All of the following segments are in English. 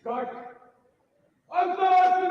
Cut! Antarctic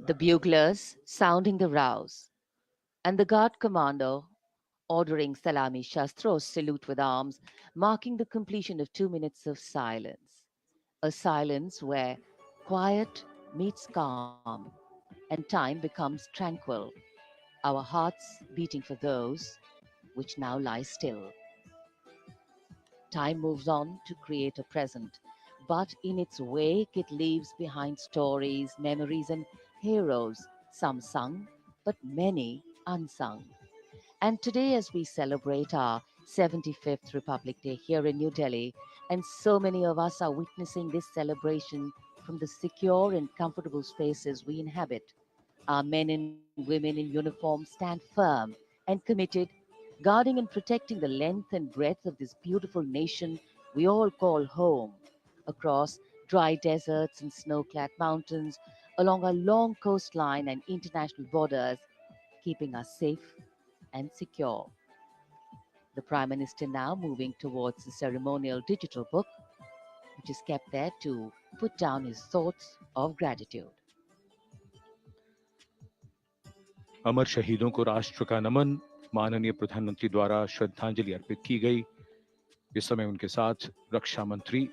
The buglers sounding the rouse, and the guard commander ordering Salami Shastros salute with arms, marking the completion of 2 minutes of silence. A silence where quiet meets calm and time becomes tranquil, our hearts beating for those which now lie still. Time moves on to create a present, but in its wake it leaves behind stories, memories, and heroes, some sung, but many unsung. And today, as we celebrate our 75th Republic Day here in New Delhi, and so many of us are witnessing this celebration from the secure and comfortable spaces we inhabit, our men and women in uniform stand firm and committed, guarding and protecting the length and breadth of this beautiful nation we all call home, across dry deserts and snow clad mountains, along our long coastline and international borders, keeping us safe and secure. The Prime Minister now moving towards the ceremonial digital book, which is kept there to put down his thoughts of gratitude. अमर शहीदों को राष्ट्र का नमन। माननीय प्रधानमंत्री द्वारा श्रद्धांजलि अर्पित की गई। इस समय उनके साथ रक्षा मंत्री,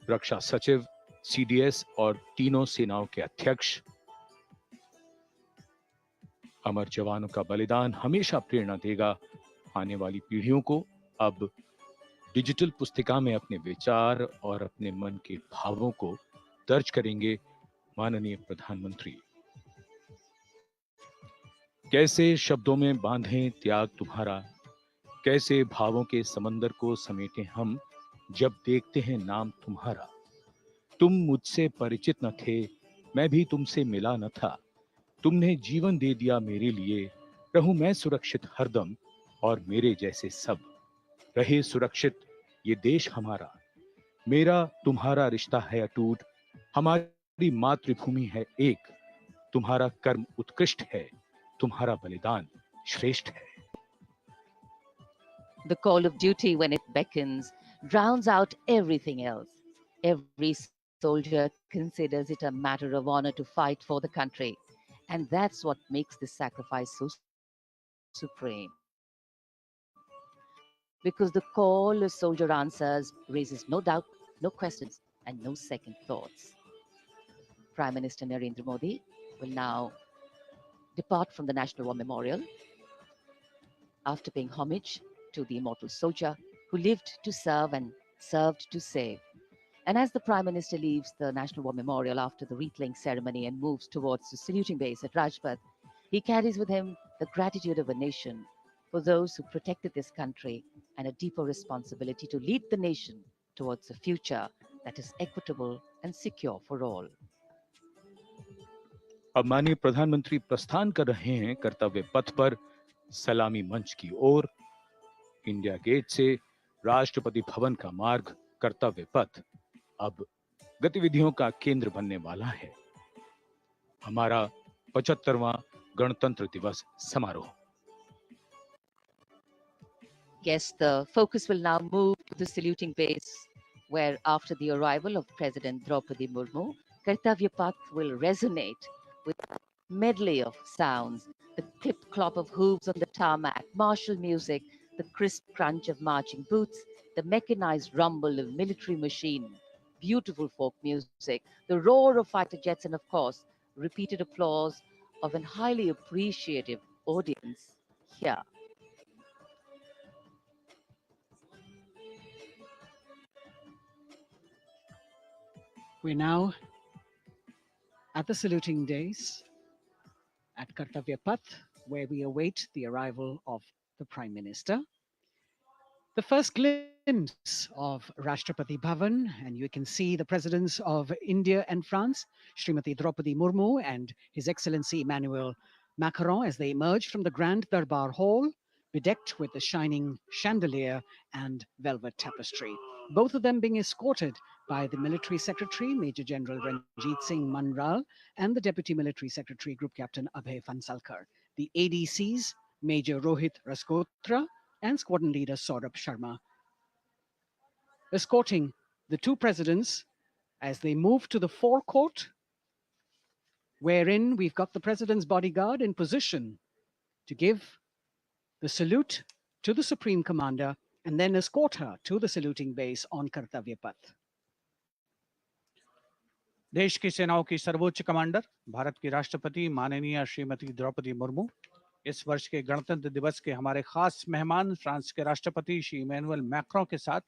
रक्षा सचिव, सीडीएस और तीनों सेनाओं के अध्यक्ष, अमर जवानों का बलिदान हमेशा प्रेरणा देगा। आने वाली पीढ़ियों को अब डिजिटल पुस्तिका में अपने विचार और अपने मन के भावों को दर्ज करेंगे माननीय प्रधानमंत्री। कैसे शब्दों में बांधें त्याग तुम्हारा, कैसे भावों के समंदर को समेटें हम, जब देखते हैं नाम तुम्हारा। तुम मुझसे परिचित न थे, मैं भी तुमसे मिला न था, तुमने जीवन दे दिया मेरे लिए, रहूं मैं सुरक्षित हरदम और मेरे जैसे सब रहे सुरक्षित ये देश हमारा। मेरा तुम्हारा रिश्ता है अटूट, हमारी मातृभूमि है एक, तुम्हारा कर्म उत्कृष्ट है, तुम्हारा बलिदान श्रेष्ठ है। The call of duty, when it beckons, drowns out everything else. Every soldier considers it a matter of honor to fight for the country. And that's what makes this sacrifice so supreme. Because the call a soldier answers raises no doubt, no questions, and no second thoughts. Prime Minister Narendra Modi will now depart from the National War Memorial after paying homage to the immortal soldier who lived to serve and served to save. And as the Prime Minister leaves the National War Memorial after the wreath-laying ceremony and moves towards the saluting base at Rajpath, he carries with him the gratitude of a nation for those who protected this country and a deeper responsibility to lead the nation towards a future that is equitable and secure for all. अब माननीय प्रधानमंत्री प्रस्थान कर रहे हैं कर्तव्य पथ पर सलामी मंच की ओर। इंडिया गेट से राष्ट्रपति भवन का मार्ग कर्तव्य पथ अब गतिविधियों का केंद्र बनने वाला है। हमारा 75वां गणतंत्र दिवस समारोह। Yes, the focus will now move to the saluting base, where after the arrival of President Draupadi Murmu, Kartavya Path will resonate with a medley of sounds, the clip-clop of hooves on the tarmac, martial music, the crisp crunch of marching boots, the mechanized rumble of military machine, beautiful folk music, the roar of fighter jets, and of course, repeated applause of an highly appreciative audience here. We're now at the saluting days at Kartavya Path, where we await the arrival of the Prime Minister. The first glimpse of Rashtrapati Bhavan, and you can see the presidents of India and France, Srimati Draupadi Murmu and His Excellency Emmanuel Macron, as they emerge from the Grand Darbar Hall, bedecked with the shining chandelier and velvet tapestry. Both of them being escorted by the Military Secretary, Major General Ranjit Singh Manral, and the Deputy Military Secretary, Group Captain Abhay Fansalkar. The ADCs, Major Rohit Rasgotra and Squadron Leader Saurabh Sharma, escorting the two presidents as they move to the forecourt, wherein we've got the president's bodyguard in position to give the salute to the Supreme Commander and then escort her to the saluting base on Kartavya Path. देश की सेनाओं की सर्वोच्च commander Bharat की राष्ट्रपति माननीय श्रीमती द्रौपदी मुर्मू, इस वर्ष के गणतंत्र दिवस के हमारे खास मेहमान फ्रांस के राष्ट्रपति श्री इमैनुअल मैक्रों के साथ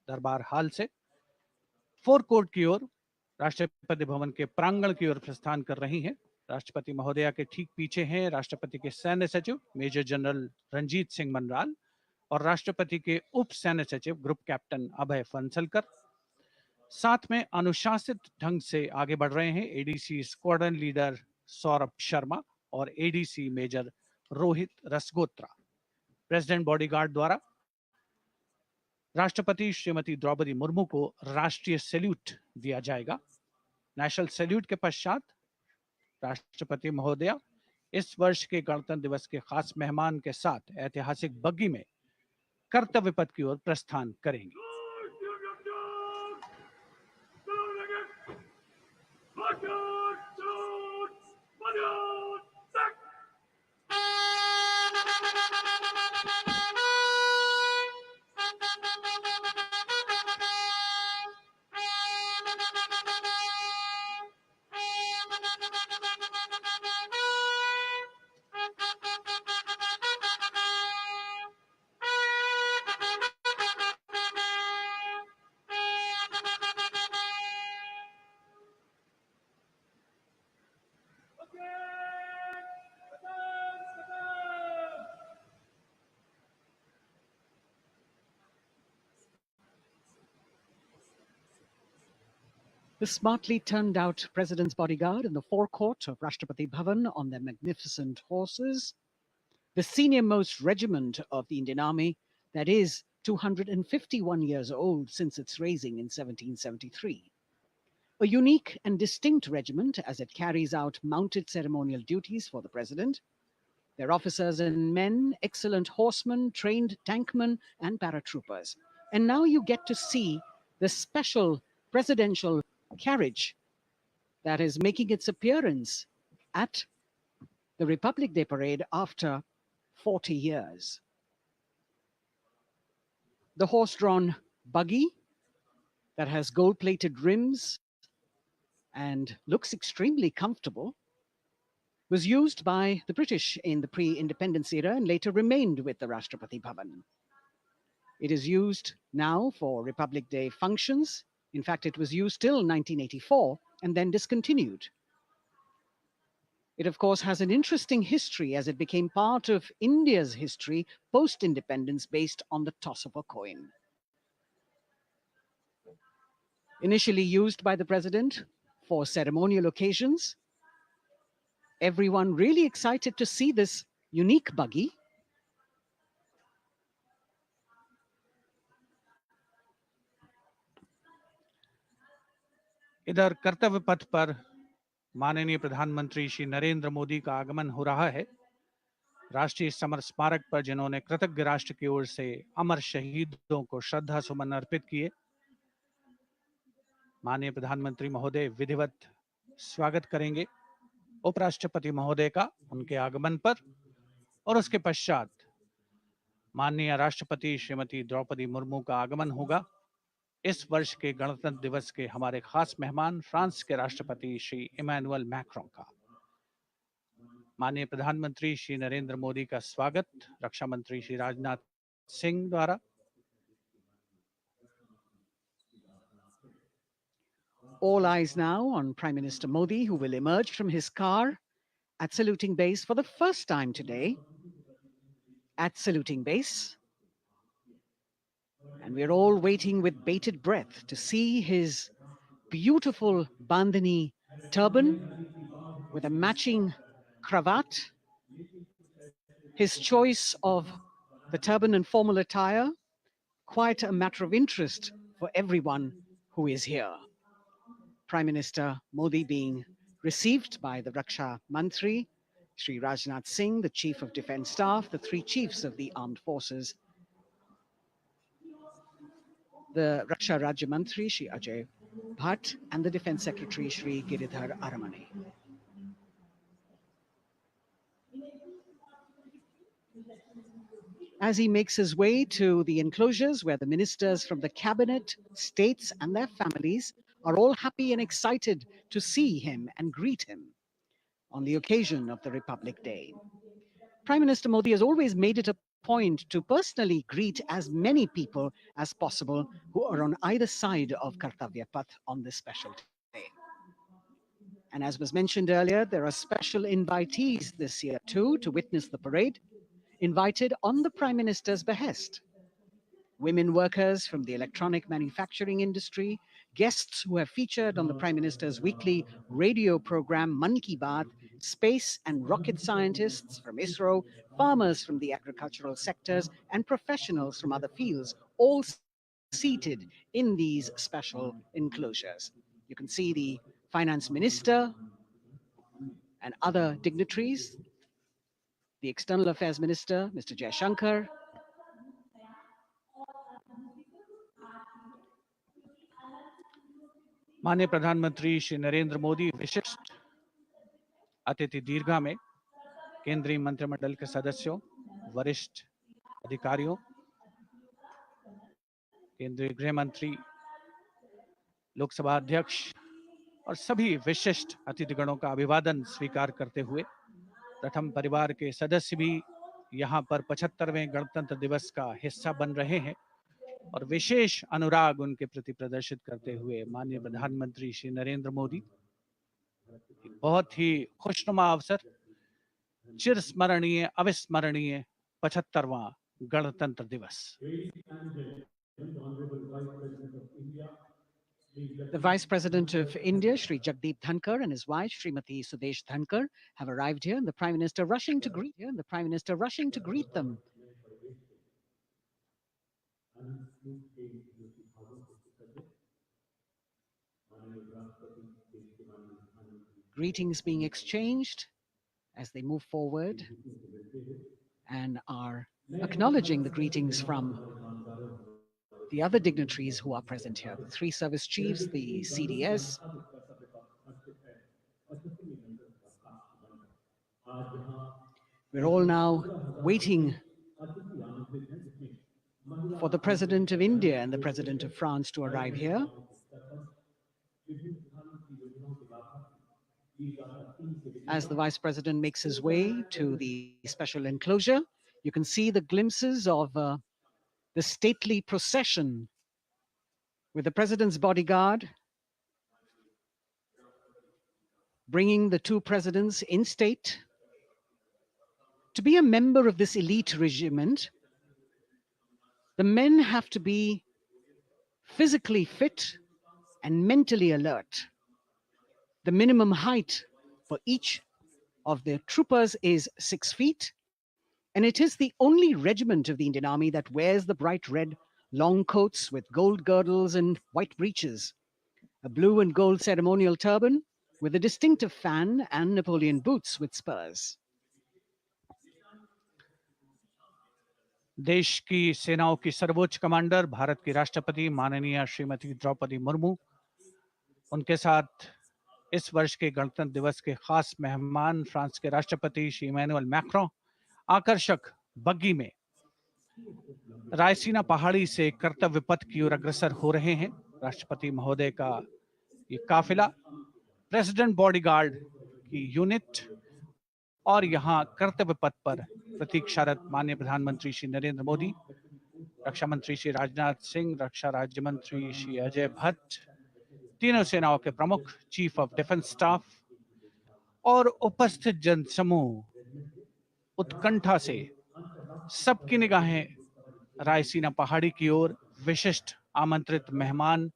दरबार हाल से फोर कोर्ट की ओर राष्ट्रपति भवन के प्रांगण की ओर प्रस्थान कर रही हैं। राष्ट्रपति महोदया के ठीक पीछे हैं राष्ट्रपति के सैन्य सचिव मेजर जनरल रंजीत सिंह मनराल और राष्ट्रपति के उप सैन्य सचिव ग्रुप कैप्टन अभय फंसलकर। साथ में अनुशासित ढंग से आगे बढ़ रहे हैं ADC squadron leader Saurabh Sharma और ADC major Rohit Rasgotra. President bodyguard द्वारा राष्ट्रपति श्रीमती द्रौपदी मुर्मू को राष्ट्रीय सैल्यूट दिया जाएगा। नेशनल सैल्यूट के पश्चात राष्ट्रपति महोदया इस वर्ष के गणतंत्र दिवस के खास मेहमान के साथ ऐतिहासिक बग्गी में कर्तव्य पथ की ओर प्रस्थान करेंगे। The smartly turned out president's bodyguard in the forecourt of Rashtrapati Bhavan on their magnificent horses, the senior-most regiment of the Indian Army, that is 251 years old since its raising in 1773. A unique and distinct regiment as it carries out mounted ceremonial duties for the president. Their officers and men, excellent horsemen, trained tankmen and paratroopers. And now you get to see the special presidential carriage that is making its appearance at the Republic Day parade after 40 years. The horse-drawn buggy that has gold-plated rims and looks extremely comfortable was used by the British in the pre-independence era and later remained with the Rashtrapati Bhavan. It is used now for Republic Day functions. In fact, it was used till 1984 and then discontinued. It, of course, has an interesting history as it became part of India's history post-independence based on the toss of a coin. Initially used by the president for ceremonial occasions, everyone really excited to see this unique buggy. इधर कर्तव्य पथ पर माननीय प्रधानमंत्री श्री नरेंद्र मोदी का आगमन हो रहा है। राष्ट्रीय समर स्मारक पर जिन्होंने कृतज्ञ राष्ट्र की ओर से अमर शहीदों को श्रद्धा सुमन अर्पित किए, माननीय प्रधानमंत्री महोदय विधिवत स्वागत करेंगे उपराष्ट्रपति महोदय का उनके आगमन पर, और उसके पश्चात माननीय राष्ट्रपति श्रीमती द्रौपदी मुर्मू का आगमन होगा। इस वर्ष के गणतंत्र दिवस के हमारे खास मेहमान फ्रांस के राष्ट्रपति श्री इमैनुअल मैक्रों का। माननीय प्रधानमंत्री श्री नरेंद्र मोदी का स्वागत रक्षा मंत्री श्री राजनाथ सिंह द्वारा। All eyes now on Prime Minister Modi, who will emerge from his car at saluting base for the first time today. At saluting base. And we're all waiting with bated breath to see his beautiful bandhani turban with a matching cravat. His choice of the turban and formal attire, quite a matter of interest for everyone who is here. Prime Minister Modi being received by the Raksha Mantri, Shri Rajnath Singh, the Chief of Defence Staff, the three chiefs of the armed forces, the Raksha Rajya Mantri, Shri Ajay Bhatt, and the Defence Secretary, Shri Giridhar Aramane. As he makes his way to the enclosures where the ministers from the cabinet, states, and their families are all happy and excited to see him and greet him on the occasion of the Republic Day. Prime Minister Modi has always made it a point to personally greet as many people as possible who are on either side of Kartavya Path on this special day. And as was mentioned earlier, there are special invitees this year too to witness the parade, invited on the Prime Minister's behest. Women workers from the electronic manufacturing industry, guests who have featured on the Prime Minister's weekly radio program Mann Ki Baat, space and rocket scientists from ISRO, farmers from the agricultural sectors, and professionals from other fields, all seated in these special enclosures. You can see the Finance Minister and other dignitaries, the External Affairs Minister, Mr. Jaishankar, माननीय प्रधानमंत्री श्री नरेंद्र मोदी विशिष्ट अतिथि दीर्घा में केंद्रीय मंत्रिमंडल के सदस्यों, वरिष्ठ अधिकारियों, केंद्रीय गृह मंत्री, लोकसभा अध्यक्ष और सभी विशिष्ट अतिथिगणों का अभिवादन स्वीकार करते हुए प्रथम परिवार के सदस्य भी यहां पर 75वें गणतंत्र दिवस का हिस्सा बन रहे हैं और विशेष अनुराग उनके प्रति प्रदर्शित करते हुए माननीय प्रधानमंत्री श्री नरेंद्र मोदी बहुत ही खुशनुमा अवसर, चिरस्मरणीय अविस्मरणीय 75वां गणतंत्र दिवस। The Vice President of India, Shri Jagdeep Dhankar, and his wife, Srimati Sudesh Dhankar, have arrived here, and the Prime Minister rushing to greet them. Greetings being exchanged as they move forward and are acknowledging the greetings from the other dignitaries who are present here, the three service chiefs, the CDS. We're all now waiting for the President of India and the President of France to arrive here. As the Vice President makes his way to the special enclosure, you can see the glimpses of the stately procession with the President's bodyguard bringing the two presidents in state. To be a member of this elite regiment, the men have to be physically fit and mentally alert. The minimum height for each of the troopers is 6 feet, and it is the only regiment of the Indian Army that wears the bright red long coats with gold girdles and white breeches, a blue and gold ceremonial turban with a distinctive fan, and Napoleon boots with spurs. देश की सेनाओं की सर्वोच्च commander Bharat की राष्ट्रपति माननीय श्रीमती द्रौपदी मुर्मू, उनके साथ इस वर्ष के गणतंत्र दिवस के खास मेहमान फ्रांस के राष्ट्रपति श्री इमैनुअल मैक्रों आकर्षक बग्गी में रायसीना पहाड़ी से कर्तव्य पथ की ओर अग्रसर हो रहे हैं। राष्ट्रपति महोदय का ये काफिला प्रेसिडेंट बॉडीगार्ड की यूनिट और यहाँ कर्तव्य पथ पर प्रतीक्षारत माननीय प्रधानमंत्री श्री नरेंद्र मोदी, रक्षा मंत्री श्री राजनाथ सिंह, रक्षा राज्य मंत्री श्री अजय भट्ट, तीनों सेनाओं के प्रमुख, चीफ ऑफ डिफेंस स्टाफ और उपस्थित जनसमूह उत्कंठा से सबकी निगाहें रायसीना पहाड़ी की ओर। विशिष्ट आमंत्रित मेहमान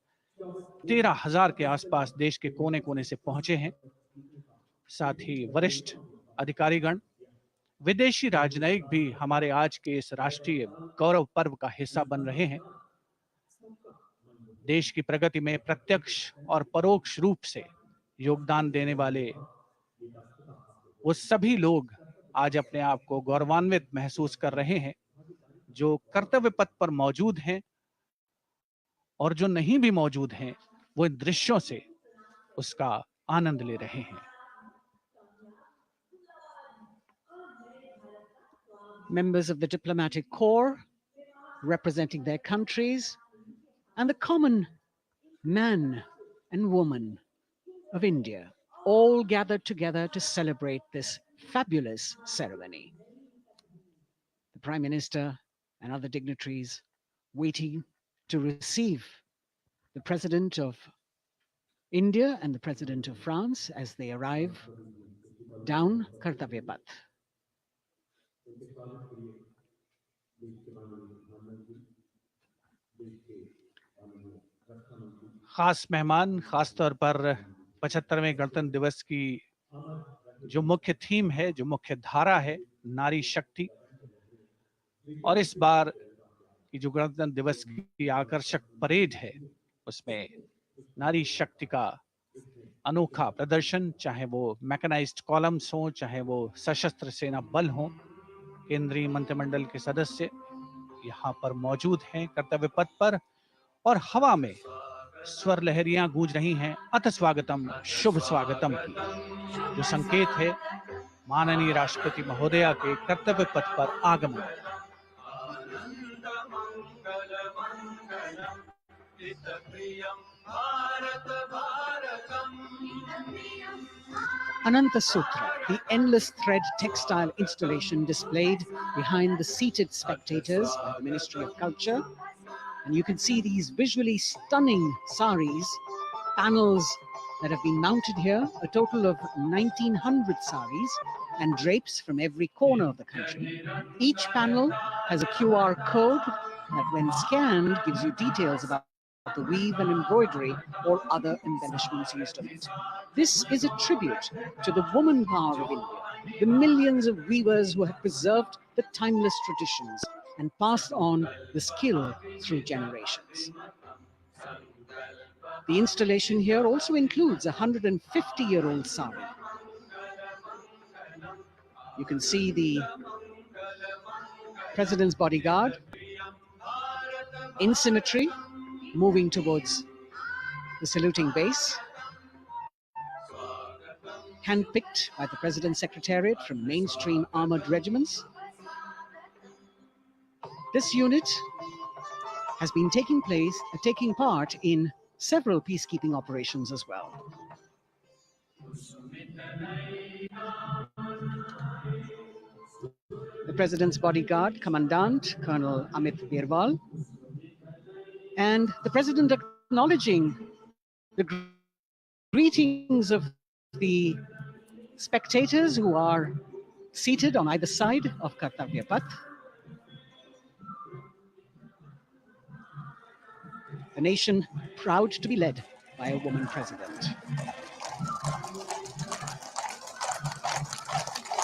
13,000 के आसपास देश के कोने कोने से पहुंचे हैं। साथ ही वरिष्ठ अधिकारीगण, विदेशी राजनयिक भी हमारे आज के इस राष्ट्रीय गौरव पर्व का हिस्सा बन रहे हैं। देश की प्रगति में प्रत्यक्ष और परोक्ष रूप से योगदान देने वाले वो सभी लोग आज अपने आप को गौरवान्वित महसूस कर रहे हैं, जो कर्तव्य पथ पर मौजूद हैं और जो नहीं भी मौजूद हैं, वो इन दृश्यों से उसका आनंद ले रहे हैं। Members of the diplomatic corps representing their countries, and the common man and woman of India, all gathered together to celebrate this fabulous ceremony. The Prime Minister and other dignitaries waiting to receive the President of India and the President of France as they arrive down Kartavya Path. खास मेहमान, खास तौर पर 75वें गणतंत्र दिवस की जो मुख्य थीम है, जो मुख्य धारा है, नारी शक्ति, और इस बार की जो गणतंत्र दिवस की आकर्षक परेड है, उसमें नारी शक्ति का अनोखा प्रदर्शन, चाहे वो मैकेनाइज्ड कॉलम्स हो, चाहे वो सशस्त्र सेना बल हो, केंद्रीय मंत्रिमंडल के सदस्य यहाँ पर मौजूद हैं कर्तव्य पथ पर, और हवा में स्वर लहरियां गूंज रही हैं अथ स्वागतम, शुभ स्वागतम की, जो संकेत है माननीय राष्ट्रपति महोदया के कर्तव्य पथ पर आगमन। Ananta Sutra, the endless thread textile installation displayed behind the seated spectators by the Ministry of Culture. And you can see these visually stunning saris, panels that have been mounted here, a total of 1,900 saris and drapes from every corner of the country. Each panel has a QR code that when scanned gives you details about the weave and embroidery or other embellishments used on it. This is a tribute to the woman power of India, the millions of weavers who have preserved the timeless traditions and passed on the skill through generations. The installation here also includes a 150-year-old sari. You can see the President's bodyguard in symmetry, moving towards the saluting base, handpicked by the President's Secretariat from mainstream armored regiments. This unit has been taking part in several peacekeeping operations as well. The President's bodyguard, Commandant Colonel Amit Birwal, and the President acknowledging the greetings of the spectators who are seated on either side of Kartavya Path. A nation proud to be led by a woman president.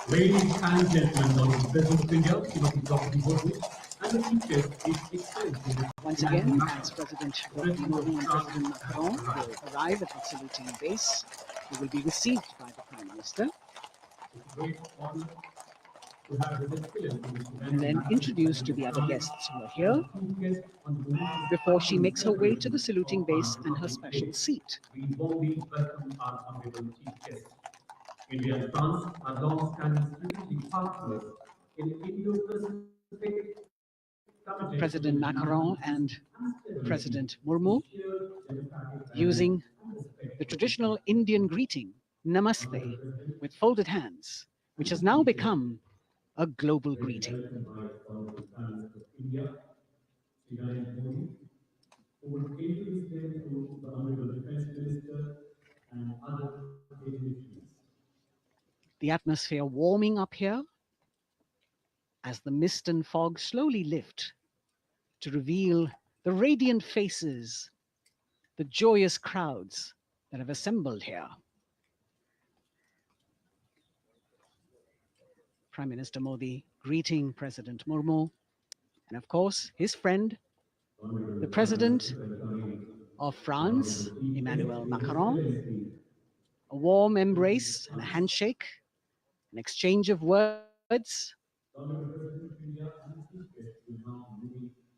Ladies and gentlemen, on the President of India, Srimati Draupadi Murmu, and the Chief Guest is extended. Once again, as President Draupadi Murmu and President Macron will arrive at the saluting base, they will be received by the Prime Minister It's a great honor to have His Excellency and then introduced to the other guests who are here Chief Guest on the Women before she makes her way to the saluting base and her special seat. We warmly welcome our honorable Chief Guest. India and France are long-standing strategic partners in Indo-Pacific. President Macron and President Murmu using the traditional Indian greeting, Namaste, with folded hands, which has now become a global greeting. The atmosphere warming up here as the mist and fog slowly lift to reveal the radiant faces, the joyous crowds that have assembled here. Prime Minister Modi greeting President Murmu, and of course, his friend, the President of France, Emmanuel Macron. A warm embrace and a handshake, an exchange of words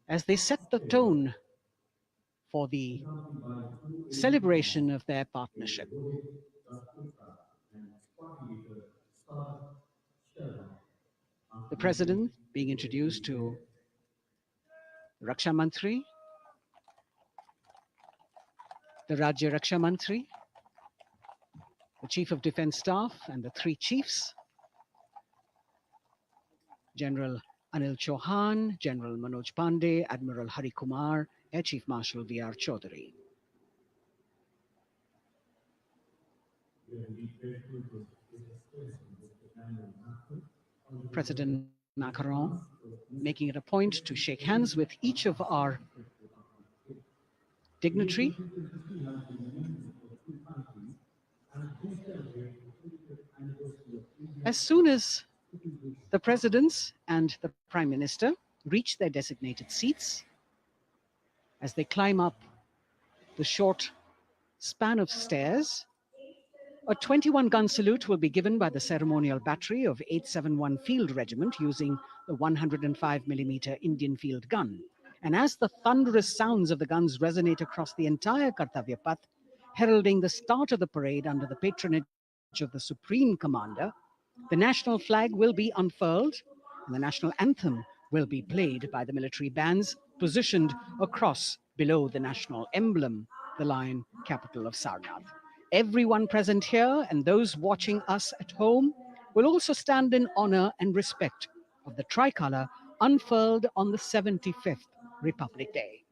as they set the tone for the celebration of their partnership. The President being introduced to Raksha Mantri, the Rajya Raksha Mantri, the Chief of Defence Staff and the three chiefs, General Anil Chauhan, General Manoj Pandey, Admiral Hari Kumar, Air Chief Marshal V.R. Chaudhary. President Macron making it a point to shake hands with each of our dignitary. As soon as the presidents and the Prime Minister reach their designated seats, as they climb up the short span of stairs, a 21-gun salute will be given by the ceremonial battery of 871 Field Regiment using the 105mm Indian field gun. And as the thunderous sounds of the guns resonate across the entire Kartavya Path, heralding the start of the parade under the patronage of the Supreme Commander, the national flag will be unfurled and the national anthem will be played by the military bands positioned across below the national emblem, the lion capital of Sarnath. Everyone present here and those watching us at home will also stand in honor and respect of the tricolor unfurled on the 75th Republic Day.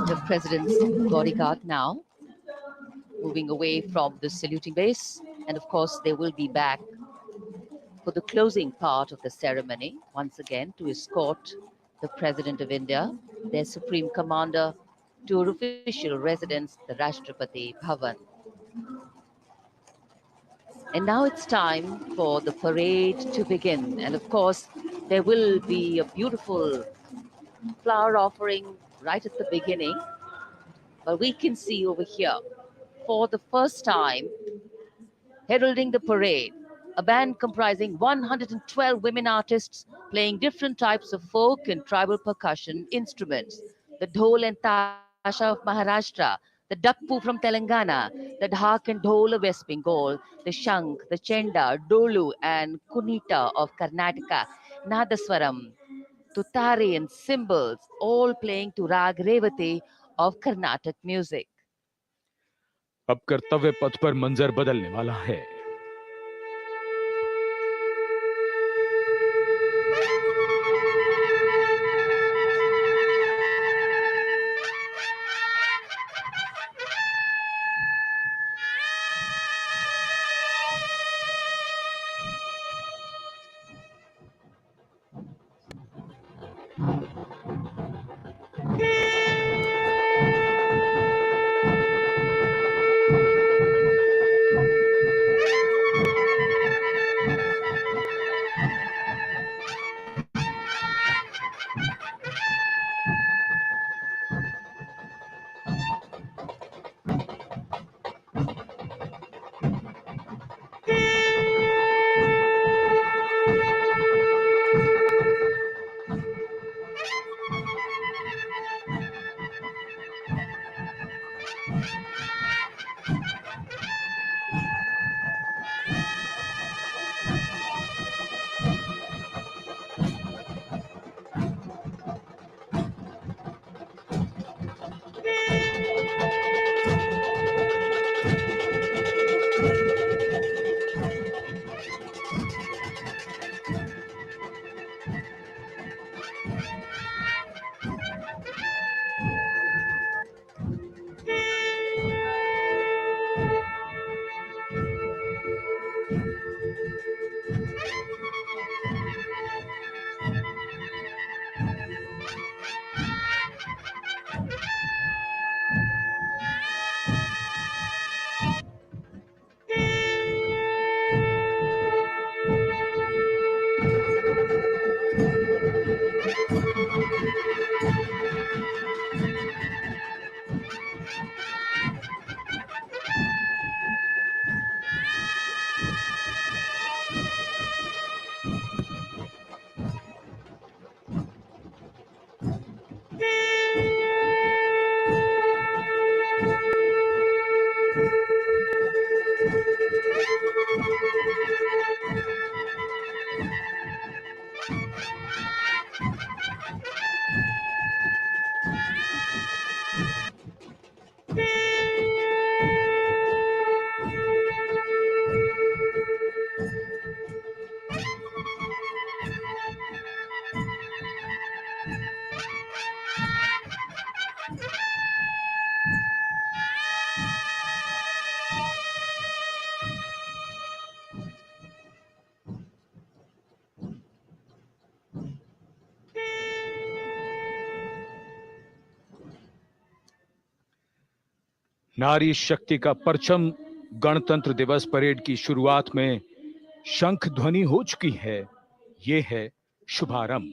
The president's bodyguard now moving away from the saluting base, and of course they will be back for the closing part of the ceremony once again to escort the President of India, their Supreme Commander, to her official residence, the Rashtrapati Bhavan. And now it's time for the parade to begin. And of course, there will be a beautiful flower offering right at the beginning. But we can see over here, for the first time, heralding the parade, a band comprising 112 women artists playing different types of folk and tribal percussion instruments. The dhol and tasha of Maharashtra, the dakpu from Telangana, the dhak and dhol of West Bengal, the shank, the chenda, dolu and kunita of Karnataka, nadaswaram, tutari and cymbals, all playing to Rag Revati of Carnatic music. अब कर्तव्य पथ पर मंजर बदलने वाला है। नारी शक्ति का परचम गणतंत्र दिवस परेड की शुरुआत में शंख ध्वनि हो चुकी है। ये है शुभारंभ।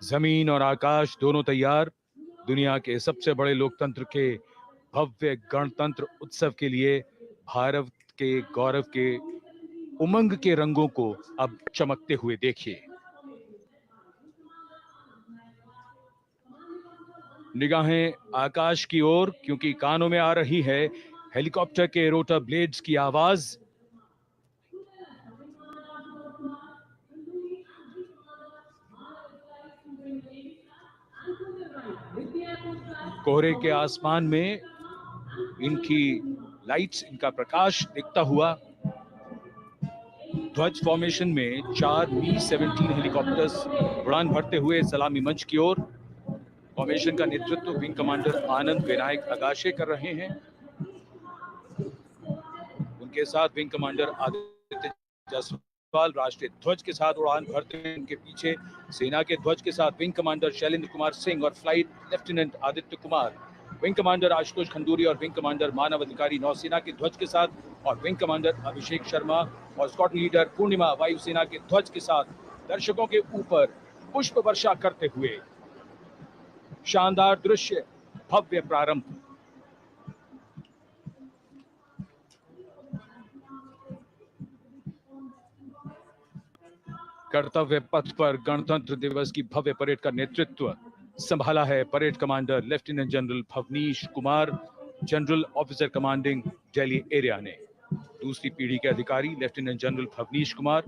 जमीन और आकाश दोनों तैयार। दुनिया के सबसे बड़े लोकतंत्र के भव्य गणतंत्र उत्सव के लिए भारत के गौरव के उमंग के रंगों को अब चमकते हुए देखिए। निगाहें आकाश की ओर, क्योंकि कानों में आ रही है हेलीकॉप्टर के रोटर ब्लेड्स की आवाज। कोहरे के आसमान में इनकी लाइट्स, इनका प्रकाश दिखता हुआ ध्वज फॉर्मेशन में 4 Mi-17 हेलीकॉप्टर्स उड़ान भरते हुए सलामी मंच की ओर। फॉर्मेशन का नेतृत्व विंग कमांडर आनंद विनायक अगाशे कर रहे हैं। उनके साथ विंग कमांडर आदित्य जायसवाल राष्ट्रीय ध्वज के साथ उड़ान भरते हैं। उनके पीछे सेना के ध्वज के साथ विंग कमांडर शैलेंद्र कुमार सिंह और flight lieutenant Aditya Kumar, wing commander Ashutosh Khanduri और विंग कमांडर मानव अधिकारी नौसेना के ध्वज के साथ, और विंग कमांडर अभिषेक शर्मा और स्क्वाड लीडर पूर्णिमा वायुसेना के ध्वज के साथ दर्शकों के ऊपर पुष्प वर्षा करते हुए। शानदार दृश्य, भव्य प्रारंभ। कर्तव्य पथ पर गणतंत्र दिवस की भव्य परेड का नेतृत्व संभाला है parade commander lieutenant general Bhavnish Kumar, general officer commanding Delhi area ने। दूसरी पीढ़ी के अधिकारी लेफ्टिनेंट जनरल भवनीश कुमार,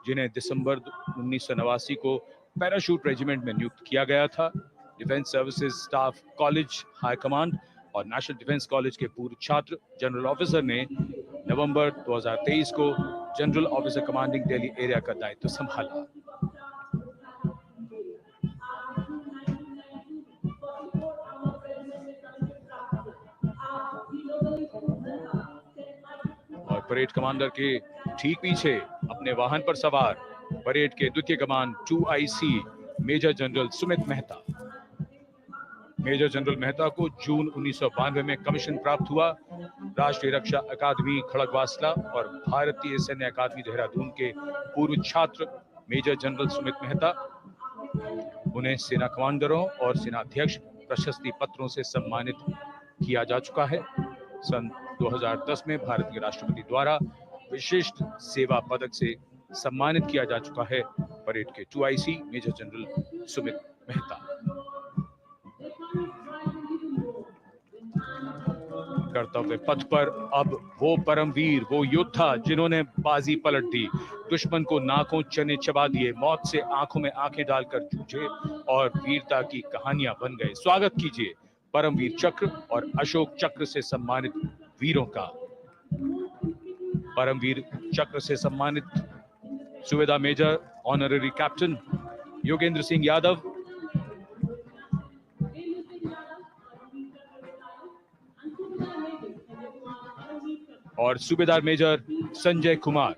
जिन्हें दिसंबर 1989 को पैराशूट रेजिमेंट में नियुक्त किया गया था। Defence services staff college high command और नेशनल डिफेंस कॉलेज के पूर्व छात्र जनरल ऑफिसर ने नवंबर 2023 को general officer commanding Delhi area का दायित्व संभाला। और परेड कमांडर के ठीक पीछे अपने वाहन पर सवार परेड के द्वितीय कमान 2IC major general Sumit Mehta. Major general Mehta को जून 1992 में कमीशन प्राप्त हुआ। राष्ट्रीय रक्षा अकादमी खड़गवासला और भारतीय सैन्य अकादमी देहरादून के पूर्व छात्र मेजर जनरल सुमित मेहता। उन्हें सेना कमांडरों और सेनाध्यक्ष प्रशस्ति पत्रों से सम्मानित किया जा चुका है। सन 2010 में भारतीय राष्ट्रपति द्वारा विशिष्ट सेवा पदक से सम्मानित किया जा चुका है परेड के 2IC major general Sumit Mehta. कर्तव्य पथ पर अब वो परमवीर, वो योद्धा जिन्होंने बाजी पलट दी, दुश्मन को नाकों चने चबा दिए, मौत से आंखों में आंखें डालकर जूझे और वीरता की कहानियां बन गए। स्वागत कीजिए परमवीर चक्र और अशोक चक्र से सम्मानित वीरों का। परमवीर चक्र से सम्मानित subedar major honorary captain Yogendra Singh Yadav, और सूबेदार मेजर संजय कुमार।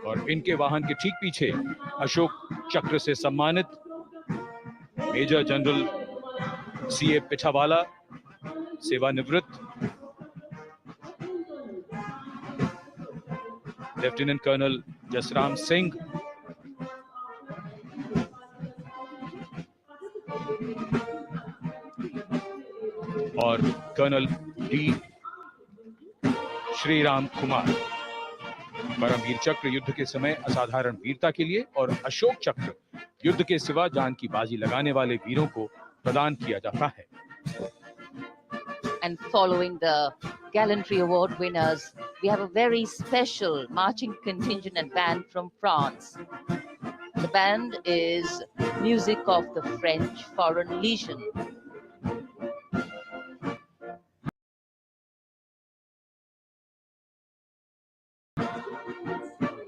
और इनके वाहन के ठीक पीछे अशोक चक्र से सम्मानित मेजर जनरल CA पिठावाला, सेवानिवृत्त, लेफ्टिनेंट कर्नल जसराम सिंह, और कर्नल D श्रीराम कुमार। परमवीर चक्र युद्ध के समय असाधारण वीरता के लिए और अशोक चक्र युद्ध के सिवा जान की बाजी लगाने वाले वीरों को प्रदान किया जाता है। And following the Gallantry Award winners, we have a very special marching contingent and band from France. The band is music of the French Foreign Legion.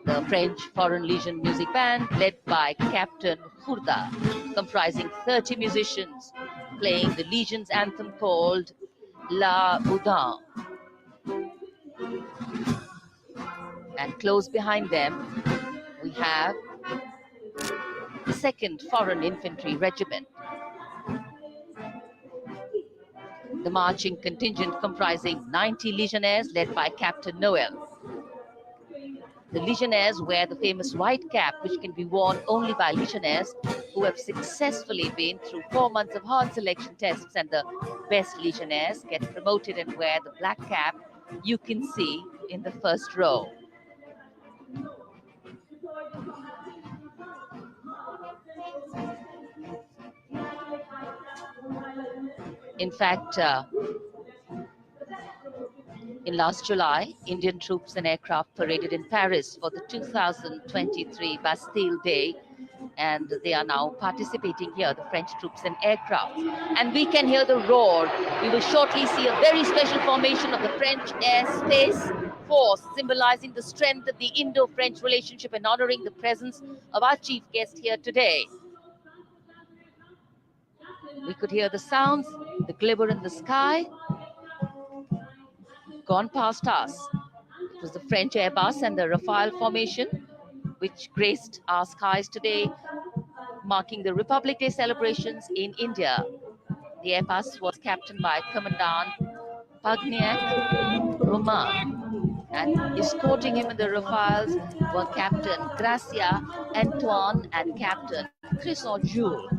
The French Foreign Legion music band led by Captain Khurda, comprising 30 musicians, playing the Legion's anthem called La Boudin. And close behind them, we have the 2nd Foreign Infantry Regiment. The marching contingent comprising 90 Legionnaires led by Captain Noel. The Legionnaires wear the famous white cap, which can be worn only by Legionnaires who have successfully been through 4 months of hard selection tests, and the best Legionnaires get promoted and wear the black cap you can see in the first row. In fact, in last July, Indian troops and aircraft paraded in Paris for the 2023 Bastille Day, and they are now participating here, the French troops and aircraft. And we can hear the roar. We will shortly see a very special formation of the French Air Space Force, symbolizing the strength of the Indo-French relationship and honoring the presence of our chief guest here today. We could hear the sounds, the glimmer in the sky, gone past us. It was the French Airbus and the Rafale formation which graced our skies today, marking the Republic Day celebrations in India. The Airbus was captained by Commandant Pagniac Romain, and escorting him in the Rafales were Captain Gracia Antoine and Captain Crisson Jules.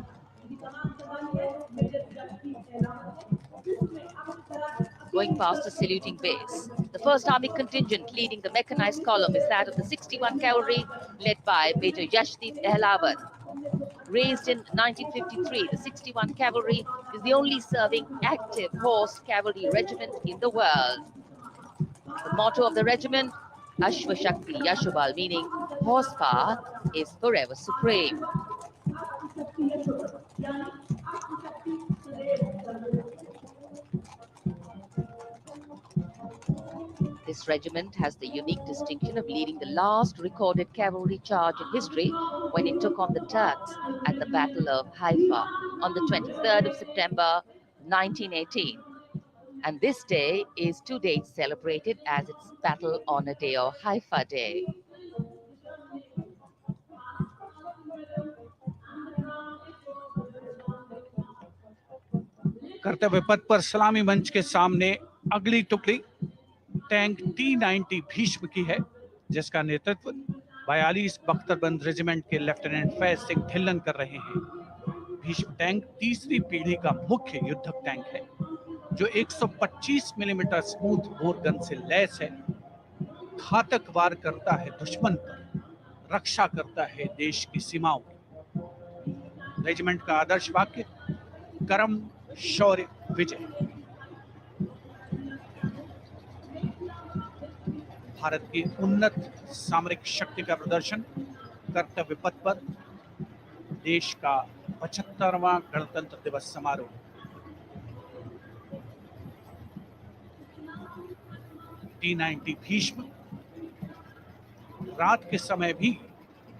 Going past the saluting base. The 1st Army contingent leading the mechanized column is that of the 61 Cavalry, led by Major Yashdeep Ehlawat. Raised in 1953, the 61 Cavalry is the only serving active horse cavalry regiment in the world. The motto of the regiment, Ashwa Shakti Yashobal, meaning horsepower is forever supreme. This regiment has the unique distinction of leading the last recorded cavalry charge in history when it took on the Turks at the Battle of Haifa on the 23rd of September 1918. And this day is to date celebrated as its Battle Honor Day or Haifa Day. कर्तव्य पथ पर सलामी मंच के सामने अगली टुकड़ी tank T-90 Bhishma की है, जिसका नेतृत्व 42 बख्तरबंद रेजिमेंट के लेफ्टिनेंट फैज सिंह ढिल्लन कर रहे हैं। भीष्म टैंक तीसरी पीढ़ी का मुख्य युद्धक टैंक है, जो 125 मिलीमीटर स्मूथ बोर गन से लैस है, घातक वार करता है दुश्मन पर, रक्षा करता है देश की सीमाओं की। रेजिमेंट का आदर्श वाक्य कर्म शौर्य विजय। भारत की उन्नत सामरिक शक्ति का प्रदर्शन कर्तव्य पथ पर देश का 75वां गणतंत्र दिवस समारोह। T-90 भीष्म रात के समय भी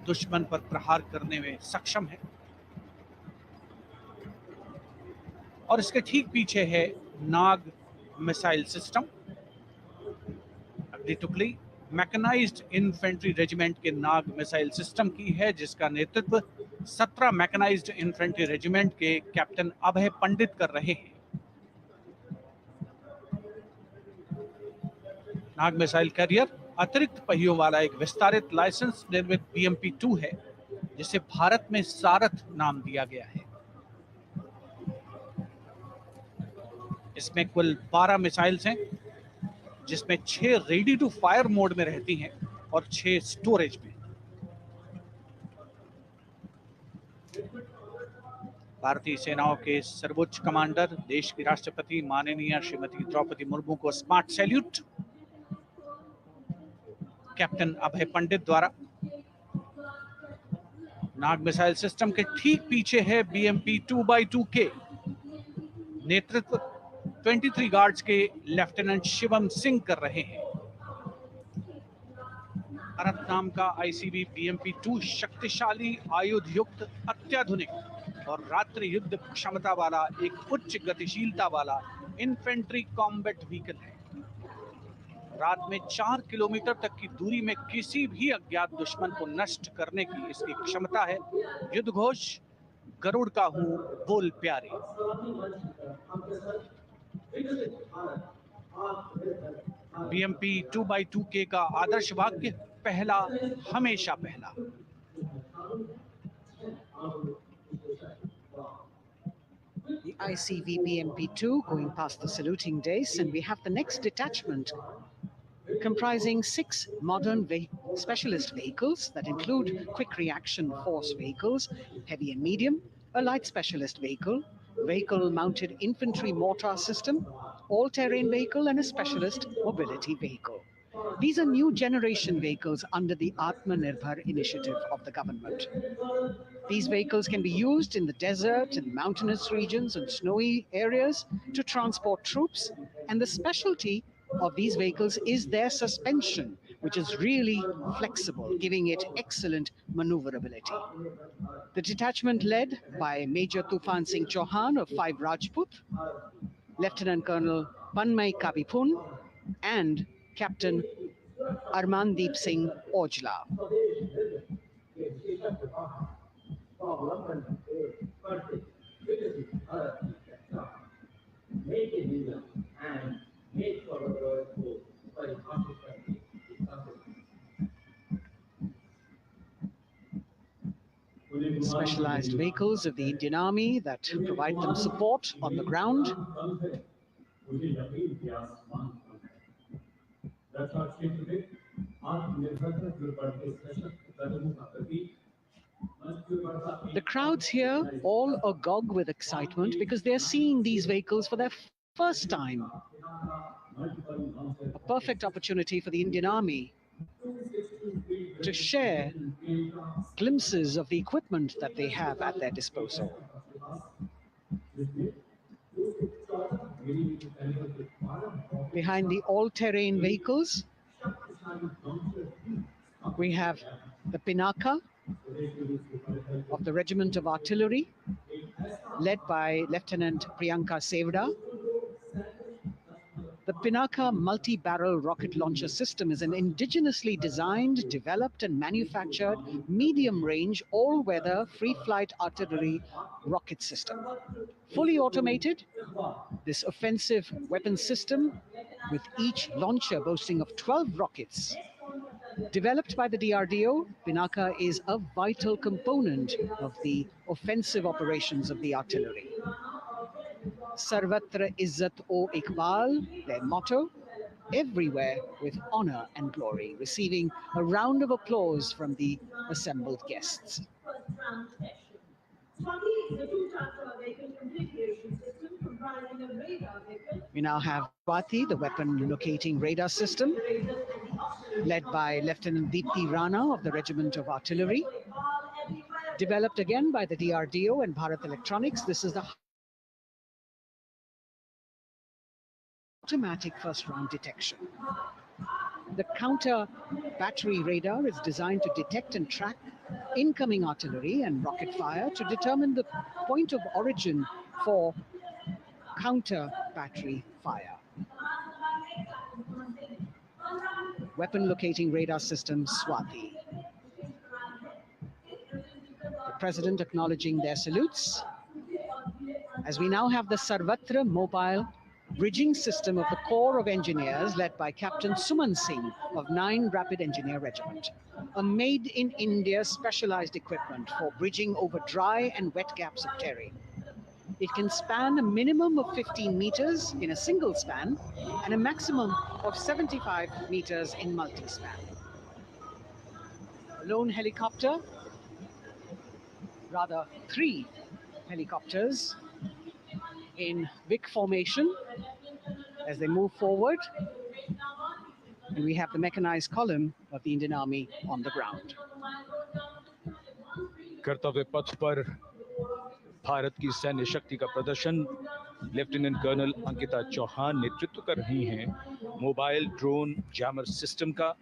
दुश्मन पर प्रहार करने में सक्षम है, और इसके ठीक पीछे है नाग मिसाइल सिस्टम। अगली टुकड़ी मैकेनाइज्ड इन्फेंट्री रेजिमेंट के नाग मिसाइल सिस्टम की है, जिसका नेतृत्व 17 मैकेनाइज्ड इन्फेंट्री रेजिमेंट के कैप्टन अभय पंडित कर रहे हैं। नाग मिसाइल कैरियर अतिरिक्त पहियों वाला एक विस्तारित लाइसेंस निर्मित BMP-2 है, जिसे भारत में सारथ नाम दिया गया है। इसमें कुल 12 मिसाइल्स हैं, जिसमें 6 रेडी टू फायर मोड में रहती हैं और 6 स्टोरेज में। भारतीय सेनाओं के सर्वोच्च कमांडर देश की राष्ट्रपति माननीय श्रीमती द्रौपदी मुर्मू को स्मार्ट सैल्यूट कैप्टन अभय पंडित द्वारा। नाग मिसाइल सिस्टम के ठीक पीछे है BMP 2x2K। नेतृत्व 23 गार्ड्स के लेफ्टिनेंट शिवम सिंह कर रहे हैं। भारत नाम का ICV BMP 2 शक्तिशाली, आयुध युक्त, अत्याधुनिक और रात्रि युद्ध क्षमता वाला एक उच्च गतिशीलता वाला इन्फेंट्री कॉम्बैट व्हीकल है। रात में 4 किलोमीटर तक की दूरी में किसी भी अज्ञात दुश्मन को नष्ट करने की इसकी क्षमता है। युद्ध घोष गरुड़ का हूं बोल प्यारे। BMP 2x2K का आदर्श वाक्य पहला हमेशा पहला। The ICV BMP-2 going past the saluting dais, and we have the next detachment comprising 6 modern specialist vehicles that include quick reaction force vehicles, heavy and medium, a light specialist vehicle, vehicle-mounted infantry mortar system, all-terrain vehicle, and a specialist mobility vehicle. These are new generation vehicles under the Atmanirbhar initiative of the government. These vehicles can be used in the desert and mountainous regions and snowy areas to transport troops, and the specialty of these vehicles is their suspension, which is really flexible, giving it excellent maneuverability. The detachment led by Major Tufan Singh Chauhan of 5 Rajput, Lieutenant Colonel Panmay Kabipun, and Captain Armandeep Singh Ojla. Specialized vehicles of the Indian Army that provide them support on the ground. The crowds here all agog with excitement because they're seeing these vehicles for their first time. A perfect opportunity for the Indian Army to share glimpses of the equipment that they have at their disposal. Behind the all-terrain vehicles, we have the Pinaka of the Regiment of Artillery, led by Lieutenant Priyanka Sevda. The Pinaka multi-barrel rocket launcher system is an indigenously designed, developed and manufactured medium-range, all-weather, free-flight artillery rocket system. Fully automated, this offensive weapon system, with each launcher boasting of 12 rockets, developed by the DRDO, Pinaka is a vital component of the offensive operations of the artillery. Sarvatra Izzat o Iqbal, their motto, everywhere with honor and glory, receiving a round of applause from the assembled guests. We now have Swati, the weapon locating radar system, led by Lieutenant Deepthi Rana of the Regiment of Artillery. Developed again by the DRDO and Bharat Electronics, this is the automatic first round detection. The counter battery radar is designed to detect and track incoming artillery and rocket fire to determine the point of origin for counter battery fire. Weapon locating radar system Swati. The President acknowledging their salutes, as we now have the Sarvatra mobile bridging system of the Corps of Engineers, led by Captain Suman Singh of 9 Rapid Engineer Regiment, a made-in-India specialized equipment for bridging over dry and wet gaps of terrain. It can span a minimum of 15 meters in a single span and a maximum of 75 meters in multi-span. A lone helicopter, rather 3 helicopters in Vic formation as they move forward, and we have the mechanized column of the Indian Army on the ground. कर्तव्य पथ पर भारत की सैन्य शक्ति का प्रदर्शन lieutenant colonel Ankita Chauhan नेतृत्व कर रही हैं मोबाइल ड्रोन जैमर सिस्टम का।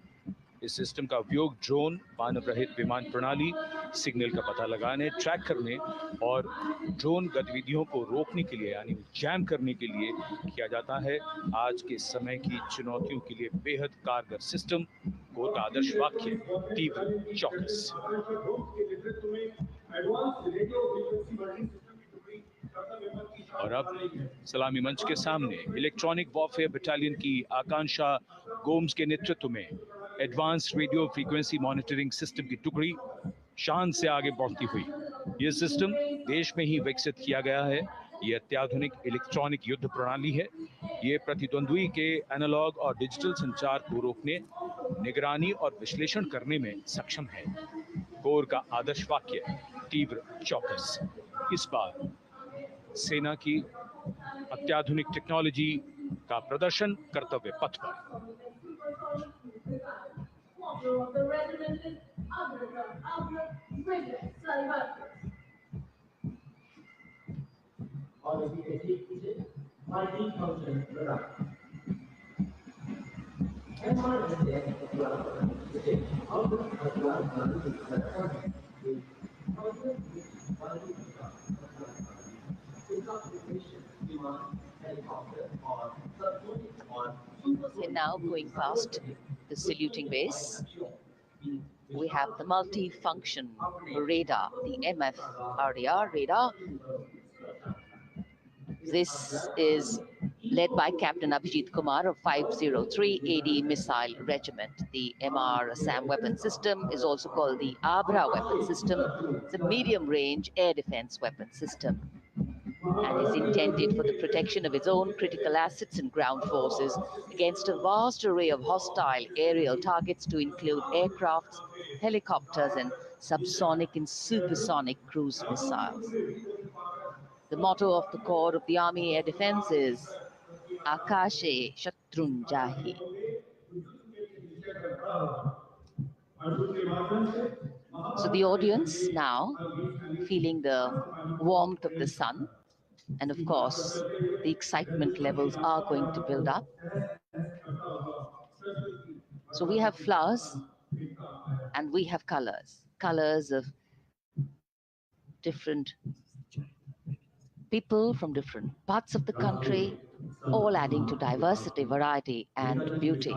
इस सिस्टम का उपयोग ड्रोन, मानव रहित विमान प्रणाली, सिग्नल का पता लगाने, ट्रैक करने और ड्रोन गतिविधियों को रोकने के लिए यानी जैम करने के लिए किया जाता है। आज के समय की चुनौतियों के लिए बेहद कारगर सिस्टम को आदर्श वाक्य तीव्र चौकस। और अब सलामी मंच के सामने इलेक्ट्रॉनिक वॉरफेयर बटालियन की आकांक्षा गोम्स के नेतृत्व में advanced radio frequency monitoring system की टुकड़ी शान से आगे बढ़ती हुई। यह सिस्टम देश में ही विकसित किया गया है। यह अत्याधुनिक इलेक्ट्रॉनिक युद्ध प्रणाली है। ये प्रतिद्वंद्वी के एनालॉग और डिजिटल संचार को रोकने, निगरानी और विश्लेषण करने में सक्षम है। कोर का आदर्श वाक्य तीव्र चौकस। इस बार सेना की अत्याधुनिक टेक्नोलॉजी का प्रदर्शन कर्तव्य पथ पर। And now going past the saluting base, we have the multi-function radar, the MFRDR radar. This is led by Captain Abhijit Kumar of 503 AD Missile Regiment. The MR-SAM weapon system is also called the Abra weapon system. It's a medium-range air defense weapon system and is intended for the protection of its own critical assets and ground forces against a vast array of hostile aerial targets to include aircrafts, helicopters, and subsonic and supersonic cruise missiles. The motto of the Corps of the Army Air Defense is Akashe Shatrun Jahi. So the audience now feeling the warmth of the sun, and of course the excitement levels are going to build up. So we have flowers and we have colors of different people from different parts of the country, all adding to diversity, variety, and beauty.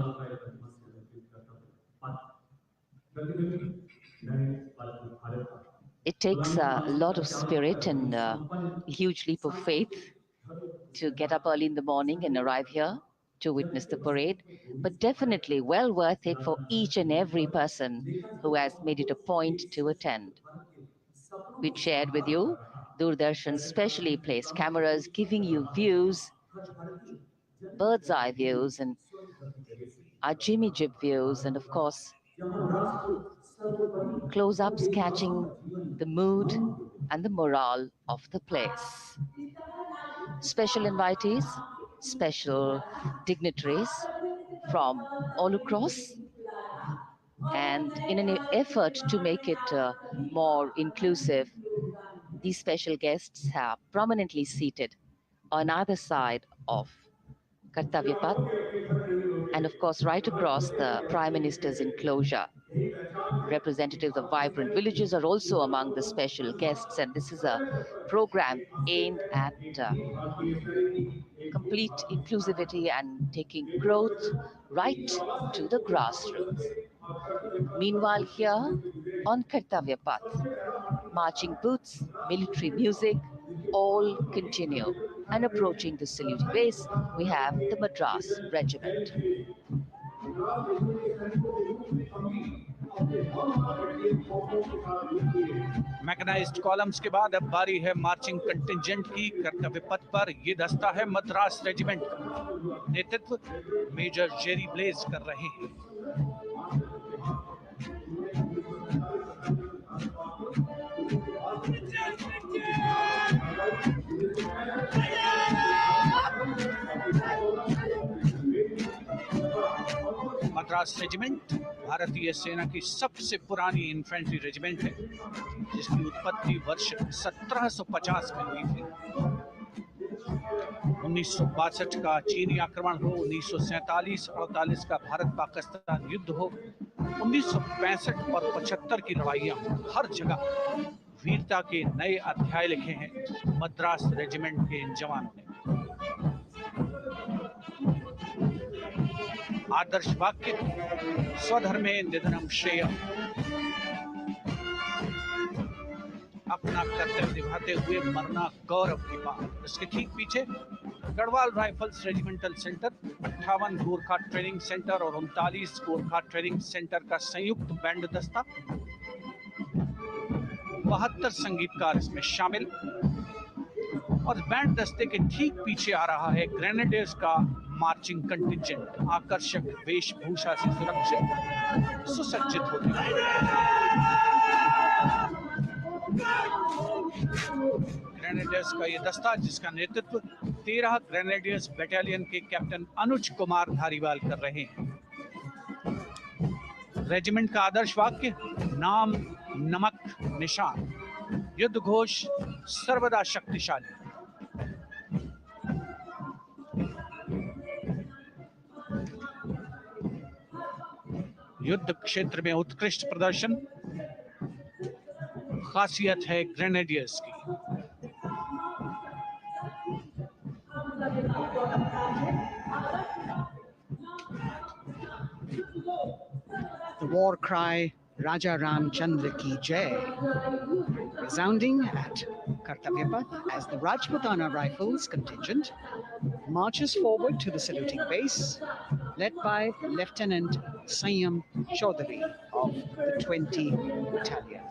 It takes a lot of spirit and a huge leap of faith to get up early in the morning and arrive here to witness the parade, but definitely well worth it for each and every person who has made it a point to attend. We shared with you Doordarshan's specially placed cameras giving you views, bird's eye views, and our Jimmy Jib views, and of course, close-ups catching the mood and the morale of the place. Special invitees, special dignitaries from all across, and in an effort to make it more inclusive, these special guests are prominently seated on either side of Kartavya Path, and of course right across the Prime Minister's enclosure. Representatives of vibrant villages are also among the special guests, and this is a program aimed at complete inclusivity and taking growth right to the grassroots. Meanwhile, here on Kartavya Path, marching boots, military music, all continue. And approaching the saluting base, we have the Madras Regiment. Mechanised columns के बाद अब बारी है marching contingent की। कर्तव्य पथ पर ये दस्ता है मद्रास रेजिमेंट का। नेतृत्व मेजर जेरी ब्लेज कर रहे हैं। Madras Regiment भारतीय सेना की सबसे पुरानी इन्फेंट्री रेजिमेंट है, जिसकी उत्पत्ति वर्ष 1750 में हुई थी। 1962 का चीनी आक्रमण हो, 1947-48 का भारत पाकिस्तान युद्ध हो, 1965 और 75 की लड़ाइयां हो, हर जगह वीरता के नए अध्याय लिखे हैं मद्रास रेजिमेंट के इन जवानों ने। आदर्श वाक्य, स्वधर्मे निधनम श्रेय। अपना कर्तव्य निभाते हुए मरना गौरव की बात। इसके ठीक पीछे Garhwal rifles regimental centre, 58 Gorkha training centre और 39 गोरखा ट्रेनिंग सेंटर का संयुक्त बैंड दस्ता, 72 संगीतकार इसमें शामिल। और बैंड दस्ते के ठीक पीछे आ रहा है ग्रेनेडियर्स का मार्चिंग कंटिंजेंट, आकर्षक वेशभूषा से सुरक्षित सुसज्जित होते हैं। ग्रेनेडियर्स का यह दस्ता, जिसका नेतृत्व 13 ग्रेनेडियर्स बटालियन के कैप्टन अनुज कुमार धारीवाल कर रहे हैं। रेजिमेंट का आदर्श वाक्य, नाम नमक निशान, युद्ध घोष सर्वदा शक्तिशाली। युद्ध क्षेत्र में उत्कृष्ट प्रदर्शन खासियत है ग्रेनेडियर्स की। The war cry Raja Ramchandra Ki Jai resounding at Kartavya Path as the Rajputana Rifles contingent marches forward to the saluting base, led by Lieutenant Sanyam Chaudhary of the 20 Battalion.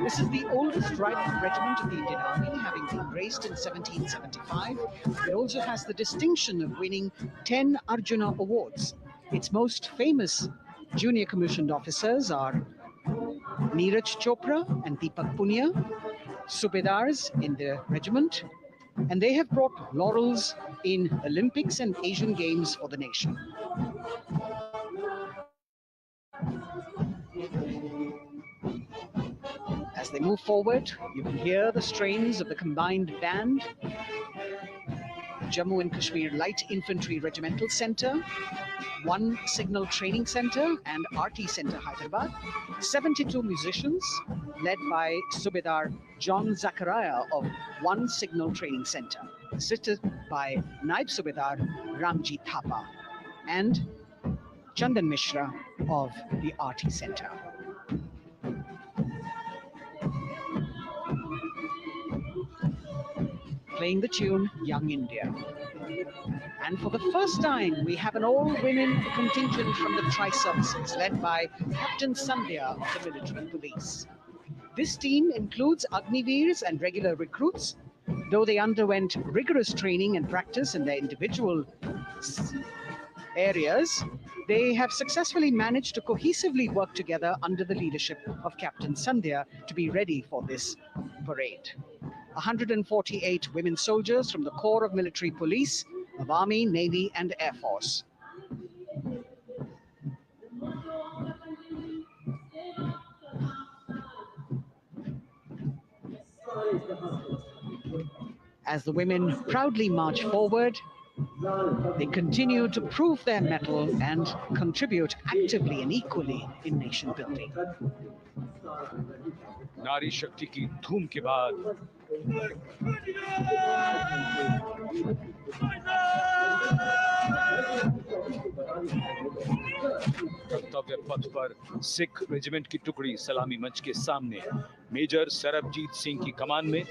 This is the oldest rifle regiment of the Indian Army, having been raised in 1775. It also has the distinction of winning 10 Arjuna Awards. Its most famous junior commissioned officers are Neeraj Chopra and Deepak Punia, Subedars in the regiment, and they have brought laurels in Olympics and Asian Games for the nation. As they move forward, you can hear the strains of the combined band, Jammu and Kashmir Light Infantry Regimental Centre, 1 Signal Training Centre and RT Centre Hyderabad, 72 musicians led by Subedar John Zachariah of 1 Signal Training Centre, assisted by Naib Subedar Ramji Thapa and Chandan Mishra of the RT Centre. Playing the tune Young India. And for the first time, we have an all-women contingent from the Tri-Services, led by Captain Sandhya of the Military Police. This team includes Agniveers and regular recruits. Though they underwent rigorous training and practice in their individual areas, they have successfully managed to cohesively work together under the leadership of Captain Sandhya to be ready for this parade. 148 women soldiers from the Corps of Military Police, of Army, Navy, and Air Force. As the women proudly march forward, they continue to prove their mettle and contribute actively and equally in nation building. नारी शक्ति की धूम के बाद कर्तव्य पथ पर Sikh regiment की टुकड़ी सलामी मंच के सामने मेजर सरबजीत सिंह की कमान में।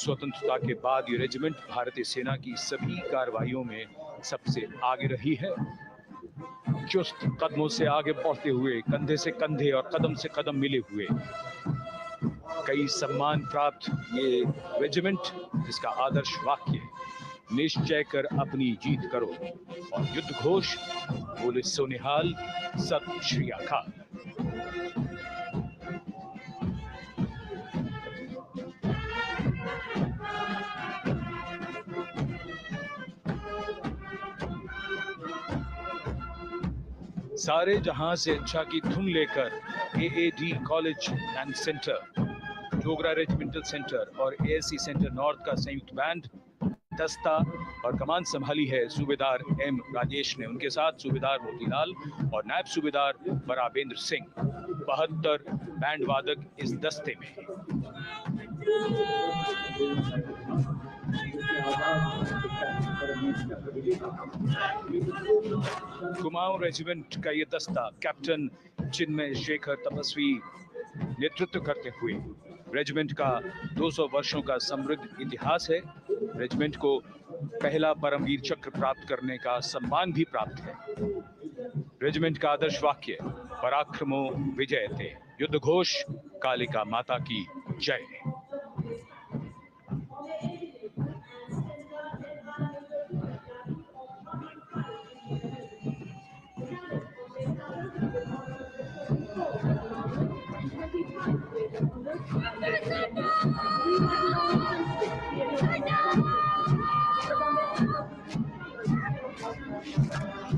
स्वतंत्रता के बाद ये रेजिमेंट भारतीय सेना की सभी कार्रवाइयों में सबसे आगे रही है। चुस्त कदमों से आगे बढ़ते हुए, कंधे से कंधे और कदम से कदम मिले हुए, कई सम्मान प्राप्त ये रेजिमेंट, जिसका आदर्श वाक्य है, निश्चय कर अपनी जीत करो, और युद्ध घोष बोले सोनिहाल सत श्री अकाल। सारे जहां से अच्छा की धुन लेकर AAD कॉलेज एंड सेंटर, जोगरा रेजिमेंटल सेंटर और ASC सेंटर नॉर्थ का संयुक्त बैंड दस्ता और कमान संभाली है सूबेदार M राजेश ने। उनके साथ सूबेदार मोतीलाल और नायब सूबेदार बराबेंद्र सिंह। 72 बैंड वादक इस दस्ते में हैं। कुमाऊं रेजिमेंट का ये दस्ता कैप्टन चिन्मय शेखर तपस्वी नेतृत्व करते हुए, रेजिमेंट का 200 वर्षों का समृद्ध इतिहास है। रेजिमेंट को पहला परमवीर चक्र प्राप्त करने का सम्मान भी प्राप्त है। रेजिमेंट का आदर्श वाक्य पराक्रमो विजयते, युद्ध घोष कालिका माता की जय।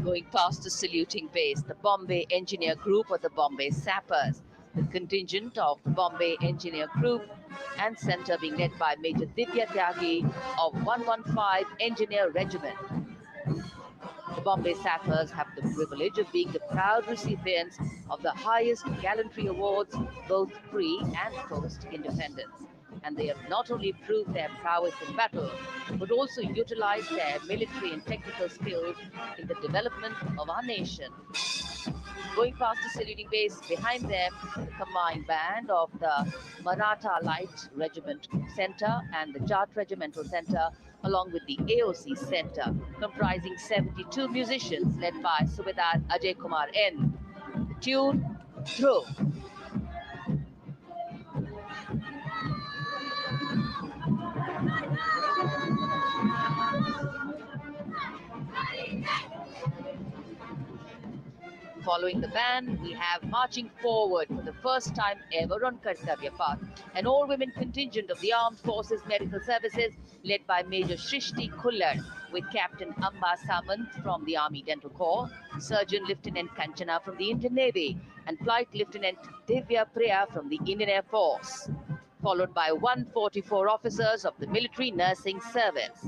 Going past the saluting base, the Bombay Engineer Group or the Bombay Sappers, the contingent of the Bombay Engineer Group and Centre being led by Major Divya Tyagi of 115 Engineer Regiment. The Bombay Sappers have the privilege of being the proud recipients of the highest gallantry awards, both pre and post independence. And they have not only proved their prowess in battle, but also utilized their military and technical skills in the development of our nation. Going past the saluting base, behind them, the combined band of the Maratha Light Regiment Centre and the Jat Regimental Centre, along with the AOC Centre, comprising 72 musicians led by Subedar Ajay Kumar N. The tune, Dhruv. Following the band, we have marching forward for the first time ever on Kartavya Path, an all-women contingent of the Armed Forces Medical Services led by Major Shrishti Khullar, with Captain Amba Samant from the Army Dental Corps, Surgeon Lieutenant Kanchana from the Indian Navy, and Flight Lieutenant Divya Priya from the Indian Air Force, followed by 144 officers of the Military Nursing Service.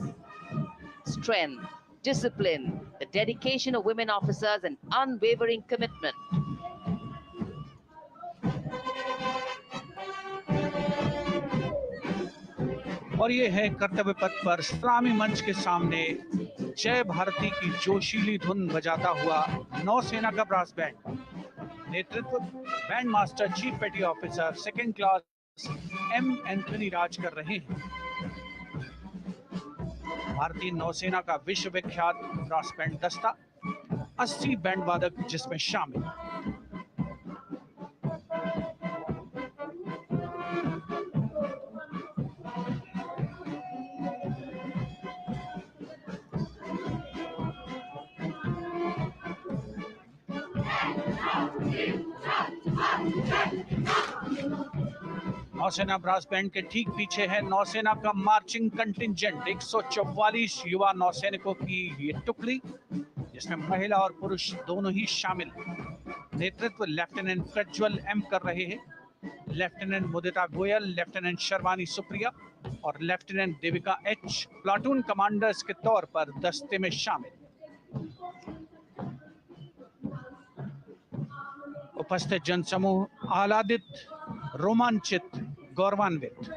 Strength, discipline, the dedication of women officers, and unwavering commitment. और ये है कर्तव्य पथ पर सलामी मंच के सामने जय भारती की जोशीली धुन बजाता हुआ नौसेना का ब्रास बैंड। नेतृत्व band master chief petty officer second class M Anthony Raj कर रहे हैं। भारतीय नौसेना का विश्व विख्यात ब्रास बैंड दस्ता, 80 बैंड वादक जिसमें शामिल। नौसेना ब्रास बैंड के ठीक पीछे है नौसेना का मार्चिंग कंटिंजेंट, 144 युवा नौसैनिकों की ये टुकड़ी, जिसमें महिला और पुरुष दोनों ही शामिल। नेतृत्व लेफ्टिनेंट प्रज्वल M कर रहे हैं। लेफ्टिनेंट मुदिता गोयल, लेफ्टिनेंट शर्वानी सुप्रिया और lieutenant Devika H platoon commanders के तौर पर दस्ते में शामिल। उपस्थित जनसमूह आह्लादित, रोमांचित, गौरवान्वित।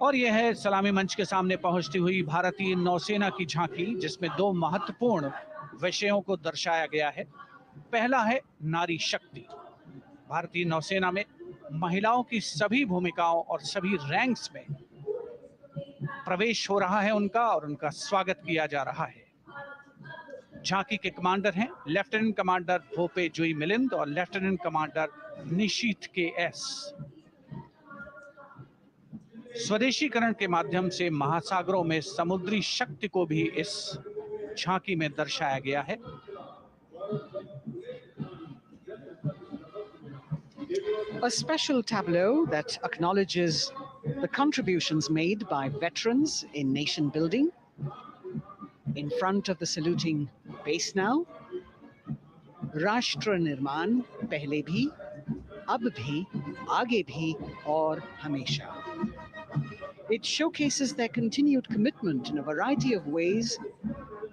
और यह है सलामी मंच के सामने पहुंचती हुई भारतीय नौसेना की झांकी, जिसमें दो महत्वपूर्ण विषयों को दर्शाया गया है। पहला है नारी शक्ति। भारतीय नौसेना में महिलाओं की सभी भूमिकाओं और सभी रैंक्स में प्रवेश हो रहा है उनका, और उनका स्वागत किया जा रहा है। झांकी के कमांडर हैं लेफ्टिनेंट कमांडर भोपे जुई मिलिंद और लेफ्टिनेंट कमांडर निशीथ KS। स्वदेशीकरण के माध्यम से महासागरों में समुद्री शक्ति को भी इस झांकी में दर्शाया गया है। A special tableau that acknowledges the contributions made by veterans in nation building. In front of the saluting base now, Rashtra Nirman pehle bhi, ab bhi, aage bhi aur hamesha. It showcases their continued commitment in a variety of ways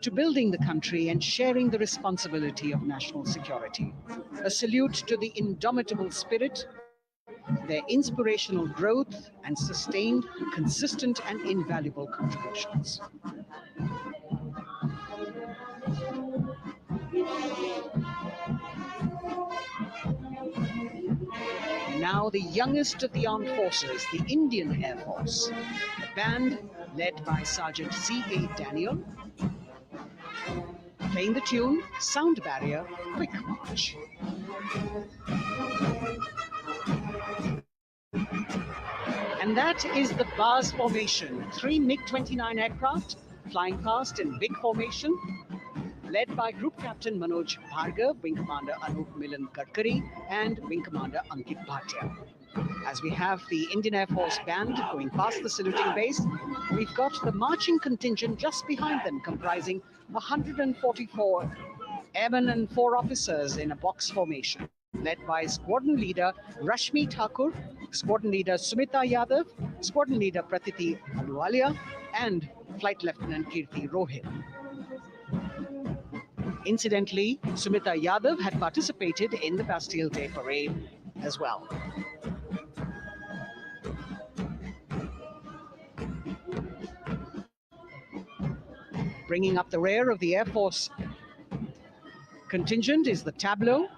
to building the country and sharing the responsibility of national security. A salute to the indomitable spirit, their inspirational growth, and sustained, consistent, and invaluable contributions. And now the youngest of the armed forces, the Indian Air Force, a band led by Sergeant C.A. Daniel, playing the tune Sound Barrier Quick March. And that is the Bars formation, 3 MiG-29 aircraft flying past in big formation, led by Group Captain Manoj Bhargav, Wing Commander Anup Milan Gadkari, and Wing Commander Ankit Bhatia. As we have the Indian Air Force band going past the saluting base, we've got the marching contingent just behind them, comprising 144 airmen and 4 officers in a box formation, led by Squadron Leader Rashmi Thakur, Squadron Leader Sumita Yadav, Squadron Leader Pratiti Aluwalia, and Flight Lieutenant Kirti Rohit. Incidentally, Sumita Yadav had participated in the Bastille Day parade as well. Bringing up the rear of the Air Force contingent is the tableau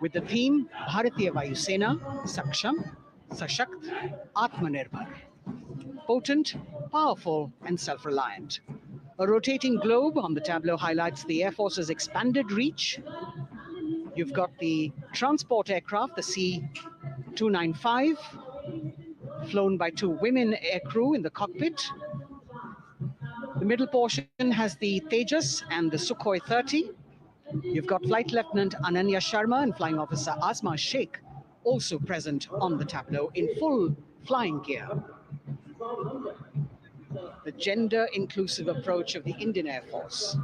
with the theme Bharatiya Vayu Sena, Saksham, Sashakt, Atmanirbhar. Potent, powerful, and self-reliant. A rotating globe on the tableau highlights the Air Force's expanded reach. You've got the transport aircraft, the C-295, flown by 2 women aircrew in the cockpit. The middle portion has the Tejas and the Sukhoi 30. You've got Flight Lieutenant Ananya Sharma and Flying Officer Asma Sheikh also present on the tableau in full flying gear. The gender-inclusive approach of the Indian Air Force.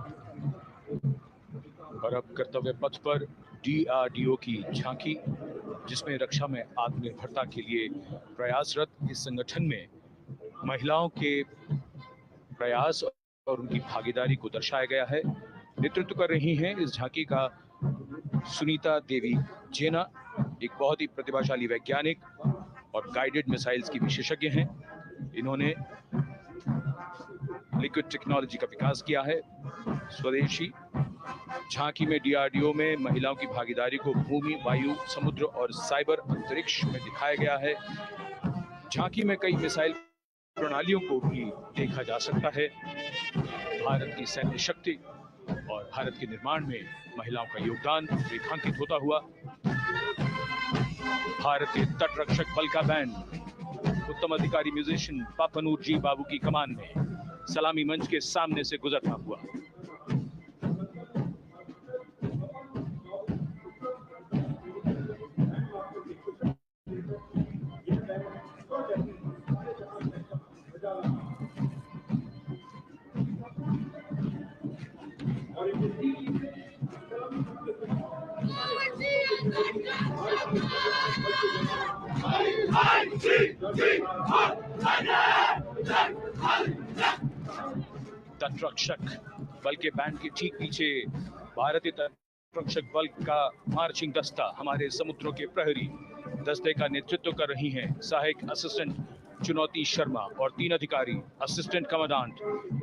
और अब कर्तव्य पथ पर DRDO की झांकी, जिसमें रक्षा में आत्मनिर्भरता के लिए प्रयासरत इस संगठन में महिलाओं के प्रयास और उनकी भागीदारी को दर्शाया गया है। नेतृत्व कर रही हैं इस झांकी का सुनीता देवी जेना, एक बहुत ही प्रतिभाशाली वैज्ञानिक और गाइडेड मिसाइल्स की विशेषज्ञ हैं। इन्होंने लिक्विड टेक्नोलॉजी का विकास किया है। स्वदेशी झांकी में DRDO में महिलाओं की भागीदारी को भूमि, वायु, समुद्र और साइबर अंतरिक्ष में दिखाया गया है। झांकी में कई मिसाइल प्रणालियों को भी देखा जा सकता है। भारत की सैन्य शक्ति और भारत के निर्माण में महिलाओं का योगदान रेखांकित होता हुआ भारतीय तटरक्षक बल का बैंड उत्तम अधिकारी म्यूजिशियन पापनूर जी बाबू की कमान में सलामी मंच के सामने से गुजरता हुआ। तटरक्षक बल के बैंड के ठीक पीछे भारतीय तटरक्षक बल का मार्चिंग दस्ता हमारे समुद्रों के प्रहरी दस्ते का नेतृत्व कर रही हैं सहायक असिस्टेंट चुनौती शर्मा और 3 अधिकारी असिस्टेंट कमांडेंट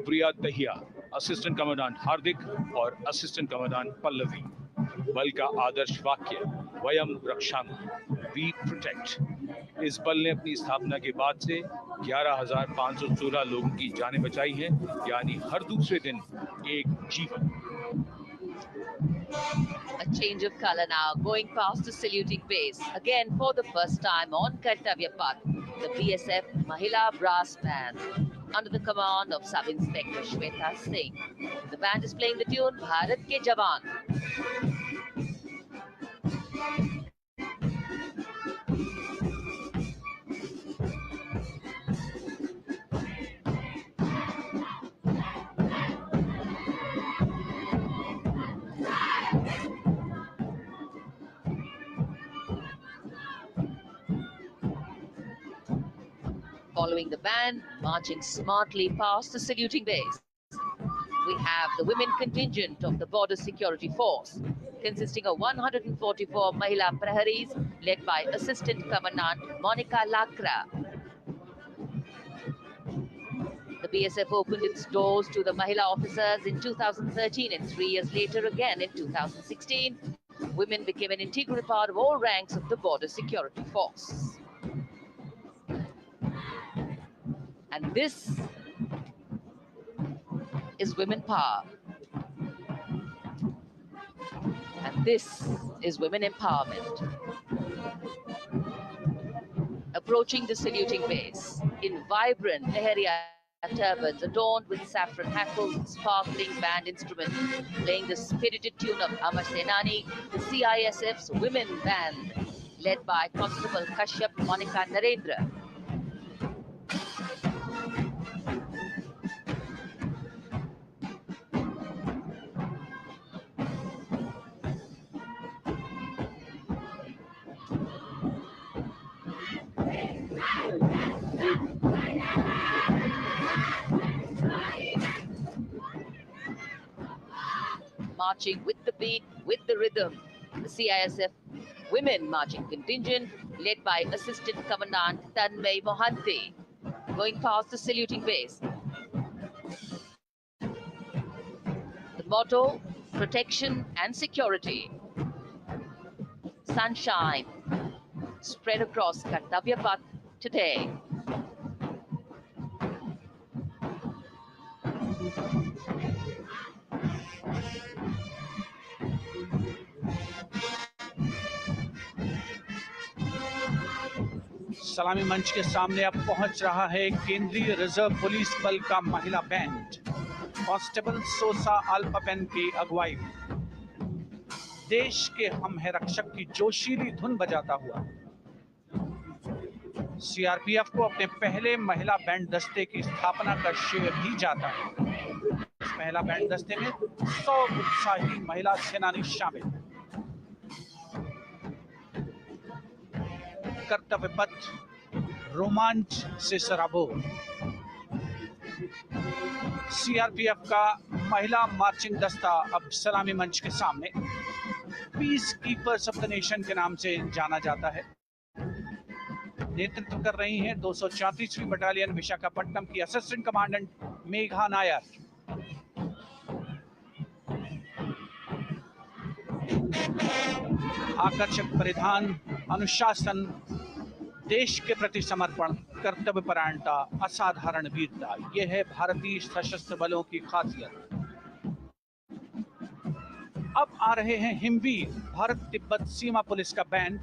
प्रिया दहिया, असिस्टेंट कमांडेंट हार्दिक और असिस्टेंट कमांडेंट पल्लवी। बल का आदर्श वाक्य वयम रक्षामः, वी प्रोटेक्ट। इस बल ने अपनी स्थापना के बाद से 11,516 लोगों की जानें बचाई हैं, यानी हर दूसरे दिन एक जीवन। A change of color now, going past the saluting base. Again, for the first time on Kartavya Path, the BSF Mahila Brass Band, under the command of Sub-Inspector Shweta Singh. The band is playing the tune Bharat Ke Jawan. following the band, marching smartly past the saluting base, we have the women contingent of the Border Security Force, consisting of 144 Mahila Praharis, led by Assistant Commandant Monica Lakra. The BSF opened its doors to the Mahila officers in 2013, and 3 years later again in 2016. Women became an integral part of all ranks of the Border Security Force. And this is women power. And this is women empowerment. Approaching the saluting base in vibrant Leheria turbans adorned with saffron hackles and sparkling band instruments, playing the spirited tune of Amar Senani, the CISF's women band, led by Constable Kashyap Monica Narendra. Marching with the beat, with the rhythm, the CISF women marching contingent, led by Assistant Commandant Tanmay Mohanty, going past the saluting base. The motto, protection and security. Sunshine spread across Kartavya Path today. सलामी मंच के सामने अब पहुंच रहा है केंद्रीय reserve police बल का महिला बैंड कांस्टेबल सोसा अल्पापेन की अगुवाई में देश के हम है रक्षक की जोशीली धुन बजाता हुआ सीआरपीएफ को अपने पहले महिला बैंड दस्ते की स्थापना का श्रेय भी जाता है। इस महिला बैंड दस्ते में 100 उत्साही महिला सेनानी शामिल। कर्तव्य पथ रोमांच से सराबोर। सीआरपीएफ का महिला मार्चिंग दस्ता अब सलामी मंच के सामने peace keepers of the nation के नाम से जाना जाता है। नेतृत्व कर रही हैं 234वीं बटालियन विशाखापट्टनम की असिस्टेंट कमांडेंट मेघा नायर। आकर्षक परिधान, अनुशासन, देश के प्रति समर्पण, कर्तव्य परायणता, असाधारण वीरता, यह है भारतीय सशस्त्र बलों की खासियत। अब आ रहे हैं हिमवीर भारत तिब्बत सीमा पुलिस का बैंड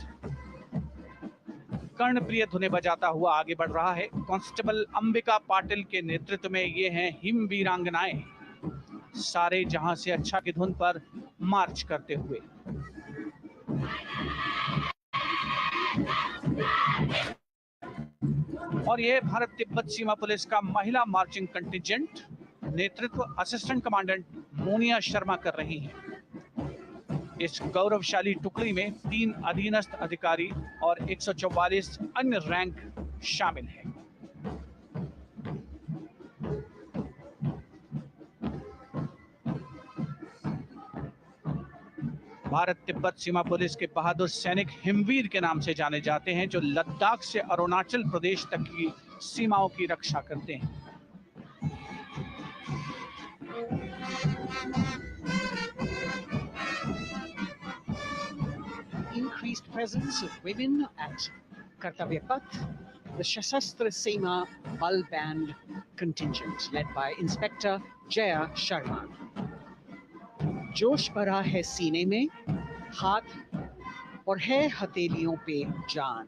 कर्णप्रिय धुनें बजाता हुआ आगे बढ़ रहा है। कांस्टेबल अंबिका पाटिल के नेतृत्व में ये हैं हिमवीरांगनाएं, सारे जहां से अच्छा की धुन पर मार्च करते हुए। और यह भारत तिब्बत सीमा पुलिस का महिला मार्चिंग कंटिजेंट, नेतृत्व असिस्टेंट कमांडेंट मोनिया शर्मा कर रही हैं। इस गौरवशाली टुकड़ी में 3 अधीनस्थ अधिकारी और 144 अन्य रैंक शामिल हैं। भारत तिब्बत सीमा पुलिस के बहादुर सैनिक हिमवीर के नाम से जाने जाते हैं, जो लद्दाख से अरुणाचल प्रदेश तक की सीमाओं की रक्षा करते हैं। Increased presence of women at Kartavya Path, the Shasastra Seema Bal Band contingent led by Inspector Jaya Sharma. जोश भरा है सीने में, हाथ और है हथेलियों पे जान.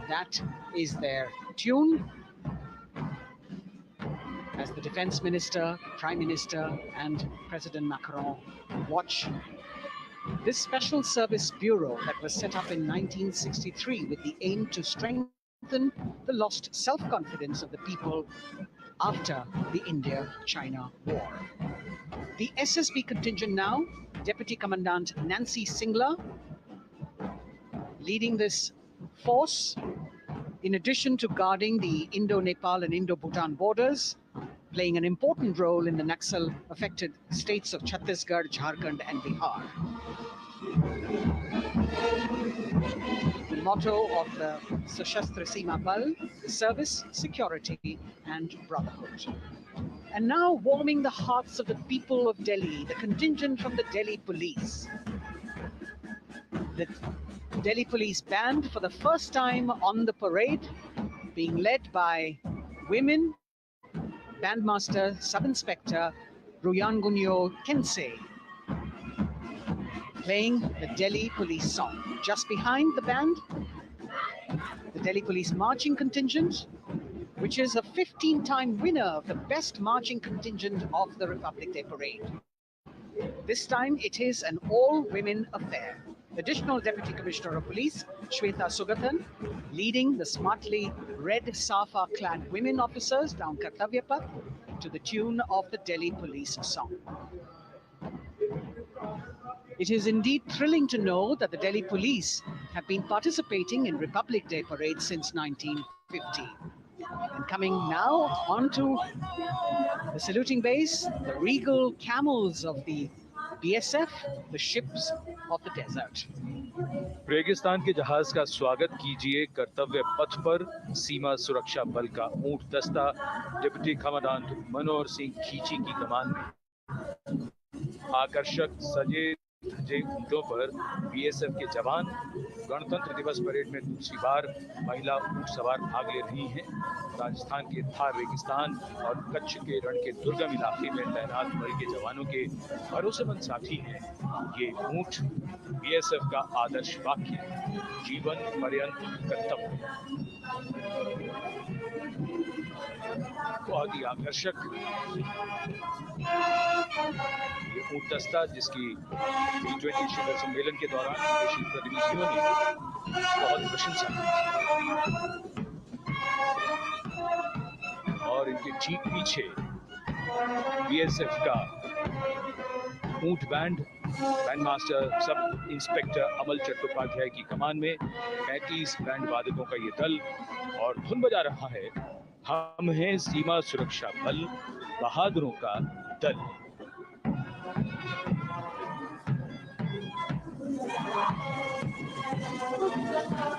That is their tune. As the Defense Minister, Prime Minister and President Macron watch this Special Service Bureau that was set up in 1963 with the aim to strengthen the lost self-confidence of the people after the India-China War. The SSB contingent now, Deputy Commandant Nancy Singla, leading this force in addition to guarding the Indo-Nepal and Indo-Bhutan borders, playing an important role in the Naxal-affected states of Chhattisgarh, Jharkhand, and Bihar. The motto of the Sashastra Seema Bal is service, security, and brotherhood. And now warming the hearts of the people of Delhi, the contingent from the Delhi police. The Delhi police band for the first time on the parade, being led by women, Bandmaster Sub-Inspector Ruyangunyo Kensei, playing the Delhi police song. Just behind the band, the Delhi police marching contingent, which is a 15-time winner of the best marching contingent of the Republic Day Parade. This time it is an all-women affair. Additional Deputy Commissioner of Police, Shweta Sugathan, leading the smartly red safa-clad women officers down Kartavya Path to the tune of the Delhi police song. It is indeed thrilling to know that the Delhi police have been participating in Republic Day Parade since 1950. And coming now onto the saluting base, the regal camels of the BSF, the ships of the desert. रेगिस्तान के जहाज का स्वागत कीजिए कर्तव्य पथ पर सीमा सुरक्षा बल का ऊंट दस्ता डिप्टी कमांडेंट मनोहर सिंह खींची की कमान में। आकर्षक सजे धजे ऊंटों पर बीएसएफ के जवान गणतंत्र दिवस परेड में दूसरी बार महिला ऊंट सवार भाग ले रही हैं। राजस्थान के थार रेगिस्तान और कच्छ के रण के दुर्गम इलाके में तैनात बल के जवानों के भरोसेमंद साथी हैं। ये ऊंट बीएसएफ का आदर्श वाक्य, जीवन पर्यंत कर्तव्य। बहुत ही आकर्षक ये ऊंट दस्ता जिसकी G20 शिखर सम्मेलन के दौरान विदेशी प्रतिनिधियों ने बहुत प्रशंसा की और इनके ठीक पीछे बीएसएफ का ऊंट बैंड मास्टर सब इंस्पेक्टर अमल चट्टोपाध्याय की कमान में 35 बैंड वादकों का ये दल और धुन बजा रहा है, हम हैं सीमा सुरक्षा बल, बहादुरों का दल।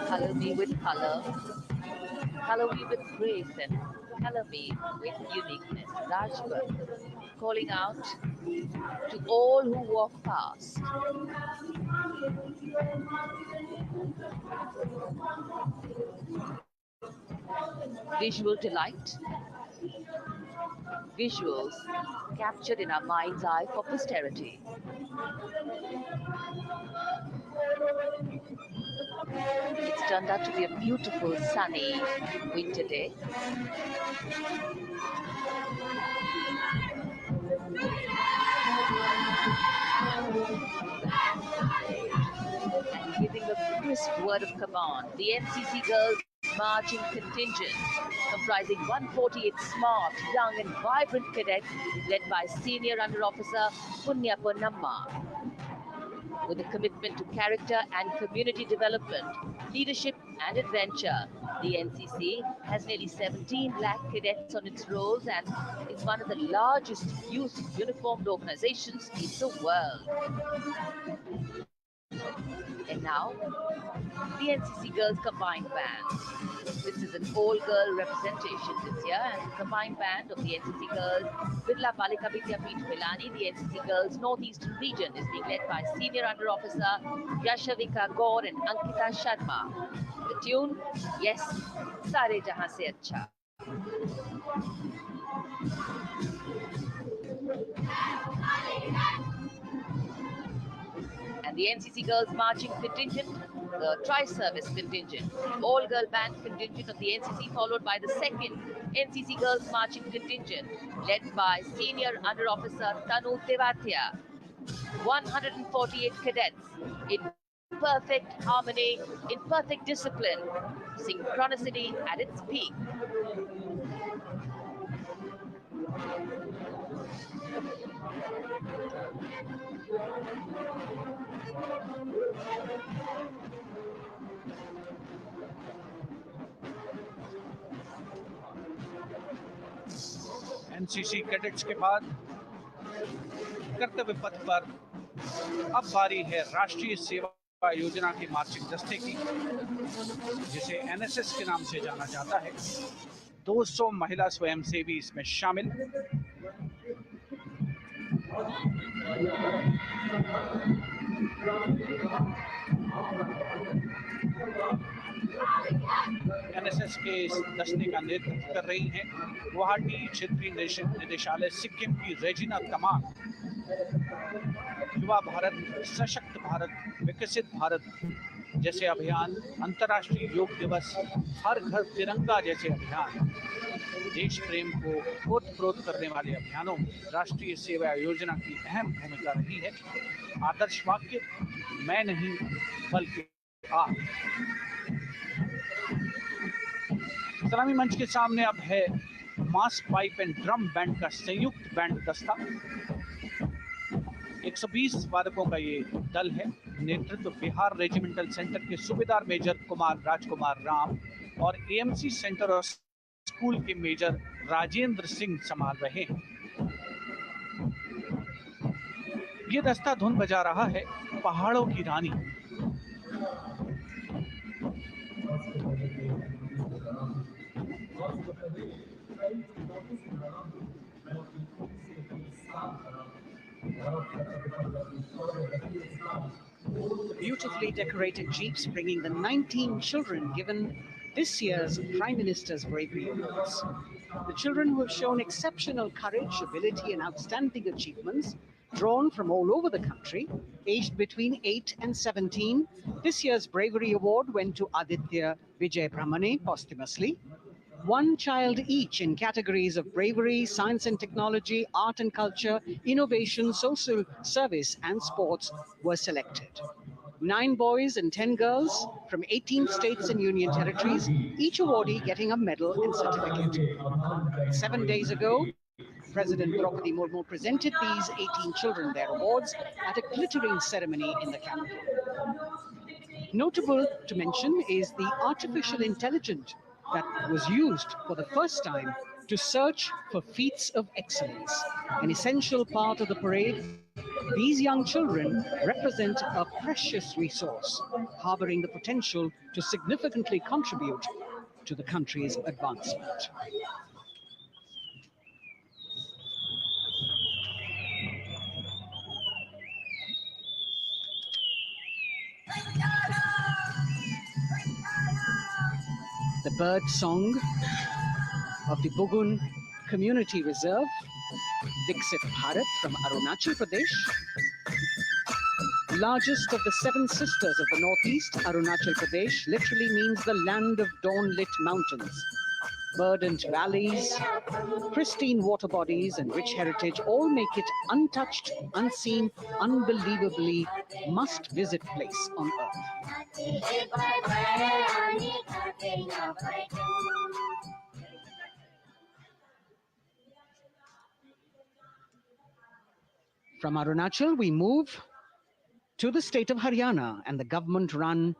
Color me with color, color me with grace, and color me with uniqueness. Rajpath, calling out to all who walk past. Visual delight, visuals captured in our mind's eye for posterity. It's turned out to be a beautiful sunny winter day. And giving a crisp word of command, the NCC girls marching contingent comprising 148 smart, young and vibrant cadets led by Senior Under Officer Punya Ponnamma. With a commitment to character and community development, leadership and adventure, the NCC has nearly 17 lakh cadets on its rolls and is one of the largest youth uniformed organizations in the world. And now, the NCC Girls Combined Band. This is an all-girl representation this year, and the combined band of the NCC Girls Birla Balika Vidyapeeth Pilani, the NCC Girls Northeastern region, is being led by Senior Under Officer Yashavika Gaur and Ankita Sharma. The tune, yes, Sare Jahan Se Acha. And the NCC Girls Marching Contingent, the Tri-Service Contingent, all-girl band contingent of the NCC, followed by the second NCC Girls Marching Contingent, led by Senior Under Officer Tanu Tewatia. 148 cadets in perfect harmony, in perfect discipline, synchronicity at its peak. NCC cadets के बाद कर्तव्य पथ पर अब बारी है राष्ट्रीय सेवा योजना की मार्चिंग दस्ते की, जिसे एनएसएस के नाम से जाना जाता है। 200 महिला स्वयंसेवी इसमें शामिल। एनएसएस के इस दस्ते का नेतृत्व कर रही हैं गुवाहाटी क्षेत्रीय निदेशालय सिक्किम की रेजिना तमांग। युवा भारत, सशक्त भारत, विकसित भारत जैसे अभियान, अंतर्राष्ट्रीय योग दिवस, हर घर तिरंगा जैसे अभियान, देश प्रेम को ओतप्रोत करने वाले अभियानों में राष्ट्रीय सेवा योजना की अहम भूमिका रही है। आदर्श वाक्य, मैं नहीं बल्कि आप। सलामी मंच के सामने अब है मास पाइप एंड ड्रम बैंड का संयुक्त बैंड दस्ता। 120 वादकों का ये दल है। नेतृत्व बिहार रेजिमेंटल सेंटर के सूबेदार मेजर कुमार राजकुमार राम और एएमसी सेंटर और स्कूल के मेजर राजेंद्र सिंह संभाल रहे हैं। ये दस्ता धुन बजा रहा है पहाड़ों की रानी। Beautifully decorated jeeps bringing the 19 children given this year's Prime Minister's Bravery Awards. The children who have shown exceptional courage, ability and outstanding achievements, drawn from all over the country, aged between 8 and 17. This year's Bravery Award went to Aditya Vijay Brahmane posthumously. One child each in categories of bravery, science and technology, art and culture, innovation, social service and sports were selected. 9 boys and 10 girls from 18 states and union territories, each awardee getting a medal and certificate. 7 days ago, President Draupadi Murmu presented these 18 children their awards at a glittering ceremony in the capital. Notable to mention is the artificial intelligence that was used for the first time to search for feats of excellence. An essential part of the parade, these young children represent a precious resource, harboring the potential to significantly contribute to the country's advancement. The bird song of the Bugun Community Reserve, Viksit Bharat from Arunachal Pradesh. Largest of the 7 sisters of the Northeast, Arunachal Pradesh literally means the land of dawn-lit mountains. Verdant valleys, pristine water bodies and rich heritage all make it untouched, unseen, unbelievably must-visit place on earth. From Arunachal, we move to the state of Haryana and the government-run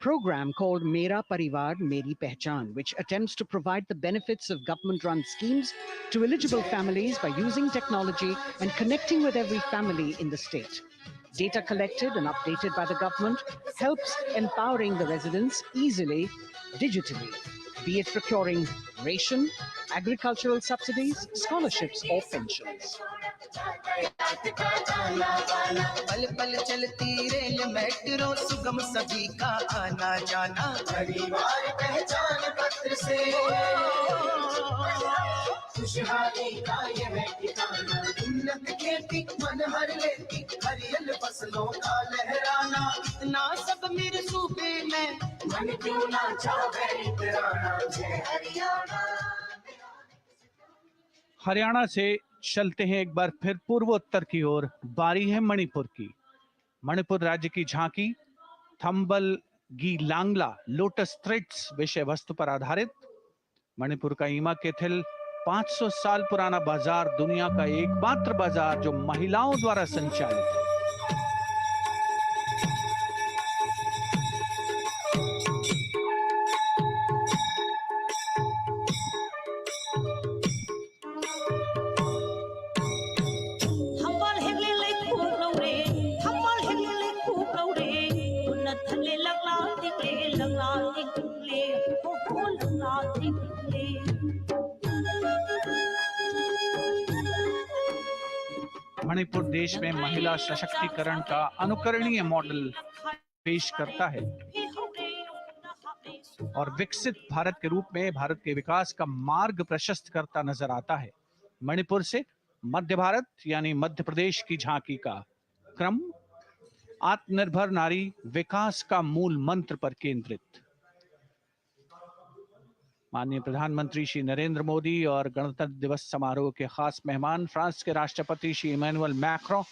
program called Mera Parivar Meri Pehchan, which attempts to provide the benefits of government-run schemes to eligible families by using technology and connecting with every family in the state. Data collected and updated by the government helps empowering the residents easily, digitally, be it procuring ration, agricultural subsidies, scholarships or pensions. पल पल चलती rail metro सुगम सभी का आना जाना परिवार पहचान पत्र से खुशहाली का ये है ठिकाना उन्नत खेती मन हर लेती हरियल फसलों का लहराना इतना सब मेरे सूबे में मन क्यों ना चाहे इतराना जय हरियाणा। हरियाणा से चलते हैं एक बार फिर पूर्वोत्तर की ओर। बारी है मणिपुर की। मणिपुर राज्य की झांकी थंबल गी लांगला लोटस थ्रेड्स विषय वस्तु पर आधारित। मणिपुर का ईमा केथिल 500 साल पुराना बाजार, दुनिया का एकमात्र बाजार जो महिलाओं द्वारा संचालित है। मणिपुर देश में महिला सशक्तिकरण का अनुकरणीय मॉडल पेश करता है और विकसित भारत के रूप में भारत के विकास का मार्ग प्रशस्त करता नजर आता है। मणिपुर से मध्य भारत यानी मध्य प्रदेश की झांकी का क्रम आत्मनिर्भर नारी विकास का मूल मंत्र पर केंद्रित। माननीय प्रधानमंत्री श्री नरेंद्र मोदी और गणतंत्र दिवस समारोह के खास मेहमान फ्रांस के राष्ट्रपति श्री इमैनुअल मैक्रों,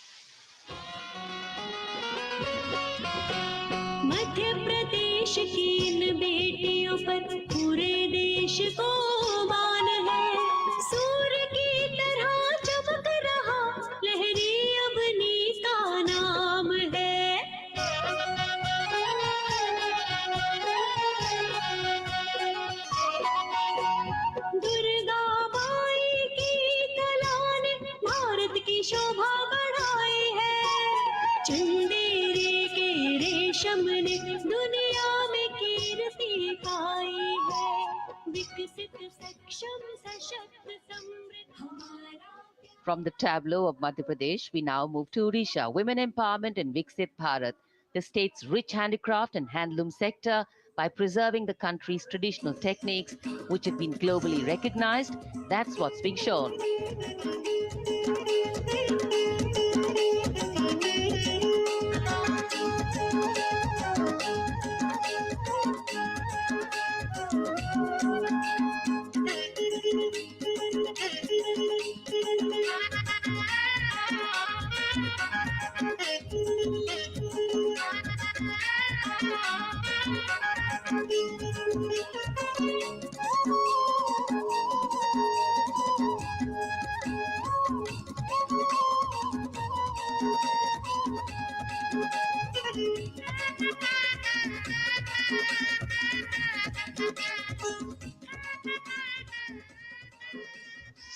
मध्य प्रदेश की इन बेटियों पर पूरे देश को मान है। सूर्य की तरह चमक रहा लहरी अवनी का नाम है। दुर्गा माई की कला ने भारत की शोभा बढ़ाई है। चंदेरी के रेशम ने दुनिया में कीर्ति पाई है। विकसित सक्षम सशक्त समृद्ध हमारा। From the tableau of Madhya Pradesh, we now move to Odisha. Women empowerment in Viksit Bharat, the state's rich handicraft and handloom sector, by preserving the country's traditional techniques, which have been globally recognized. That's what's being shown.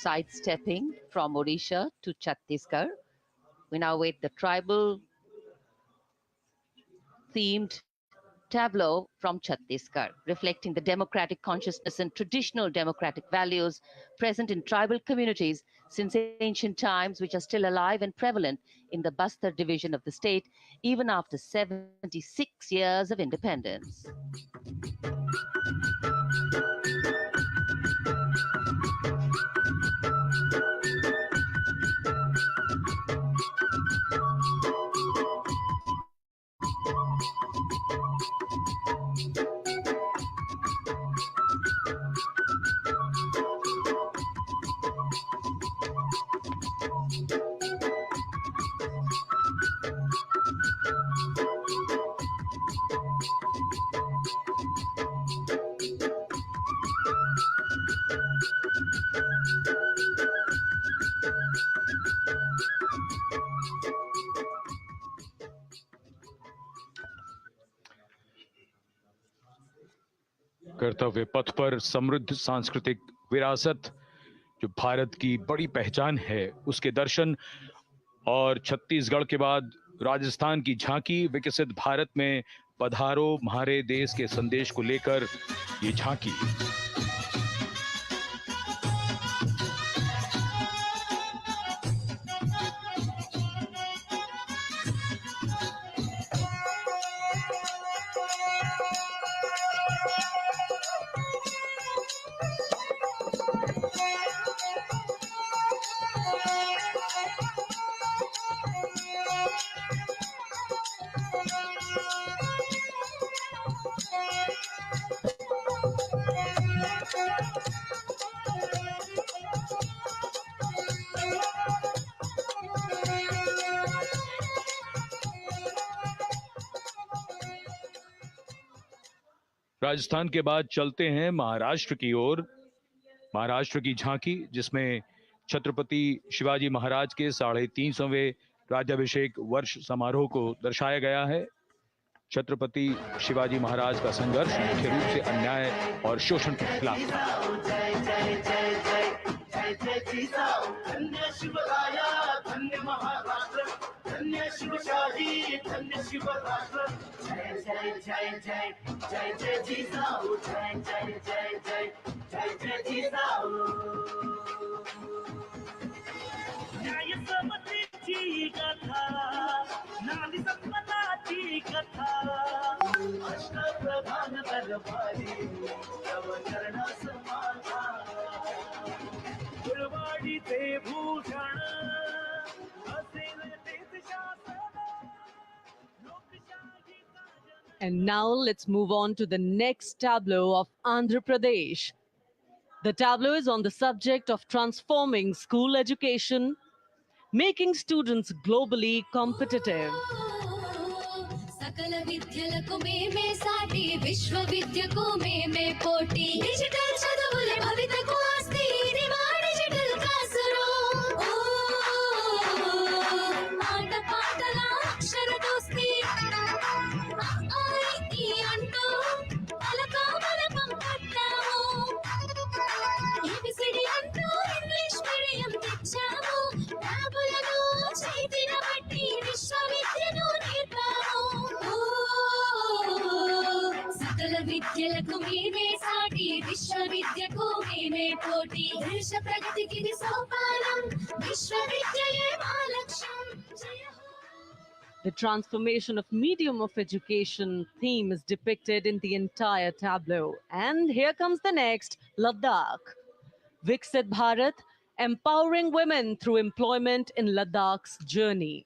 Sidestepping from Odisha to Chhattisgarh, we now await the tribal themed tableau from Chhattisgarh, reflecting the democratic consciousness and traditional democratic values present in tribal communities since ancient times, which are still alive and prevalent in the Bastar division of the state, even after 76 years of independence. कर्तव्य पथ पर समृद्ध सांस्कृतिक विरासत जो भारत की बड़ी पहचान है, उसके दर्शन और छत्तीसगढ़ के बाद राजस्थान की झांकी विकसित भारत में पधारो म्हारे देश के संदेश को लेकर ये झांकी। राजस्थान के बाद चलते हैं महाराष्ट्र की ओर। महाराष्ट्र की झांकी जिसमें छत्रपति शिवाजी महाराज के 350वें राज्याभिषेक वर्ष समारोह को दर्शाया गया है। छत्रपति शिवाजी महाराज का संघर्ष मुख्य रूप से अन्याय और शोषण के खिलाफ था। धन्य शिवराया, धन्य महाराष्ट्र, धन्य शिवशाही, धन्य शिवराष्ट्र। जय जय जय जय जय जय जिजाऊ, जय जय जय जय जय जय जिजाऊ। न्याय समतेची संपत्तीची कथा नारी संपदाची कथा अष्टप्रधान दरबारी तव चरणास माझा फुलवाडीचे भूषण असेल तेच शासन लोकशाहीचा जन And now let's move on to the next tableau of Andhra Pradesh. The tableau is on the subject of transforming school education, making students globally competitive. सकल विद्यలకు మేమే సాటి విశ్వవిద్యకు మేమే పోటీ డిజిటల్ చదువులే భవితకు ఆస్తి ఇది మా డిజిటల్ క్లాస్ రూమ్ ఆట పాటల అక్షర దోస్తి ఈ అంటూ పలకా బలపం కట్టాము ఏబిసిడి అంటూ ఇంగ్లీష్ మీడియం తెచ్చాము ల్యాబులను చైతన్య బట్టి విశ్వవిద్యను నేర్పాము సకల విద్యలకు మేమే సాటి విశ్వవిద్యకు మేమే పోటీ దేశ ప్రగతికి ఇది సోపానం విశ్వవిద్యయే మా లక్ష్యం జయ హో. The transformation of medium of education theme is depicted in the entire tableau. And here comes the next, Ladakh. Viksit Bharat, empowering women through employment in Ladakh's journey.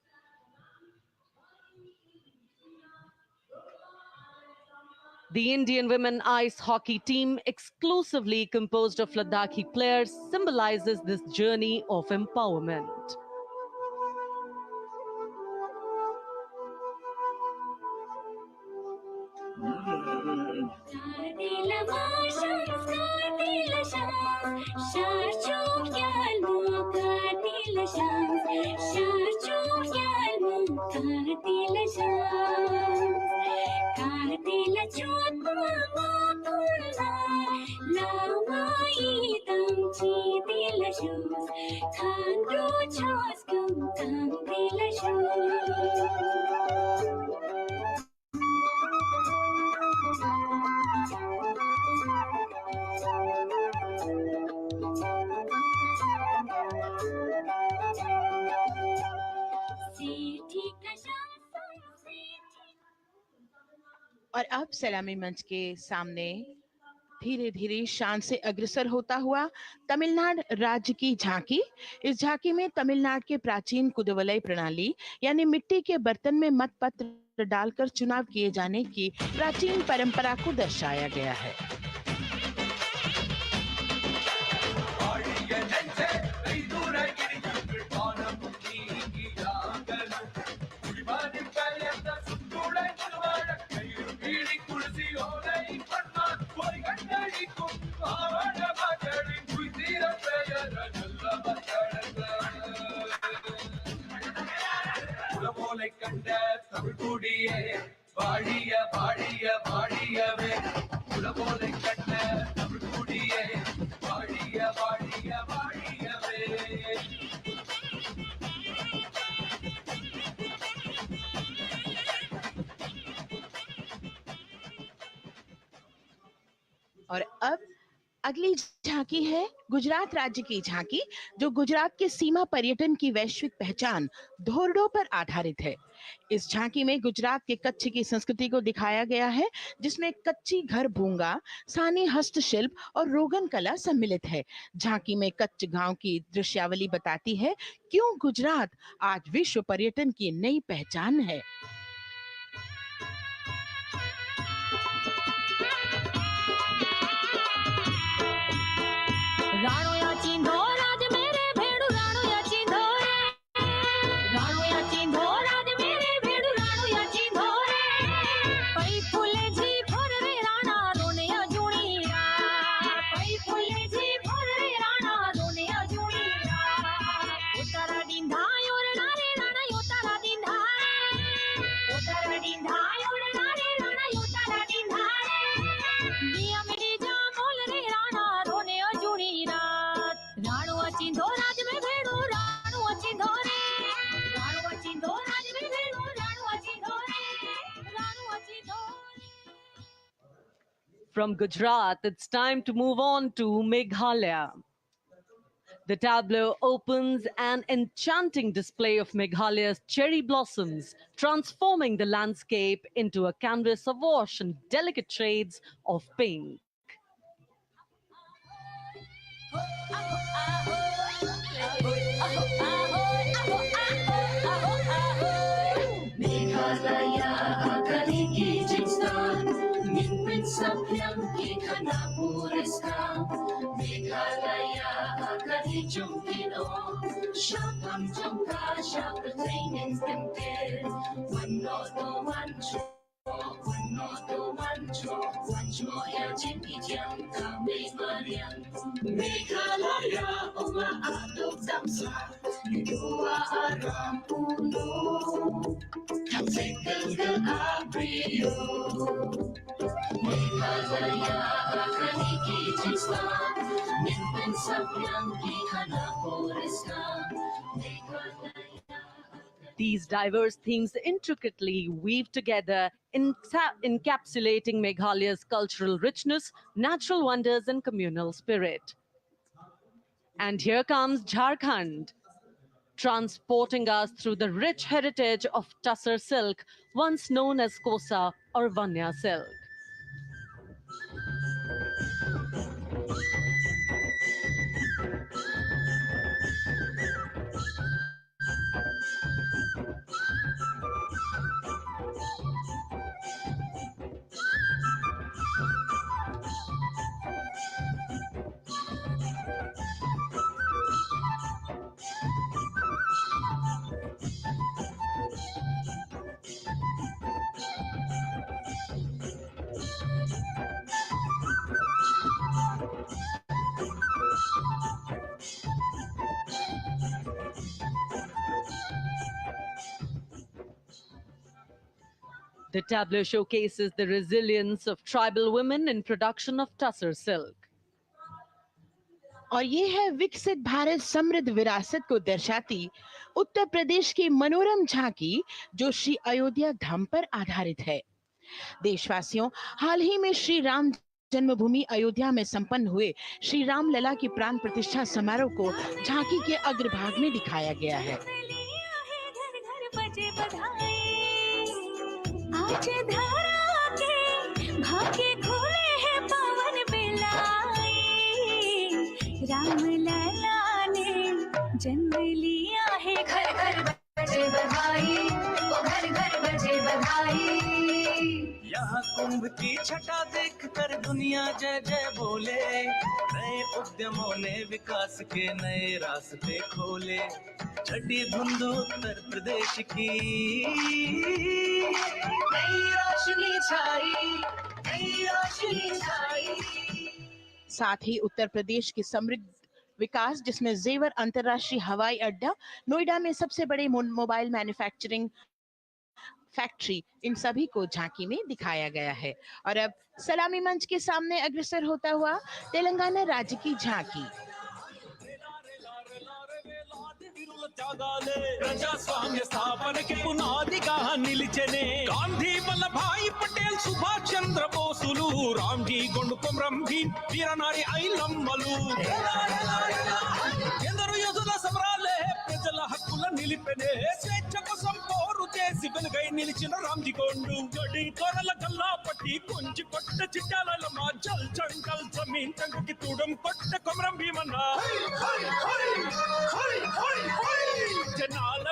The Indian women ice hockey team, exclusively composed of Ladakhi players, symbolizes this journey of empowerment. Kartila Mashams, Kartila Shams, Sharchuk Yalmu, Kartila Shams, Sharchuk Yalmu, Kartila Shams, Kartila Chutma Mapurna, Lamai Tamchi Tila Shams, Khandu Choskam Tila Shams. और अब सलामी मंच के सामने धीरे धीरे शान से अग्रसर होता हुआ तमिलनाडु राज्य की झांकी। इस झांकी में तमिलनाडु के प्राचीन कुदवलय प्रणाली यानी मिट्टी के बर्तन में मतपत्र डालकर चुनाव किए जाने की प्राचीन परंपरा को दर्शाया गया है। और अब अगली झांकी है गुजरात राज्य की झांकी, जो गुजरात के सीमा पर्यटन की वैश्विक पहचान धोरडो पर आधारित है। इस झांकी में गुजरात के कच्छ की संस्कृति को दिखाया गया है, जिसमें कच्ची घर भूंगा, सानी हस्तशिल्प और रोगन कला सम्मिलित है। झांकी में कच्छ गांव की दृश्यावली बताती है क्यों गुजरात आज विश्व पर्यटन की नई पहचान है। राणो या चिंधो राज मेरे भेड़ू राणो या चिंधो रे राणो या चिंधो राज मेरे भेड़ू राणो या चिंधो रे पई फूले जी भर रे राणा रोने अजूणी पई फूले जी भर रे राणा रोने अजूणी उतारा डिंधा योरना रे राणा योतारा डिंधा उतारा डिंधा योरना रे राणा योतारा डिंधा दिया मेरी जा मोल रे राणा रोने अजूणी राणो अचिंधो राज में भेड़ो राणो अचिंधो रे राणो अचिंधो राज में भेड़ो राणो अचिंधो रे राणो अचिंधो रे। From Gujarat, it's time to move on to Meghalaya. The tableau opens an enchanting display of Meghalaya's cherry blossoms, transforming the landscape into a canvas awash in delicate shades of pink. These diverse themes intricately weave together, encapsulating Meghalaya's cultural richness, natural wonders, and communal spirit. And here comes Jharkhand, transporting us through the rich heritage of Tussar silk, once known as Kosa or Vanya silk. The tableau showcases the resilience of tribal women in production of Tussar silk. और ये है विकसित भारत समृद्ध विरासत को दर्शाती उत्तर प्रदेश की मनोरम झांकी, जो श्री अयोध्या धाम पर आधारित है। देशवासियों, हाल ही में श्री राम जन्मभूमि अयोध्या में संपन्न हुए श्री राम लला की प्राण प्रतिष्ठा समारोह को झांकी के अग्रभाग में दिखाया गया है। आज धारा के भाग्य खोले हैं पावन बेलाए, राम लला ने जन्म लिया है, घर घर बजे बधाई, ओ घर घर बजे बधाई। यहाँ कुंभ की छटा देख कर दुनिया जय जय बोले, नए उद्यमों ने विकास के नए रास्ते खोले। चढ़ी धुंध उत्तर प्रदेश की नई रोशनी छाई, नई रोशनी छाई। साथ ही उत्तर प्रदेश की समृद्ध विकास, जिसमें जेवर अंतर्राष्ट्रीय हवाई अड्डा, नोएडा में सबसे बड़े मोबाइल मैन्युफैक्चरिंग फैक्ट्री, इन सभी को झांकी में दिखाया गया है। और अब सलामी मंच के सामने अग्रसर होता हुआ तेलंगाना राज्य की झांकी। ప్రజాస్వామ్య స్థాపనకి పునాదిగా నిలిచెనే గాంధీ వల్లభాయ్ పటేల్ సుభాష్ చంద్ర బోసులు రామ్జీ గొండు కొమరం భీమ్ వీరనారి ఐలమ్మలు ఎందరో యోధుల సమరాలే ప్రజల హక్కుల నిలిపెనే స్వేచ్ఛ కోసం పోరు చేసి వెలుగై నిలిచిన రామ్జీ గొండు గడి కొరల గల్లా పట్టి కొంచి కొట్ట చిట్టాల మా జల్ జంగల్ జమీన్ జంగకి తూడం కొట్ట కొమరం భీమన్న तेलंगाना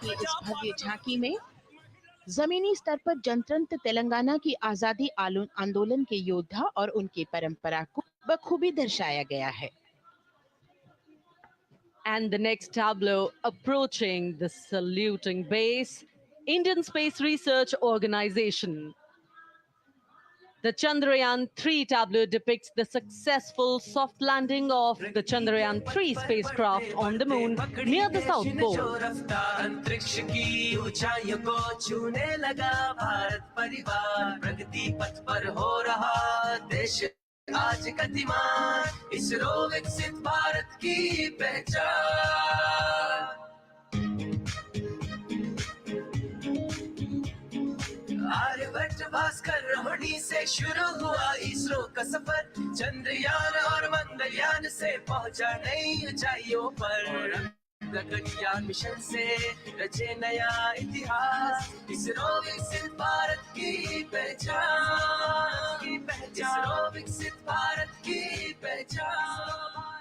की इस भव्य झांकी में जमीनी स्तर पर जनतंत्र तेलंगाना की आजादी आंदोलन के योद्धा और उनकी परंपरा को बखूबी दर्शाया गया है। And the next tableau approaching the saluting base, Indian Space Research Organization. The Chandrayaan-3 tableau depicts the successful soft landing of the Chandrayaan-3 spacecraft on the moon near the South Pole. अंतरिक्ष की ऊंचाइयों को छूने लगा भारत परिवार, प्रगति पथ पर हो रहा देश आज गतिमान, इसरो विकसित भारत की पहचान। आर्यभट्ट भास्कर रमण वहीं से शुरू हुआ इसरो का सफर, चंद्रयान और मंगलयान से पहुंचा नई ऊंचाइयों पर। गगनयान मिशन से रचे नया इतिहास, इसरो विकसित भारत की पहचान, इसरो विकसित भारत की पहचान।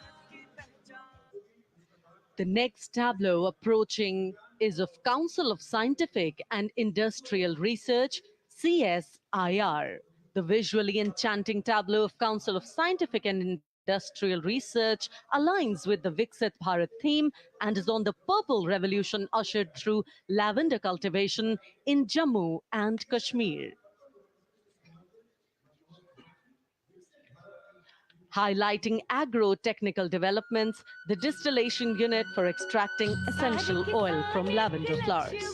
The next tableau approaching is of Council of Scientific and Industrial Research, CSIR. The visually enchanting tableau of Council of Scientific and Industrial Research aligns with the Viksit Bharat theme and is on the purple revolution ushered through lavender cultivation in Jammu and Kashmir. Highlighting agro-technical developments, the distillation unit for extracting essential oil from lavender flowers.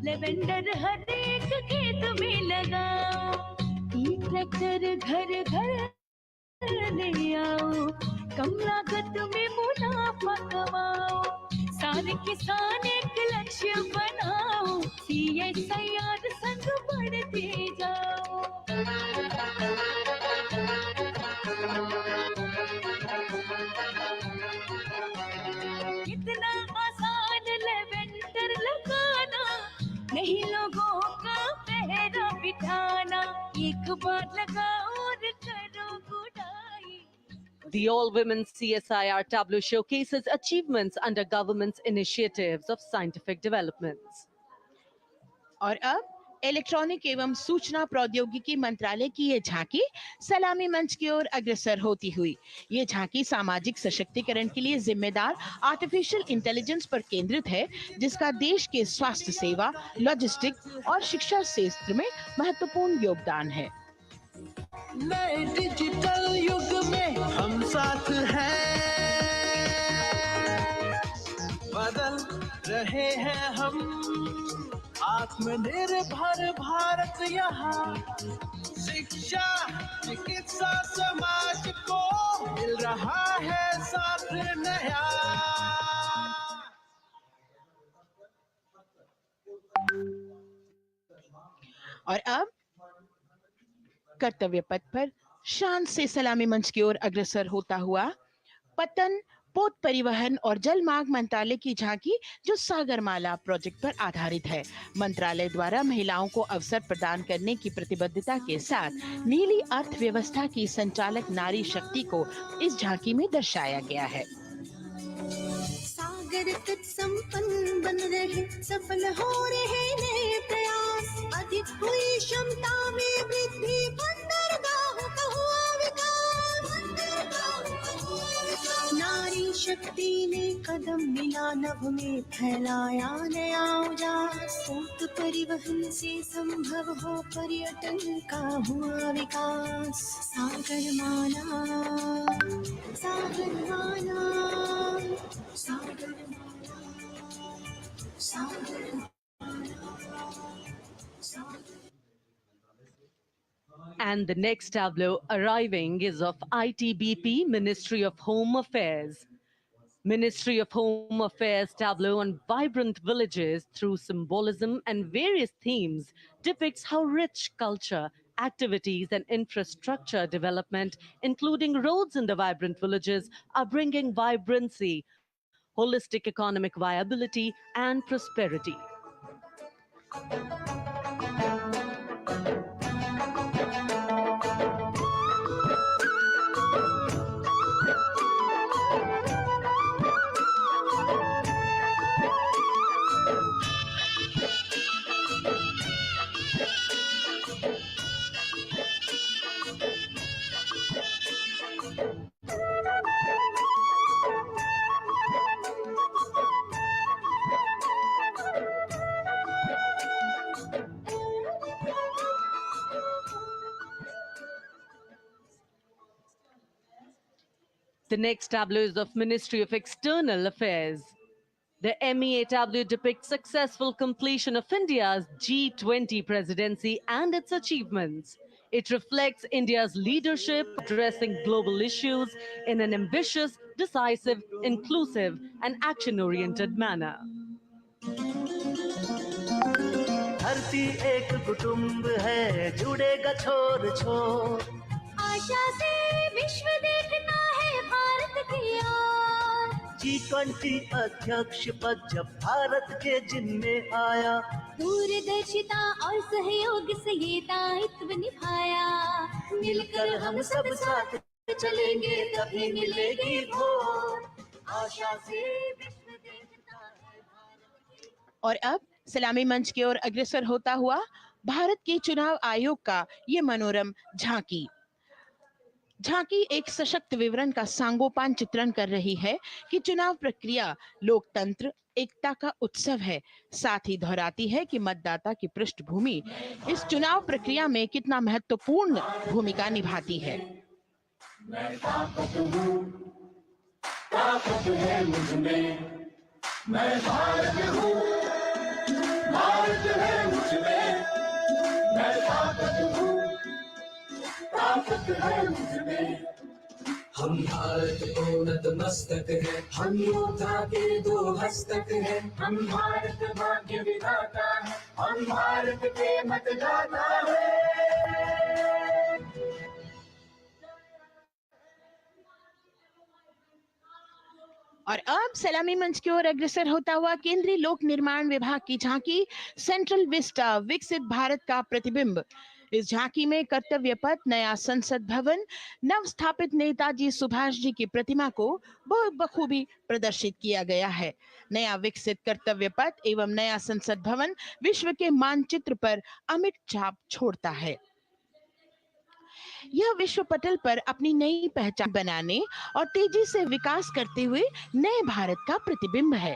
Lavender हर एक खेत में लगाओ, tractor घर घर ले आओ, कम लागत में मुनाफा कमाओ, सारे किसान एक लक्ष्य बनाओ, CSIR संग बढ़ते जाओ। कितना आसान लेवेंडर लगाना, नहीं लोगों का पहरा बिठाना, एक बार लगाओ और करो गुडाई। The all-women CSIR tableau showcases achievements under government's initiatives of scientific developments. और अब इलेक्ट्रॉनिक एवं सूचना प्रौद्योगिकी मंत्रालय की ये झांकी सलामी मंच की ओर अग्रसर होती हुई। ये झांकी सामाजिक सशक्तिकरण के लिए जिम्मेदार आर्टिफिशियल इंटेलिजेंस पर केंद्रित है, जिसका देश के स्वास्थ्य सेवा, लॉजिस्टिक और शिक्षा क्षेत्र में महत्वपूर्ण योगदान है। नए डिजिटल युग में हम साथ हैं, बदल रहे हैं हम, आत्मनिर्भर भारत यहाँ, शिक्षा चिकित्सा समाज को मिल रहा है साथ नया। और अब कर्तव्य पथ पर शान से सलामी मंच की ओर अग्रसर होता हुआ पतन, पोत परिवहन और जल मार्ग मंत्रालय की झांकी, जो सागरमाला प्रोजेक्ट पर आधारित है। मंत्रालय द्वारा महिलाओं को अवसर प्रदान करने की प्रतिबद्धता के साथ नीली अर्थव्यवस्था की संचालक नारी शक्ति को इस झांकी में दर्शाया गया है। सागर तट संपन्न बन रहे, सफल हो रहे नए प्रयास, अधिक हुई क्षमता में वृद्धि, बंदरगाहों का हुआ विकास, नारी शक्ति ने कदम मिला नभ में, फैलाया नया उजास, पोत परिवहन से संभव हो पर्यटन का हुआ विकास। Sagarmala, Sagarmala, Sagarmala, Sagarmala, Sagarmala. And the next tableau arriving is of ITBP, Ministry of Home Affairs. Ministry of Home Affairs tableau on vibrant villages through symbolism and various themes depicts how rich culture, activities and infrastructure development, including roads in the vibrant villages, are bringing vibrancy, holistic economic viability and prosperity. The next tableau is of Ministry of External Affairs. The MEA tableau depicts successful completion of India's G20 presidency and its achievements. It reflects India's leadership addressing global issues in an ambitious, decisive, inclusive, and action-oriented manner. हर धरती एक कुटुंब है, जुड़ेगा छोर छोर। आशा से विश्व देखता है भारत की ओर। G20 अध्यक्ष पद जब भारत के जिम्मे आया, दूरदर्शिता और सहयोग से ये दायित्व निभाया। मिलकर हम सब साथ चलेंगे तभी मिलेगी भोर। आशा से विश्व देखता है भारत की। और अब सलामी मंच की ओर अग्रसर होता हुआ भारत के चुनाव आयोग का ये मनोरम झांकी एक सशक्त विवरण का सांगोपान चित्रण कर रही है कि चुनाव प्रक्रिया लोकतंत्र एकता का उत्सव है। साथ ही दोहराती है कि मतदाता की पृष्ठभूमि इस चुनाव प्रक्रिया में कितना महत्वपूर्ण भूमिका निभाती है। मैं ताकत हूँ, ताकत है मुझ में, मैं भारत हूँ, भारत है मुझ में, मैं ताकत हूँ, ताकत है मुझ में। हम भारत को नतमस्तक है, हम योद्धा के दो हस्तक है। हम भारत भाग्य विधाता है, हम भारत के मतदाता है। और अब सलामी मंच की ओर अग्रसर होता हुआ केंद्रीय लोक निर्माण विभाग की झांकी सेंट्रल विस्टा विकसित भारत का प्रतिबिंब। इस झांकी में कर्तव्य पथ, नया संसद भवन, नव स्थापित नेताजी सुभाष जी की प्रतिमा को बहुत बखूबी प्रदर्शित किया गया है। नया विकसित कर्तव्य पथ एवं नया संसद भवन विश्व के मानचित्र पर अमिट छाप छोड़ता है। यह विश्व पटल पर अपनी नई पहचान बनाने और तेजी से विकास करते हुए नए भारत का प्रतिबिंब है।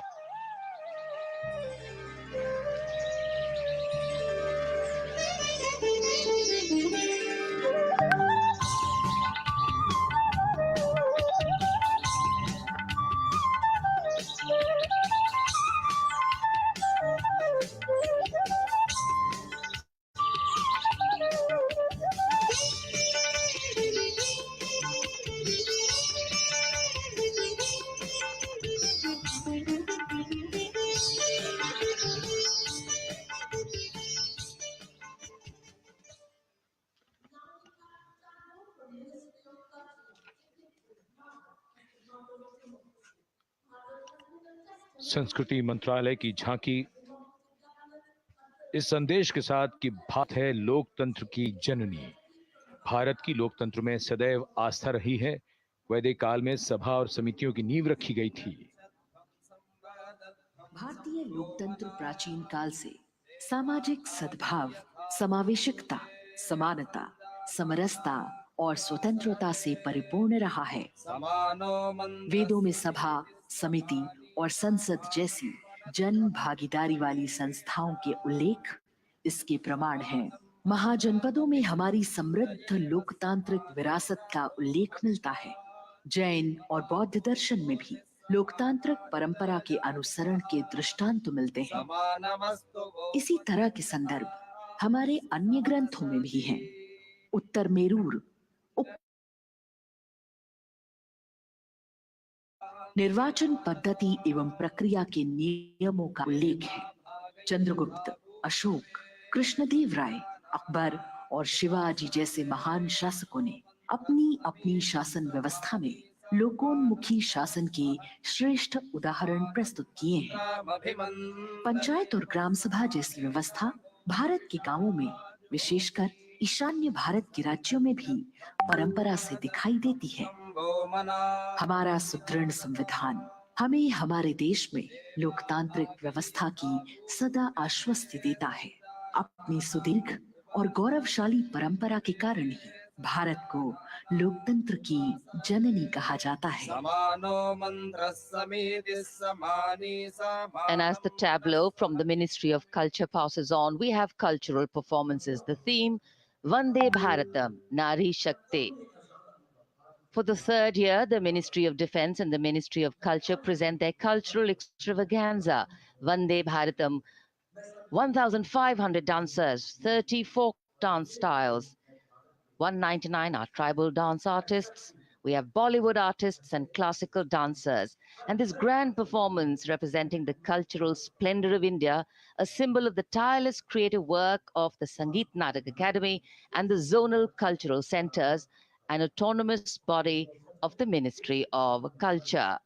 संस्कृति मंत्रालय की झांकी इस संदेश के साथ कि भारत है लोकतंत्र की जननी। भारत की लोकतंत्र में सदैव आस्था रही है। वैदिक काल में सभा और समितियों की नींव रखी गई थी। भारतीय लोकतंत्र प्राचीन काल से सामाजिक सद्भाव, समावेशिकता, समानता, समरसता और स्वतंत्रता से परिपूर्ण रहा है। वेदों में सभा, समिति और संसद जैसी जन भागीदारी वाली संस्थाओं के उल्लेख इसके प्रमाण हैं। महाजनपदों में हमारी समृद्ध लोकतांत्रिक विरासत का उल्लेख मिलता है। जैन और बौद्ध दर्शन में भी लोकतांत्रिक परंपरा के अनुसरण के दृष्टांत मिलते हैं। इसी तरह के संदर्भ हमारे अन्य ग्रंथों में भी हैं। उत्तर मेरूर निर्वाचन पद्धति एवं प्रक्रिया के नियमों का उल्लेख है। चंद्रगुप्त, अशोक, कृष्णदेव राय, अकबर और शिवाजी जैसे महान शासकों ने अपनी अपनी शासन व्यवस्था में लोकोन्मुखी शासन के श्रेष्ठ उदाहरण प्रस्तुत किए हैं। पंचायत और ग्राम सभा जैसी व्यवस्था भारत के गांवों में, विशेषकर ईशान्य भारत के राज्यों में भी परंपरा से दिखाई देती है। हमारा सुदृढ़ संविधान हमें हमारे देश में लोकतांत्रिक व्यवस्था की सदा आश्वस्ति देता है। अपनी सुदीर्घ और गौरवशाली परंपरा के कारण ही भारत को लोकतंत्र की जननी कहा जाता है। And as the tableau from the Ministry of Culture passes on, we have cultural performances. The theme, Vande Bharatam, Nari Shakti. For the third year, the Ministry of Defense and the Ministry of Culture present their cultural extravaganza, Vande Bharatam. 1,500 dancers, 30 folk dance styles, 199 are tribal dance artists, We have Bollywood artists and classical dancers. And this grand performance representing the cultural splendor of India, a symbol of the tireless creative work of the Sangeet Natak Academy and the zonal cultural centers, an autonomous body of the Ministry of Culture.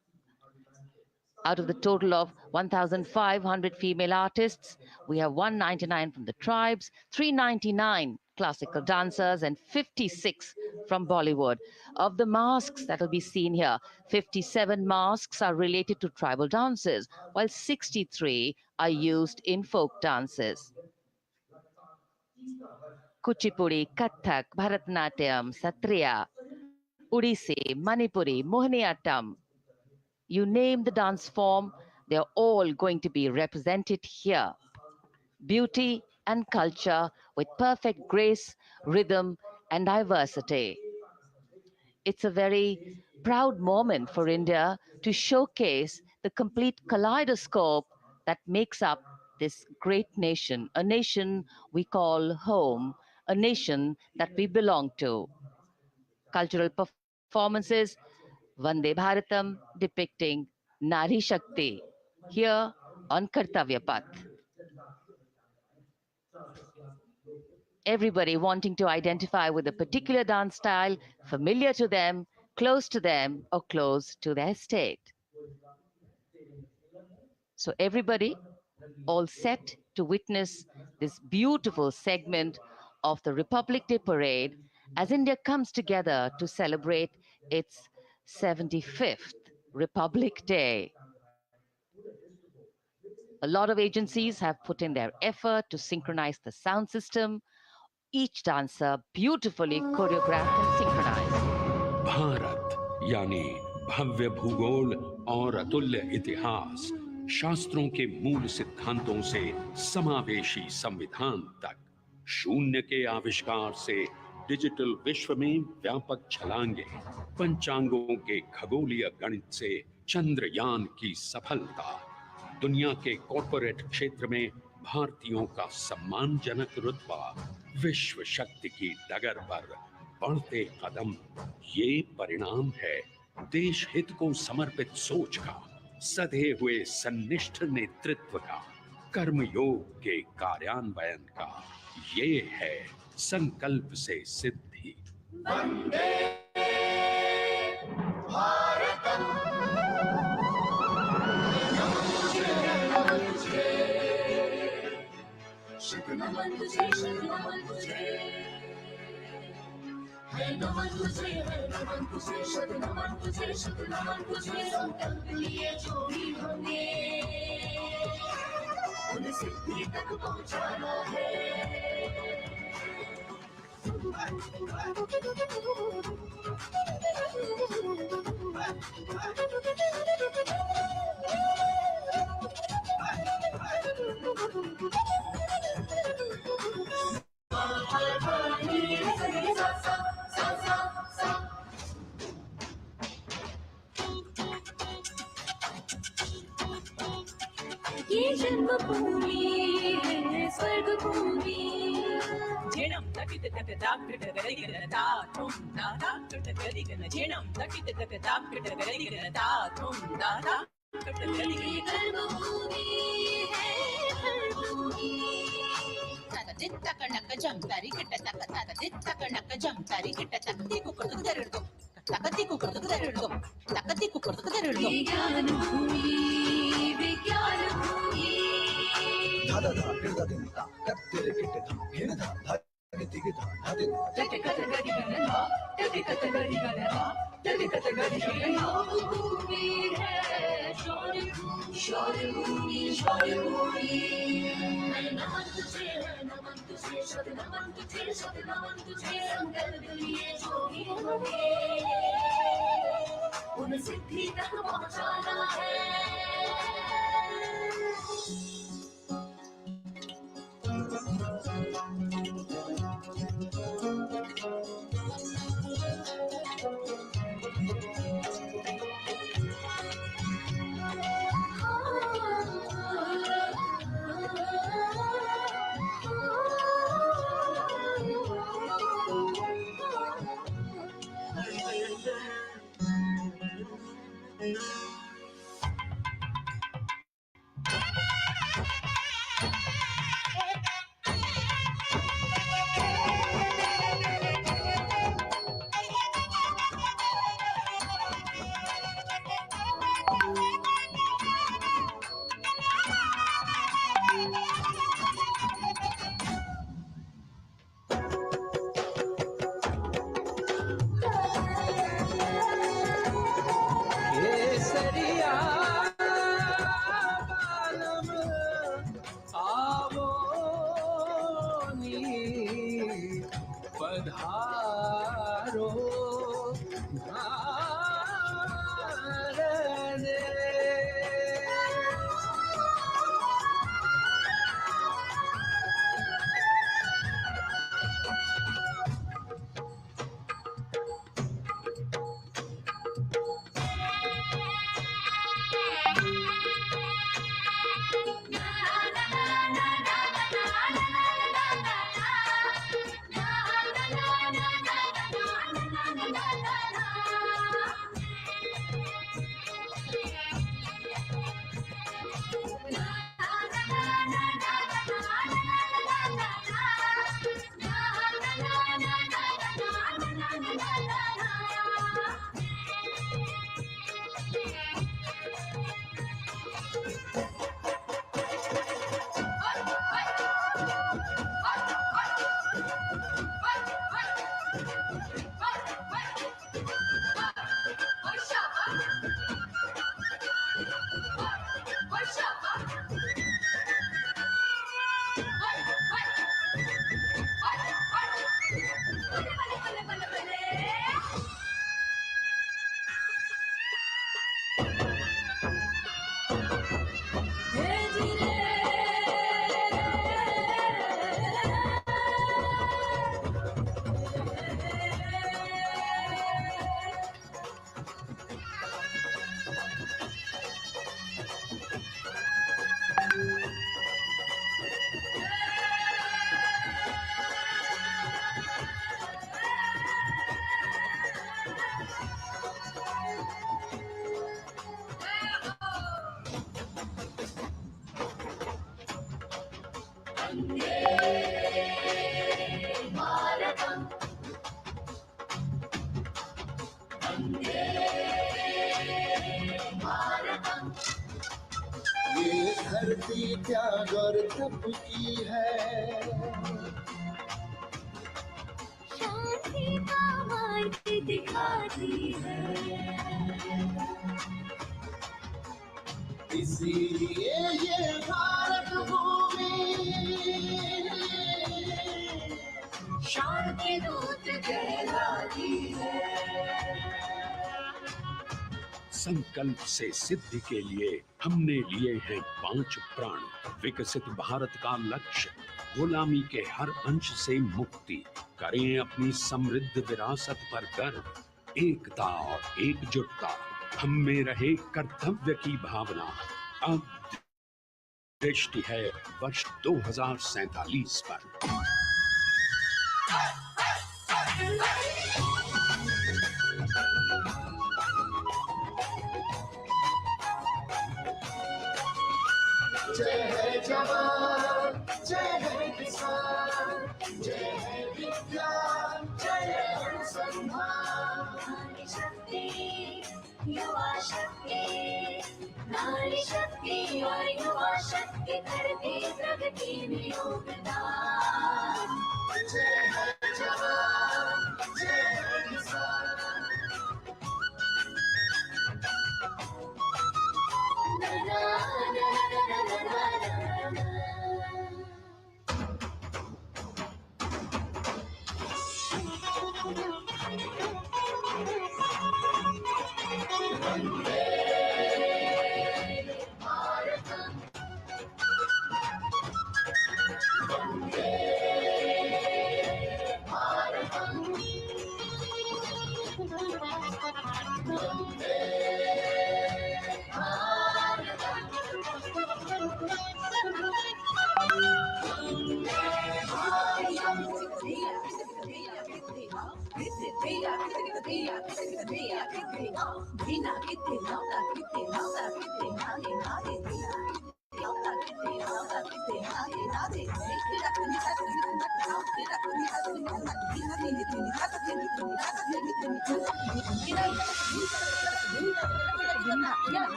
Out of the total of 1,500 female artists, we have 199 from the tribes, 399 classical dancers, and 56 from Bollywood. Of the masks that will be seen here, 57 masks are related to tribal dances, while 63 are used in folk dances. Kuchipudi, Kathak, Bharatanatyam, Satriya, Odissi, Manipuri, Mohiniyattam. You name the dance form, they're all going to be represented here. Beauty and culture with perfect grace, rhythm, and diversity. It's a very proud moment for India to showcase the complete kaleidoscope that makes up this great nation, a nation we call home, a nation that we belong to. Cultural performances, Vande Bharatam depicting Nari Shakti here on Kartavya Path. Everybody wanting to identify with a particular dance style, familiar to them, close to them, or close to their state. So everybody all set to witness this beautiful segment of the Republic Day Parade as India comes together to celebrate its 75th Republic Day. A lot of agencies have put in their effort to synchronize the sound system. Each dancer beautifully choreographed and synchronized. Bharat यानी भव्य भूगोल और अतुल्य इतिहास, शास्त्रों के मूल सिद्धांतों से समावेशी संविधान तक, शून्य के आविष्कार से डिजिटल विश्व में व्यापक छलांगे, पंचांगों के खगोलीय गणित से चंद्रयान की सफलता, दुनिया के कॉर्पोरेट क्षेत्र में भारतीयों का सम्मानजनक रुतबा, विश्व शक्ति की डगर पर बढ़ते कदम, ये परिणाम है देश हित को समर्पित सोच का, सधे हुए सन्निष्ठ नेतृत्व का, कर्मयोग के कार्यान्वयन का। ये है संकल्प से सिद्धि। वंदे भारतम, नमन तुझे, नमन तुझे, है नमन तुझे, है नमन तुझे, शत नमन तुझे, शत नमन तुझे। संकल्प लिए जो भी हमने उन्हें सिद्धि तक पहुंचाना है। ये जन्मभूमि है स्वर्ग भूमि। झेणम तकित तक ताक टगरिगन ता तुम ता ताक टगरिगन झेणम तकित तक ताक टगरिगन ता तुम ता ताक टगरिगन कर्मभूमि है कर्मभूमि। तक दित तक नक जम तारी किट तक तक दित तक नक जम तारी किट तक ती कुकर तक दरड़ो तक ती कुकर तक दरड़ो तक ती कुकर तक दरड़ो। विज्ञान भूमि विज्ञान भूमि। धादा धा किरदा दिनता कत्तेरे किटे धा हिरदा धा कितिगे धा धादिन तके कतगरी गनना तके कतगरी गनना तके कतगरी गनना। भूमि है शौर्य भूमि शौर्य भूमि शौर्य भूमि। है नमन तुझे, है नमन तुझे, शत नमन तुझे, शत नमन तुझे। संकल्प लिए जो भी हमें उन्हें सिद्धि तक पहुंचाना है। वन्दे भारतम् वन्दे भारतम्। ये धरती त्याग और तप की है, शांति का मार्ग दिखाती है, इसीलिए ये भारत भूमि शांति दूत कहलाती है। संकल्प से सिद्धि के लिए हमने लिए हैं 5 प्राण। विकसित भारत का लक्ष्य, गुलामी के हर अंश से मुक्ति। करें अपनी समृद्ध विरासत पर गर्व। एकता और एकजुटता, हम में रहे कर्तव्य की भावना। अब दृष्टि है वर्ष 2047 पर। जय है जवान, जय है किसान, जय है विज्ञान, जय है अनुसंधान। नारी शक्ति, युवा शक्ति, नारी शक्ति और युवा शक्ति करती प्रगति में योगदान। जय है जवान, जय है किसान।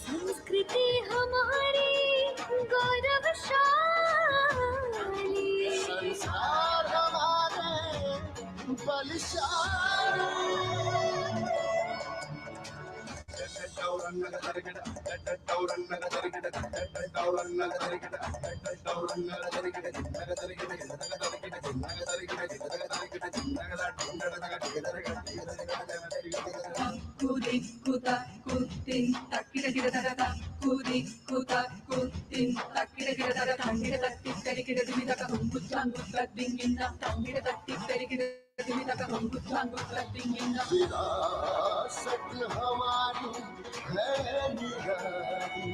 संस्कृति हमारी गौरवशाली, संस्कार हमारे बलशाली। कुदी कुदा कुदिन तक्किட गिरदरदा कुदी कुदा कुदिन तक्किட गिरदरदा तंगिட तक्कि करिकिட दिमिदक हुंगुच्चांगु तद्दिंगिंदा तंगिड तक्कि करिकिड दिमिदक हुंगुच्चांगु तद्दिंगिंदा। विरासत हमारी है निराली,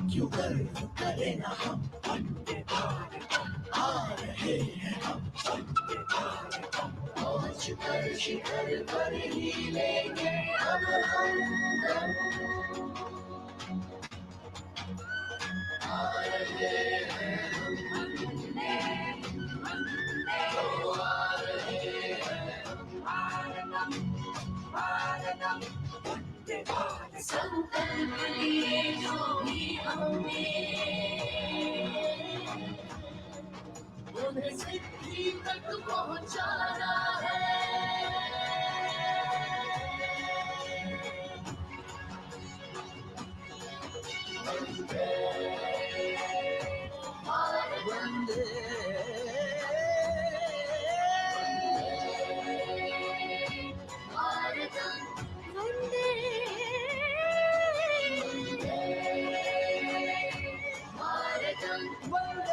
क्यों गर्व करें ना हम वंदे भारत। आ रहे हैं हम वंदे भारत, पहुंच कर शिखर पर ही लेंगे अब हम दम। आ रहे हैं हम वंदे, तो आ रहे हैं भारतम भारतम वंदे भारत। संकल्प लिए जो भी हमने उन्हें सिद्धि तक पहुंचाना है। वंदे भारत, वंदे भारतम वंदे भारतम वंदे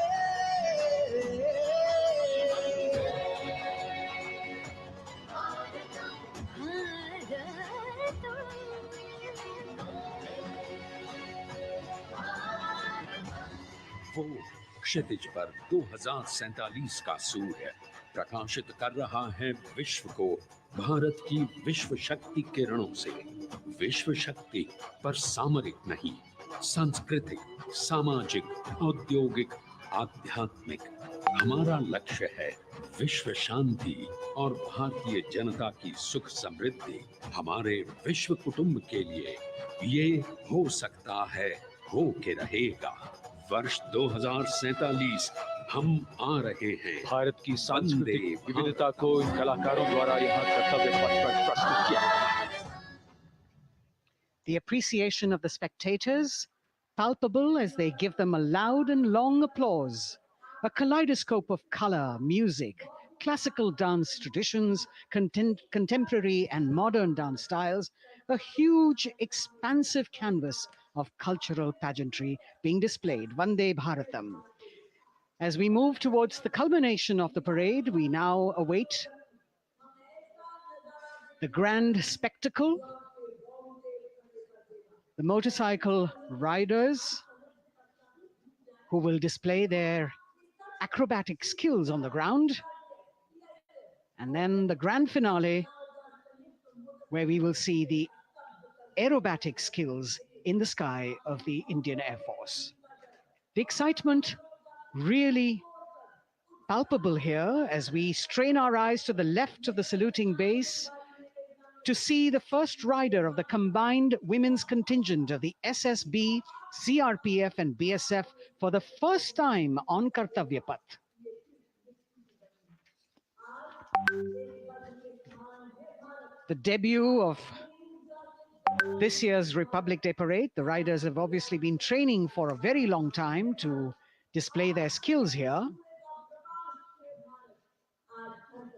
भारतम। वो क्षितिज पर 2047 का सूर्य प्रकाशित कर रहा है विश्व को भारत की विश्व शक्ति किरणों से। विश्व शक्ति पर सामरिक नहीं, सांस्कृतिक, सामाजिक, औद्योगिक, आध्यात्मिक। हमारा लक्ष्य है विश्व शांति और भारतीय जनता की सुख समृद्धि। हमारे विश्व कुटुंब के लिए ये हो सकता है, हो के रहेगा। वर्ष 2047 हम आ रहे हैं। भारत की सांस्कृतिक विविधता को इन कलाकारों द्वारा यहाँ कर्तव्य पथ पर प्रस्तुत किया गया है। The appreciation of the spectators, palpable as they give them a loud and long applause. A kaleidoscope of color, music, classical dance traditions, contemporary and modern dance styles, a huge, expansive canvas of cultural pageantry being displayed, Vande Bharatam. As we move towards the culmination of the parade, we now await the grand spectacle. The motorcycle riders who will display their acrobatic skills on the ground. And then the grand finale, where we will see the aerobatic skills in the sky of the Indian Air Force. The excitement really palpable here as we strain our eyes to the left of the saluting base to see the first rider of the combined women's contingent of the SSB, CRPF and BSF for the first time on Kartavya Path. The debut of this year's Republic Day Parade. The riders have obviously been training for a very long time to display their skills here.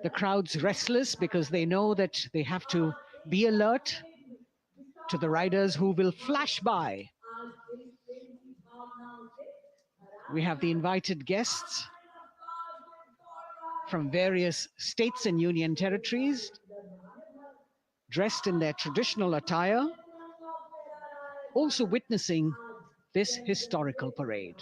The crowd's restless because they know that they have to be alert to the riders who will flash by. We have the invited guests from various states and union territories, dressed in their traditional attire, also witnessing this historical parade.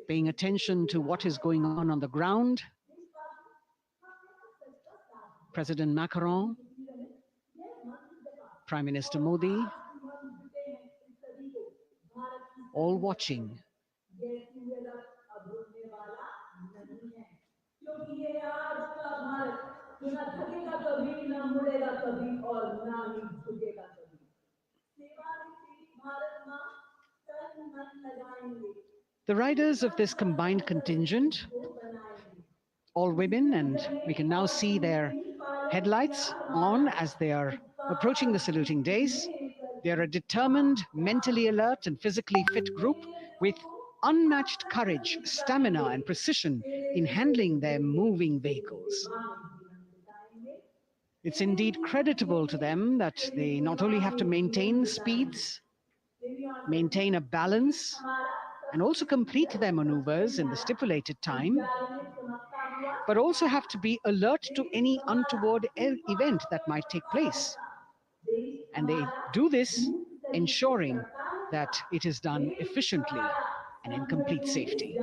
Paying attention to what is going on the ground, President Macron, Prime Minister Modi, all watching. The riders of this combined contingent, all women, and we can now see their headlights on as they are approaching the saluting days. They are a determined, mentally alert and physically fit group with unmatched courage, stamina and precision in handling their moving vehicles. It's indeed creditable to them that they not only have to maintain speeds, maintain a balance, and also complete their maneuvers in the stipulated time, but also have to be alert to any untoward event that might take place. And they do this ensuring that it is done efficiently and in complete safety.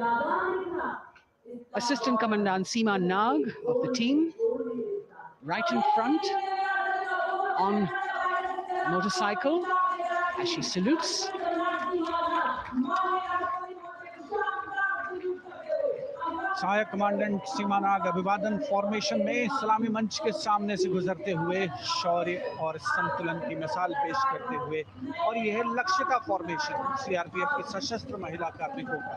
Assistant Commandant Seema Nag of the team, right in front on motorcycle as she salutes. सहायक commandant सीमा नाग अभिवादन formation में सलामी मंच के सामने से गुजरते हुए शौर्य और संतुलन की मिसाल पेश करते हुए, और यह लक्ष्यता फॉर्मेशन सीआरपीएफ की सशस्त्र महिला कार्मिकों का,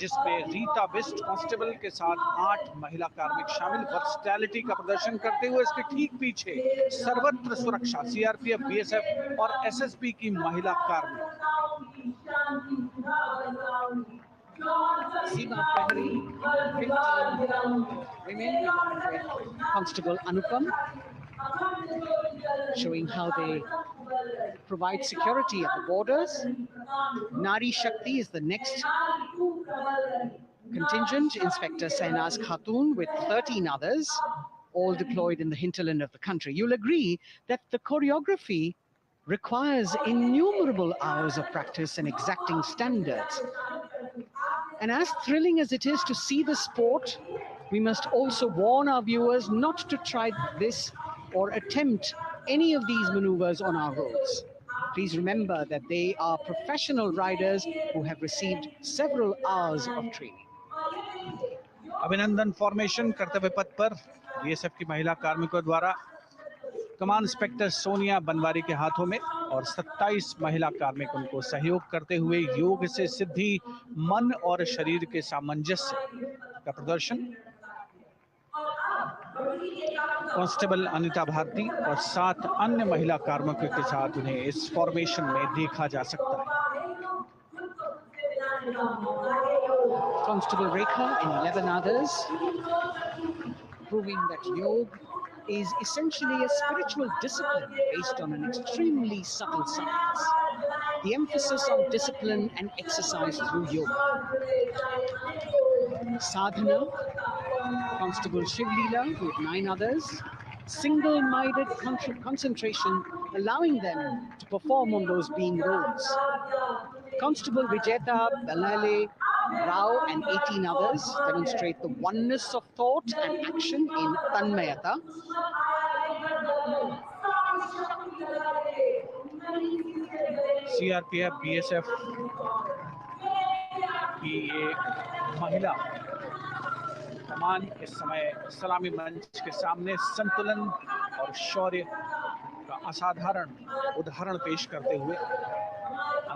जिसमें रीता बिस्ट कांस्टेबल के साथ 8 महिला कार्मिक शामिल वर्सटैलिटी का प्रदर्शन करते हुए इसके ठीक पीछे सर्वत्र सुरक्षा सीआरपीएफ, बीएसएफ और एसएसबी की महिला कार्मिक। Seema Prahari, 15 women with Constable Anupam, showing how they provide security at the borders. Nari Shakti is the next contingent, Inspector Sainaz Khatun with 13 others, all deployed in the hinterland of the country, you'll agree that the choreography requires innumerable hours of practice and exacting standards. And as thrilling as it is to see the sport, we must also warn our viewers not to try this or attempt any of these maneuvers on our roads. Please remember that they are professional riders who have received several hours of training. अभिनंदन formation कर्तव्य पथ पर BSF की महिला कार्मिकों द्वारा कमान inspector Sonia Banwari के हाथों में और 27 महिला कार्मिक उनको सहयोग करते हुए योग से सिद्धि मन और शरीर के सामंजस्य का प्रदर्शन। कांस्टेबल अनिता भारती और 7 अन्य महिला कार्मिकों के साथ उन्हें इस फॉर्मेशन में देखा जा सकता है। Constable Rekha and 11 others, proving that yoga is essentially a spiritual discipline based on an extremely subtle science. The emphasis on discipline and exercise through yoga. Sadhana, Constable Shivleela with 9 others, single-minded concentration, allowing them to perform on those being roles. Constable Vijeta Balale Rao and 18 others demonstrate the oneness of thought and action in Tanmayata. CRPF BSF की ये महिला कमान इस समय सलामी मंच के सामने संतुलन और शौर्य का असाधारण उदाहरण पेश करते हुए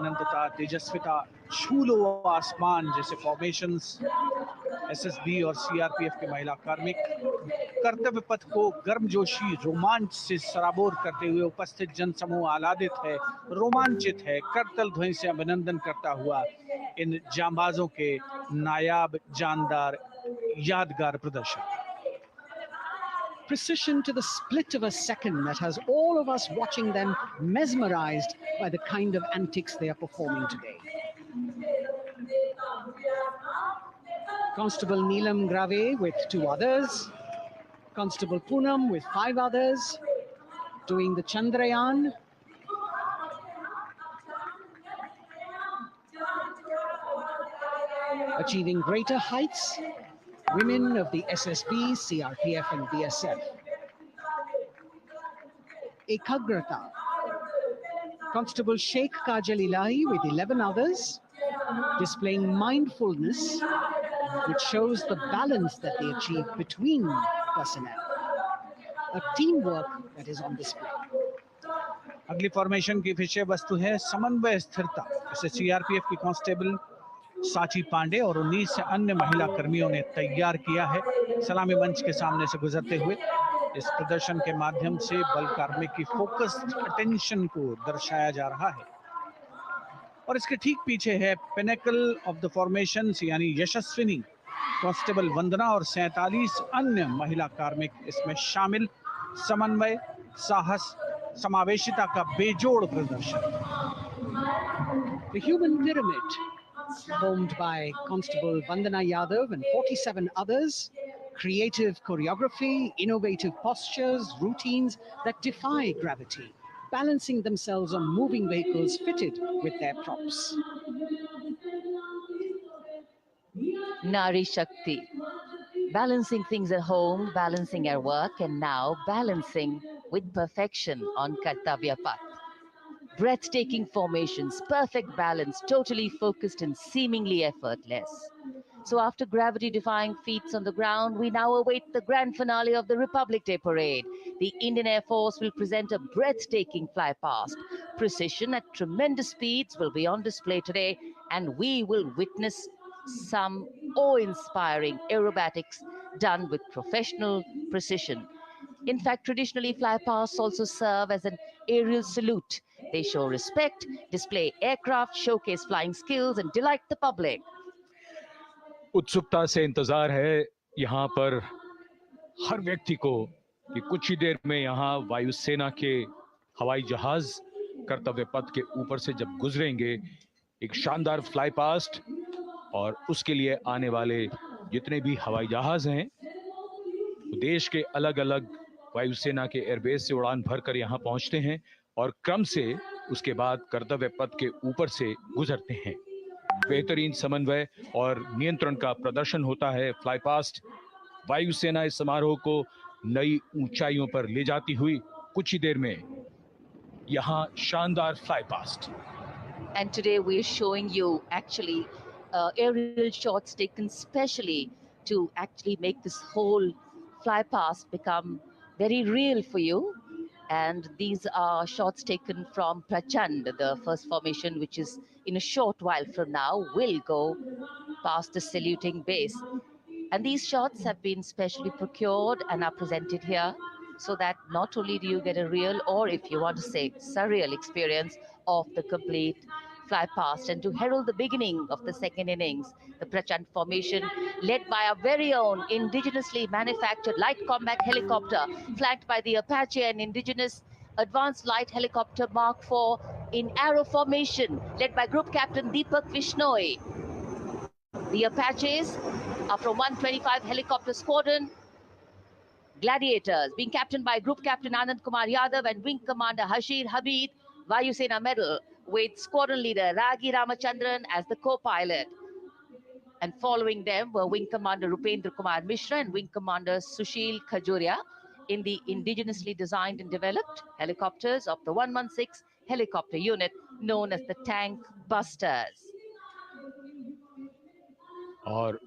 अनंतता, तेजस्विता, छू लो आसमान जैसे फॉर्मेशंस एसएसबी और सीआरपीएफ के महिला कार्मिक कर्तव्य पथ को गर्मजोशी रोमांच से सराबोर करते हुए उपस्थित जनसमूह आह्लादित है, रोमांचित है, करतल ध्वनि से अभिनंदन करता हुआ इन जांबाजों के नायाब, जानदार, यादगार प्रदर्शन। Precision to the split of a second that has all of us watching them mesmerized by the kind of antics they are performing today. Constable Neelam Grave with 2 others, Constable Poonam with 5 others, doing the Chandrayaan. Achieving greater heights, women of the SSB, CRPF and BSF. Ekagrata, Constable Sheikh Kajal Ilahi with 11 others, displaying mindfulness, which shows the balance that they achieve between personnel. A teamwork that is on display. अगली formation की विषय वस्तु है समन्वय स्थिरता। इसे CRPF की constable साची पांडे और 19 अन्य महिला कर्मियों ने तैयार किया है। सलामी मंच के सामने से गुजरते हुए इस प्रदर्शन के माध्यम से बल कार्मिक की फोकस्ड अटेंशन को दर्शाया जा रहा है और इसके ठीक पीछे है पिनेकल ऑफ द फॉर्मेशंस यानी यशस्विनी कांस्टेबल वंदना और 47 अन्य महिला कार्मिक इसमें शामिल। समन्वय, साहस, समावेशिता का बेजोड़ प्रदर्शन। The human pyramid, formed by Constable Vandana Yadav and 47 others, creative choreography, innovative postures, routines that defy gravity, balancing themselves on moving vehicles fitted with their props. Nari Shakti, balancing things at home, balancing our work, and now balancing with perfection on Kartavya Path. Breathtaking formations, perfect balance, totally focused and seemingly effortless. So after gravity-defying feats on the ground, we now await the grand finale of the Republic Day Parade. The Indian Air Force will present a breathtaking fly past. Precision at tremendous speeds will be on display today, and we will witness some awe-inspiring aerobatics done with professional precision. In fact, traditionally, flypasts also serve as an aerial salute. They show respect, display aircraft, showcase flying skills, and delight the public. उत्सुकता से इंतजार है यहाँ पर हर व्यक्ति को कि कुछ ही देर में यहाँ वायुसेना के हवाई जहाज कर्तव्य पथ के ऊपर से जब गुजरेंगे, एक शानदार फ्लाई पास्ट और उसके लिए आने वाले जितने भी हवाई जहाज हैं देश के अलग अलग वायुसेना के एयरबेस से उड़ान भरकर यहाँ पहुंचते हैं और क्रम से उसके बाद कर्तव्य पथ के ऊपर से गुजरते हैं। बेहतरीन समन्वय और नियंत्रण का प्रदर्शन होता है। फ्लाई पास्ट वायुसेना इस समारोह को नई ऊंचाइयों पर ले जाती हुई कुछ ही देर में यहाँ शानदार fly past. And today we're showing you actually aerial shots taken specially to actually make this whole fly past become very real for you. And these are shots taken from Prachand, the first formation, which is in a short while from now will go past the saluting base. And these shots have been specially procured and are presented here so that not only do you get a real, or if you want to say surreal experience of the complete fly past, and to herald the beginning of the second innings, the Prachand formation led by our very own indigenously manufactured light combat helicopter, flanked by the Apache and indigenous advanced light helicopter Mark IV in arrow formation, led by Group Captain Deepak Vishnoi. The Apaches are from 125 Helicopter Squadron. Gladiators, being captained by Group Captain Anand Kumar Yadav and Wing Commander Hashir Habib, Vayusena Medal, with Squadron Leader Ragi Ramachandran as the co-pilot. And following them were Wing Commander Rupendra Kumar Mishra and Wing Commander Sushil Khajuria in the indigenously designed and developed helicopters of the 116 helicopter unit known as the Tank Busters. और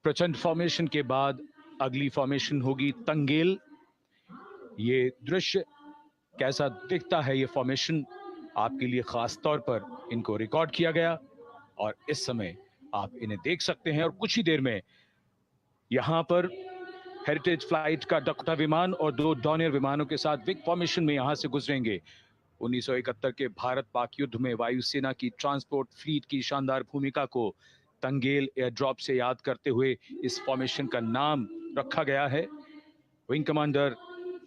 प्रचंड formation के बाद अगली formation होगी तंगेल। ये दृश्य कैसा दिखता है, ये फॉर्मेशन आपके लिए खास तौर पर इनको रिकॉर्ड किया गया और इस समय आप इन्हें देख सकते हैं। और कुछ ही देर में यहाँ पर हेरिटेज फ्लाइट का डकोटा विमान और 2 डॉनियर विमानों के साथ विग फॉर्मेशन में यहाँ से गुजरेंगे। 1971 के भारत पाक युद्ध में वायुसेना की ट्रांसपोर्ट फ्लीट की शानदार भूमिका को तंगेल एयर ड्रॉप से याद करते हुए इस फॉर्मेशन का नाम रखा गया है। विंग कमांडर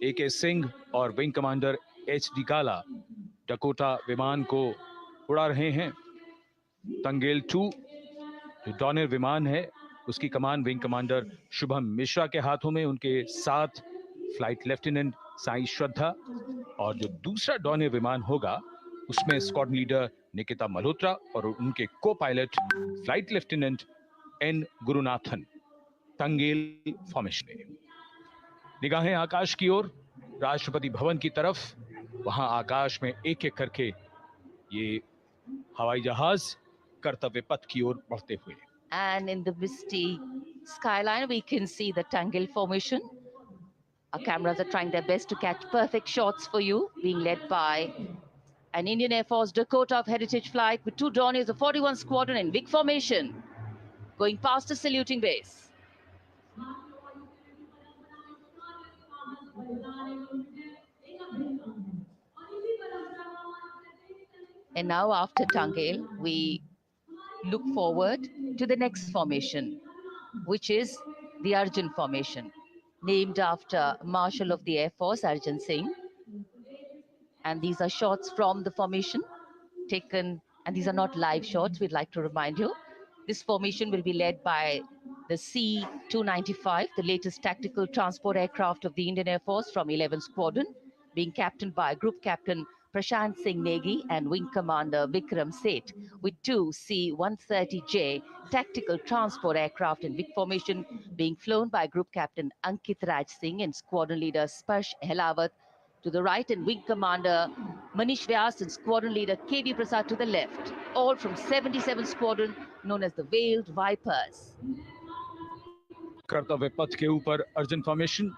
AK सिंह और विंग कमांडर HD काला डकोटा विमान को उड़ा रहे हैं। तंगेल 2 जो डॉनियर विमान है उसकी कमान विंग कमांडर शुभम मिश्रा के हाथों में, उनके साथ फ्लाइट लेफ्टिनेंट साई श्रद्धा, और जो दूसरा डॉनियर विमान होगा उसमें स्क्वाड्रन लीडर निकिता मल्होत्रा और उनके को pilot flight lieutenant N Gurunathan. Tangail formation में निगाहें आकाश की ओर, राष्ट्रपति भवन की तरफ। वहां आकाश में एक एक करके ये हवाई जहाज कर्तव्य पथ की ओर बढ़ते हुए। And in the misty skyline, we can see the Tangel formation. Our cameras are trying their best to catch perfect shots for you, being led by an Indian Air Force Dakota of Heritage Flight with 2 Dorniers of 41 Squadron in big formation, going past the saluting base. And now after Tangel, we look forward to the next formation, which is the Arjun formation, named after Marshal of the Air Force, Arjun Singh. And these are shots from the formation taken, and these are not live shots, we'd like to remind you. This formation will be led by the C-295, the latest tactical transport aircraft of the Indian Air Force from 11th Squadron, being captained by Group Captain Prashant Singh Negi and Wing Commander Vikram Seth, with 2 C-130J tactical transport aircraft in big formation being flown by Group Captain Ankit Raj Singh and Squadron Leader Sparsh Helawat to the right, and Wing Commander Manish Vyas and Squadron Leader KV Prasad to the left, all from 77th Squadron, known as the Veiled Vipers. कर्तव्य पथ के ऊपर Arjun formation,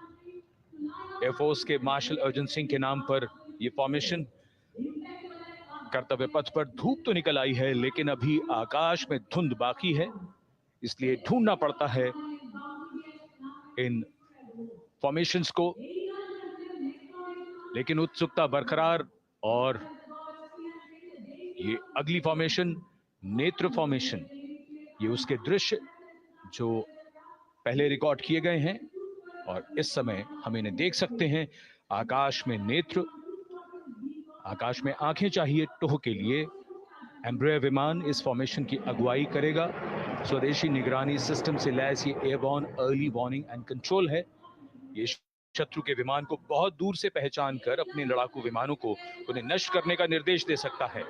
air force के martial Arjun Singh के नाम पर ये formation. कर्तव्य पथ पर धूप तो निकल आई है, लेकिन अभी आकाश में धुंध बाकी है, इसलिए ढूंढना पड़ता है इन फॉर्मेशंस को। लेकिन उत्सुकता बरकरार, और ये अगली फॉर्मेशन नेत्र फॉर्मेशन, ये उसके दृश्य जो पहले रिकॉर्ड किए गए हैं और इस समय हम इन्हें देख सकते हैं। आकाश में नेत्र, आकाश में आंखें चाहिए टोह के लिए। एम्ब्रेयर विमान इस फॉर्मेशन की अगुवाई करेगा। स्वदेशी निगरानी सिस्टम से लैस ये airborne early warning and control है। ये शत्रु के विमान को बहुत दूर से पहचान कर अपने लड़ाकू विमानों को उन्हें नष्ट करने का निर्देश दे सकता है।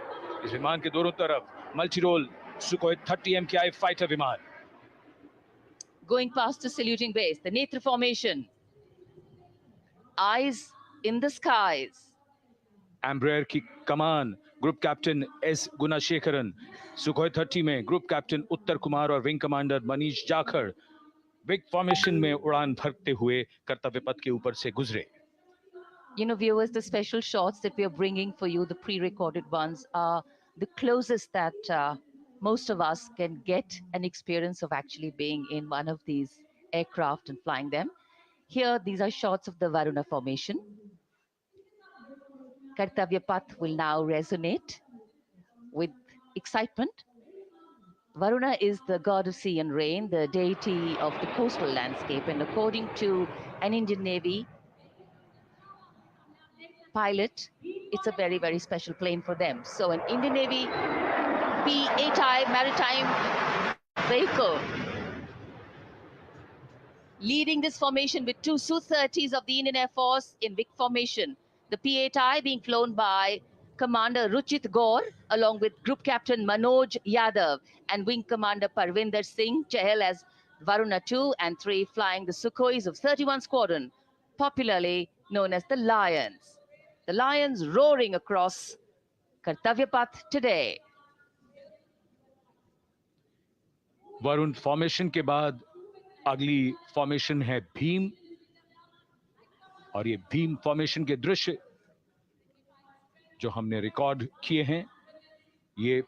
इस विमान के दोनों तरफ multi role Sukhoi 30 MKI fighter विमान। Going past the saluting base, the Netra formation. Eyes in the skies. Embraer की कमान group captain S Gunasekaran, Sukhoi 30 में ग्रुप कैप्टन उत्तर कुमार और wing commander Manish Jakhar vic formation में उड़ान भरते हुए कर्तव्य पथ के ऊपर से गुजरे। You know, viewers, the special shots that we are bringing for you, the pre-recorded ones, are the closest that most of us can get an experience of actually being in one of these aircraft and flying them. Here, these are shots of the Varuna formation. Kartavya Path will now resonate with excitement. Varuna is the god of sea and rain, the deity of the coastal landscape, and according to an Indian Navy pilot, it's a very, very special plane for them. So an Indian Navy P-8I maritime vehicle leading this formation with two Su-30s of the Indian Air Force in Vic formation. The P-8I being flown by Commander Ruchit Gaur along with Group Captain Manoj Yadav and Wing Commander Parvinder Singh Chahal as Varuna 2 and 3 flying the Sukhois of 31 Squadron, popularly known as the Lions. The Lions roaring across Kartavya Path today. Varun formation के बाद अगली formation है भीम, और ये Bhim formation के दृश्य जो हमने रिकॉर्ड किए हैं, ये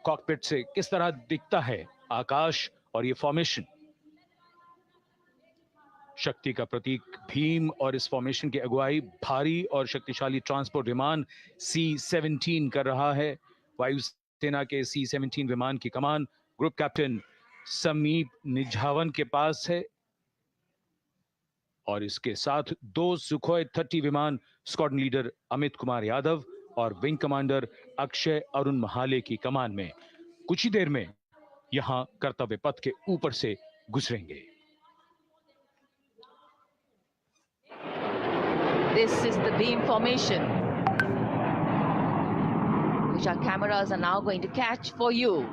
कॉकपिट से किस तरह दिखता है आकाश और ये फॉर्मेशन। शक्ति का प्रतीक भीम और इस फॉर्मेशन की अगुवाई भारी और शक्तिशाली ट्रांसपोर्ट विमान C-17 कर रहा है। वायुसेना के C-17 विमान की कमान ग्रुप कैप्टन समीप निझावन के पास है और इसके साथ दो सुखोई 30 विमान स्क्वाड्रन लीडर अमित कुमार यादव और विंग कमांडर अक्षय अरुण महाले की कमान में कुछ ही देर में यहां कर्तव्य पथ के ऊपर से गुजरेंगे। This is the beam formation, which our cameras are now going to catch for you.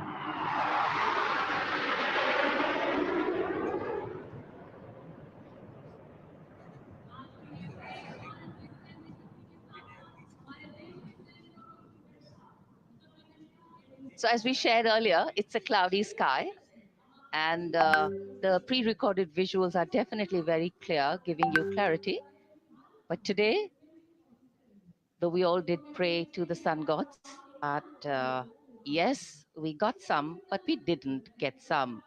So as we shared earlier, it's a cloudy sky, and the pre-recorded visuals are definitely very clear, giving you clarity. But today, though we all did pray to the sun gods, but yes, we got some, but we didn't get some.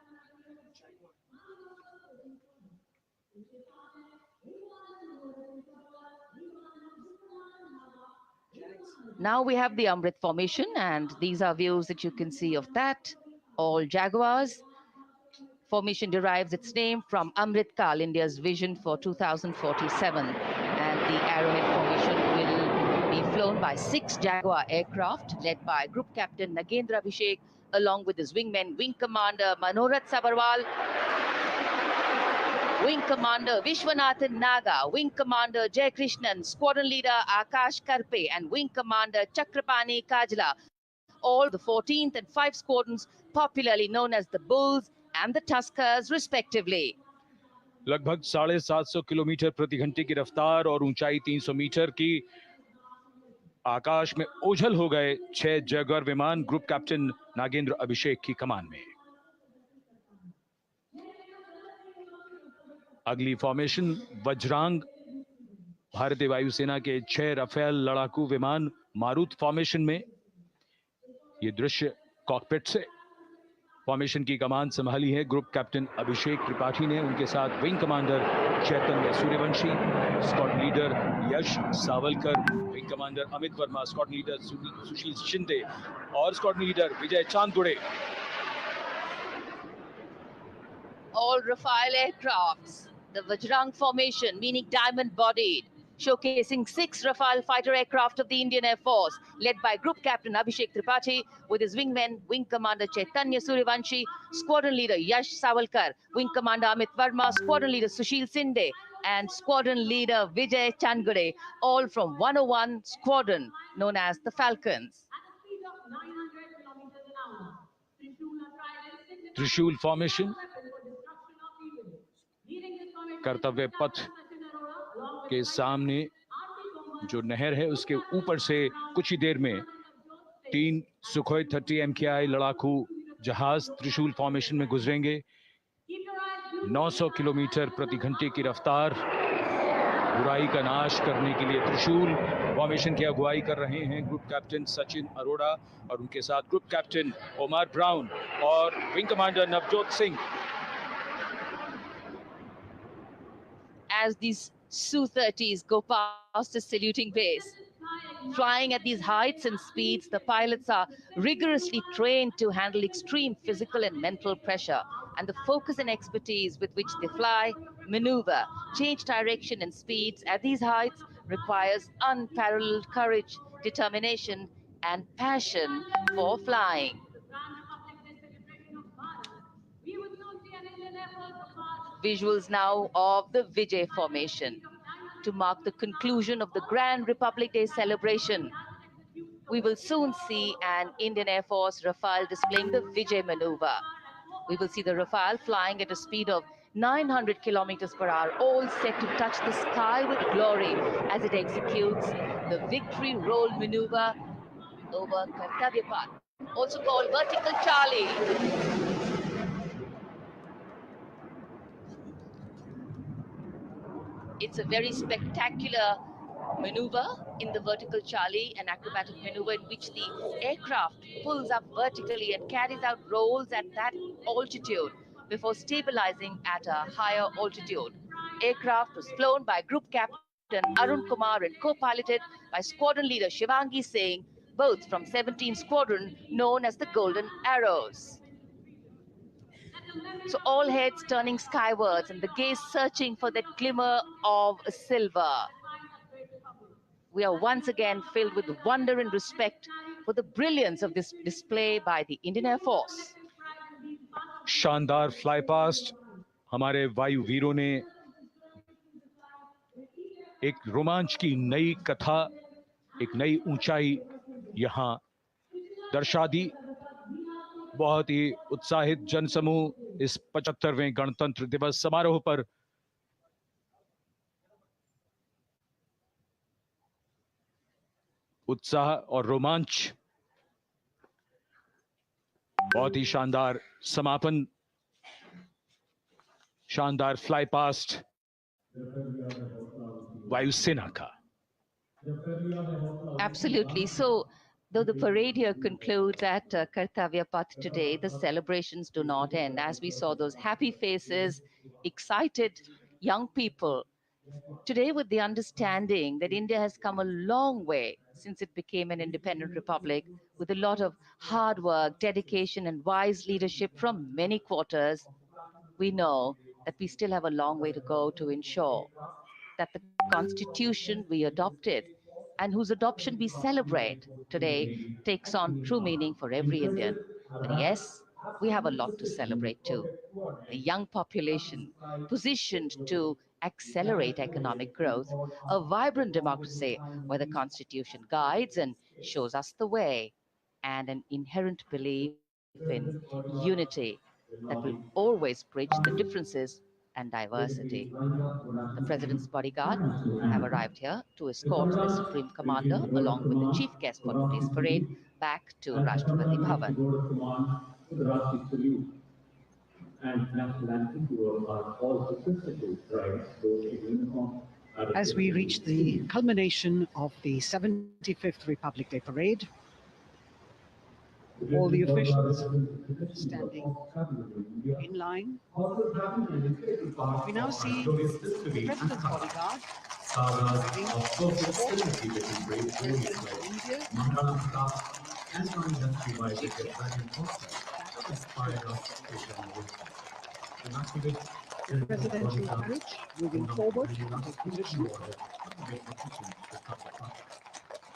Now we have the Amrit formation, and these are views that you can see of that. All Jaguars. Formation derives its name from Amrit Kal, India's vision for 2047. And the Arrowhead formation will be flown by 6 Jaguar aircraft, led by Group Captain Nagendra Abhishek, along with his wingmen, Wing Commander Manorat Sabarwal, Wing Commander Vishwanathan Naga, Wing Commander Jay Krishnan, Squadron Leader Akash Karpe, and Wing Commander Chakrapani Kajla. All the 14th and 5 squadrons, popularly known as the Bulls and the Tuskers, respectively. लगभग 750 kilometre प्रति घंटे की रफ्तार और ऊंचाई 300 metre की आकाश में ओझल हो गए 6 जैगुआर विमान ग्रुप कैप्टन नागेंद्र अभिषेक की कमान में। अगली फॉर्मेशन वज्रांग, भारतीय वायुसेना के 6 राफेल लड़ाकू विमान मारुत फॉर्मेशन में। ये दृश्य कॉकपिट से। फॉर्मेशन की कमान संभाली है ग्रुप कैप्टन अभिषेक त्रिपाठी ने, उनके साथ wing commander Chaitanya Suryavanshi, squadron leader Yash Savalkar, wing commander Amit Verma, squadron leader Sushil Shinde और squadron leader Vijay Chandgude. All Rafale aircrafts, the Vajrang formation, meaning diamond-bodied, showcasing 6 Rafale fighter aircraft of the Indian Air Force, led by Group Captain Abhishek Tripathi, with his wingmen, Wing Commander Chaitanya Suryavanshi, Squadron Leader Yash Savalkar, Wing Commander Amit Verma, Squadron Leader Sushil Sinde, and Squadron Leader Vijay Changade, all from 101 Squadron, known as the Falcons. त्रिशूल formation कर्तव्य पथ के सामने जो नहर है उसके ऊपर से कुछ ही देर में 3 सुखोई 30 MKI लड़ाकू जहाज त्रिशूल फॉर्मेशन में गुजरेंगे। 900 किलोमीटर प्रति घंटे की रफ्तार, बुराई का नाश करने के लिए त्रिशूल फॉर्मेशन की अगुवाई कर रहे हैं ग्रुप कैप्टन सचिन अरोड़ा और उनके साथ ग्रुप कैप्टन ओमार ब्राउन और wing commander Navjot Singh. As these Su-30s go past the saluting base, flying at these heights and speeds, the pilots are rigorously trained to handle extreme physical and mental pressure, and the focus and expertise with which they fly, maneuver, change direction and speeds at these heights requires unparalleled courage, determination, and passion for flying. Visuals now of the Vijay formation to mark the conclusion of the Grand Republic Day celebration. We will soon see an Indian Air Force Rafale displaying the Vijay maneuver. We will see the Rafale flying at a speed of 900 kilometers per hour, all set to touch the sky with glory as it executes the victory roll maneuver over Kartavya Path, also called Vertical Charlie. It's a very spectacular maneuver in the Vertical Charlie, an acrobatic maneuver in which the aircraft pulls up vertically and carries out rolls at that altitude before stabilizing at a higher altitude. Aircraft was flown by Group Captain Arun Kumar and co-piloted by Squadron Leader Shivangi Singh, both from 17 Squadron, known as the Golden Arrows. So all heads turning skywards and the gaze searching for that glimmer of silver. We are once again filled with wonder and respect for the brilliance of this display by the Indian Air Force. शानदार fly past हमारे वायु वीरों ने एक रोमांच की नई कथा, एक नई ऊंचाई यहां दर्शा दी। बहुत ही उत्साहित जनसमूह इस 75वें गणतंत्र दिवस समारोह पर उत्साह और रोमांच, बहुत ही शानदार समापन, शानदार फ्लाई पास्ट वायुसेना का। Absolutely. So, though the parade here concludes at Kartavya Path today, the celebrations do not end. As we saw those happy faces, excited young people, today with the understanding that India has come a long way since it became an independent republic, with a lot of hard work, dedication, and wise leadership from many quarters, we know that we still have a long way to go to ensure that the constitution we adopted and whose adoption we celebrate today takes on true meaning for every Indian. But yes, we have a lot to celebrate too. A young population positioned to accelerate economic growth, a vibrant democracy where the constitution guides and shows us the way, and an inherent belief in unity that will always bridge the differences and diversity. The President's bodyguard have arrived here to escort the Supreme Commander along with the chief guest for today's parade back to Rashtrapati Bhavan. As we reach the culmination of the 75th Republic Day Parade, all the officials standing in line. We now see the President's bodyguard presidential carriage moving forward to take position.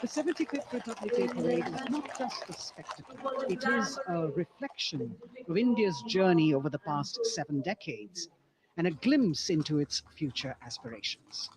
The 75th Republic Day Parade is not just a spectacle, it is a reflection of India's journey over the past 7 decades and a glimpse into its future aspirations.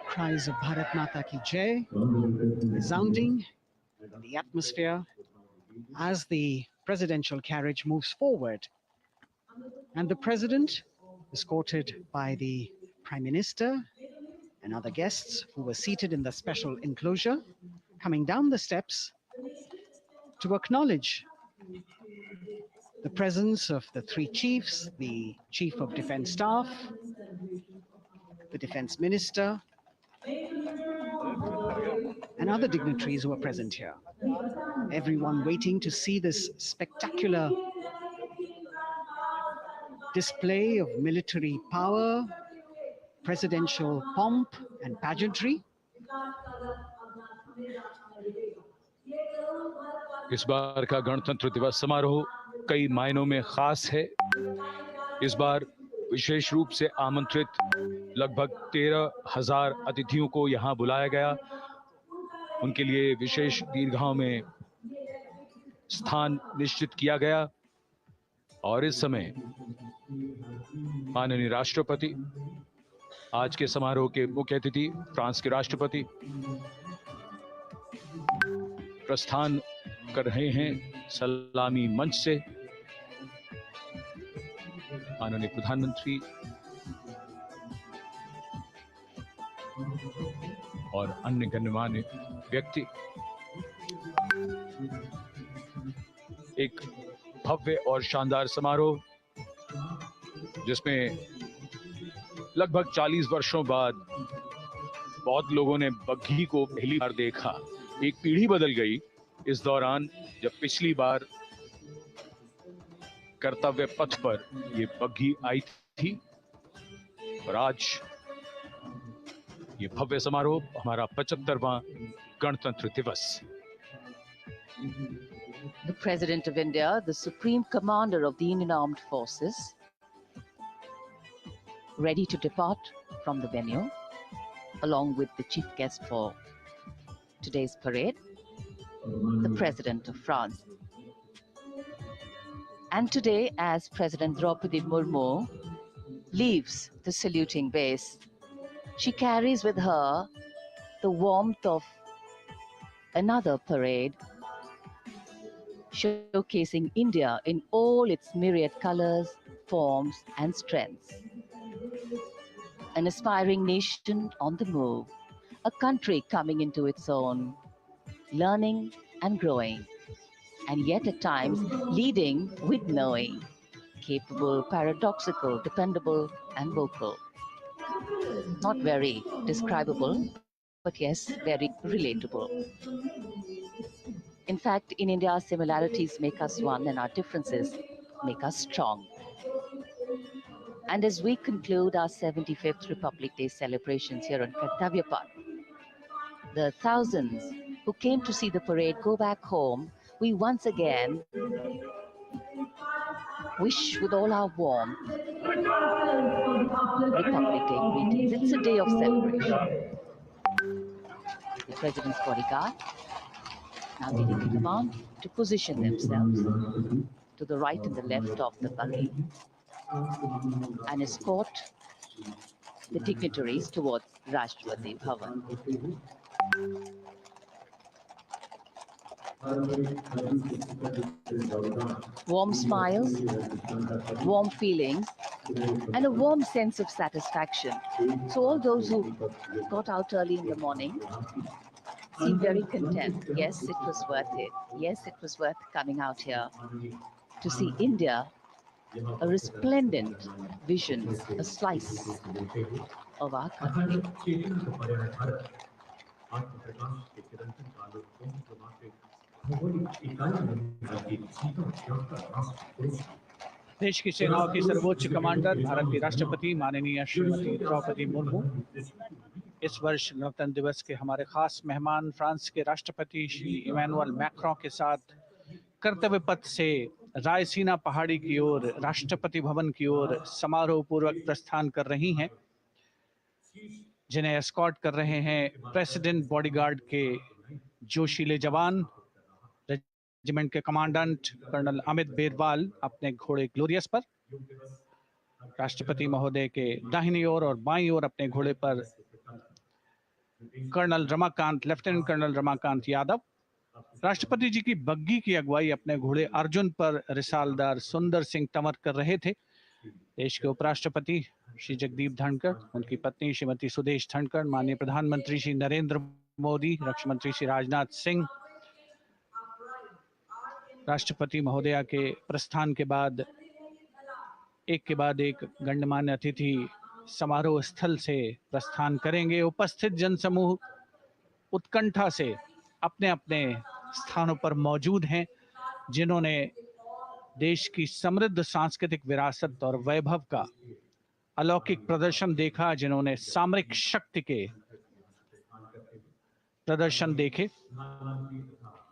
Cries of Bharat Mata Ki Jai resounding in the atmosphere as the presidential carriage moves forward. And the president, escorted by the Prime Minister and other guests who were seated in the special enclosure, coming down the steps to acknowledge the presence of the 3 chiefs, the Chief of Defence Staff, the Defence Minister, and other dignitaries who are present here. Everyone waiting to see this spectacular display of military power, presidential pomp and pageantry. इस बार का गणतंत्र दिवस समारोह कई मायनों में खास है। इस बार विशेष रूप से आमंत्रित लगभग 13,000 अतिथियों को यहाँ बुलाया गया। उनके लिए विशेष दीर्घाओं में स्थान निश्चित किया गया और इस समय माननीय राष्ट्रपति, आज के समारोह के मुख्य अतिथि फ्रांस के राष्ट्रपति प्रस्थान कर रहे हैं सलामी मंच से। माननीय प्रधानमंत्री और अन्य गणमान्य व्यक्ति एक भव्य और शानदार समारोह जिसमें लगभग 40 वर्षों बाद बहुत लोगों ने बग्घी को पहली बार देखा। एक पीढ़ी बदल गई इस दौरान जब पिछली बार कर्तव्य पथ पर ये बग्घी आई थी और आज ये भव्य समारोह हमारा 75वां गणतंत्र दिवस। The President of India, the Supreme Commander of the Indian Armed Forces, ready to depart from the venue, along with the chief guest for today's parade, the President of France. And today, as President Draupadi Murmu leaves the saluting base, she carries with her the warmth of another parade, showcasing India in all its myriad colors, forms, and strengths. An aspiring nation on the move, a country coming into its own, learning and growing, and yet at times leading with knowing, capable, paradoxical, dependable, and vocal. Not very describable, but yes, very relatable. In fact, in India, similarities make us one and our differences make us strong. And as we conclude our 75th Republic Day celebrations here on Kartavya Path, the thousands who came to see the parade go back home, we once again wish with all our warmth Republic Day greetings. It's a day of celebration. the president's bodyguard, now getting the command to position themselves to the right and the left of the buggy and escort the dignitaries towards Rashtrapati Bhavan. Warm smiles, warm feelings, and a warm sense of satisfaction. So all those who got out early in the morning seem very content. Yes, it was worth it. Yes, it was worth coming out here to see India, a resplendent vision, a slice of our country. देश की सेनाओं की सर्वोच्च commander Bharat की राष्ट्रपति माननीय श्रीमती द्रौपदी मुर्मू इस वर्ष गणतंत्र दिवस के हमारे खास मेहमान फ्रांस के राष्ट्रपति श्री इमैनुअल मैक्रों के साथ कर्तव्य पथ से रायसीना पहाड़ी की ओर राष्ट्रपति भवन की ओर समारोह पूर्वक प्रस्थान कर रही हैं, जिन्हें एस्कॉर्ट कर रहे हैं प्रेसिडेंट बॉडीगार्ड के जोशीले जवान, रेजिमेंट के कमांडेंट कर्नल अमित बेरवाल अपने घोड़े ग्लोरियस पर, राष्ट्रपति महोदय के दाहिनी ओर और बाईं ओर अपने घोड़े पर colonel Ramakant, lieutenant colonel Ramakant Yadav, राष्ट्रपति जी की बग्गी की अगुवाई अपने घोड़े अर्जुन पर रिसालदार सुंदर सिंह तंवर कर रहे थे। देश के उपराष्ट्रपति श्री जगदीप धनखड़, उनकी पत्नी श्रीमती सुदेश धनखड़, माननीय प्रधानमंत्री श्री नरेंद्र मोदी, रक्षा मंत्री श्री राजनाथ सिंह, राष्ट्रपति महोदया के प्रस्थान के बाद एक गणमान्य अतिथि समारोह स्थल से प्रस्थान करेंगे। उपस्थित जनसमूह उत्कंठा से अपने अपने स्थानों पर मौजूद हैं, जिन्होंने देश की समृद्ध सांस्कृतिक विरासत और वैभव का अलौकिक प्रदर्शन देखा, जिन्होंने सामरिक शक्ति के प्रदर्शन देखे।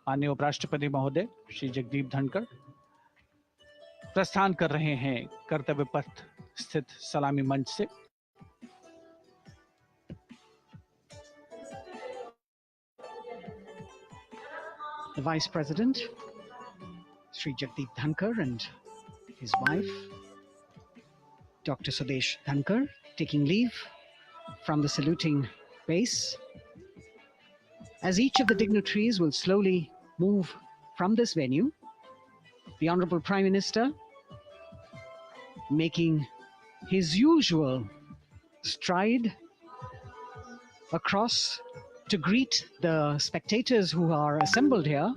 माननीय उपराष्ट्रपति महोदय श्री जगदीप धनखड़ प्रस्थान कर रहे हैं कर्तव्य पथ स्थित सलामी मंच से। The Vice President, Sri Jagdeep Dhankar, and his wife, Dr. Sudesh Dhankar, taking leave from the saluting base. As each of the dignitaries will slowly move from this venue, the Honorable Prime Minister making his usual stride across to greet the spectators who are assembled here.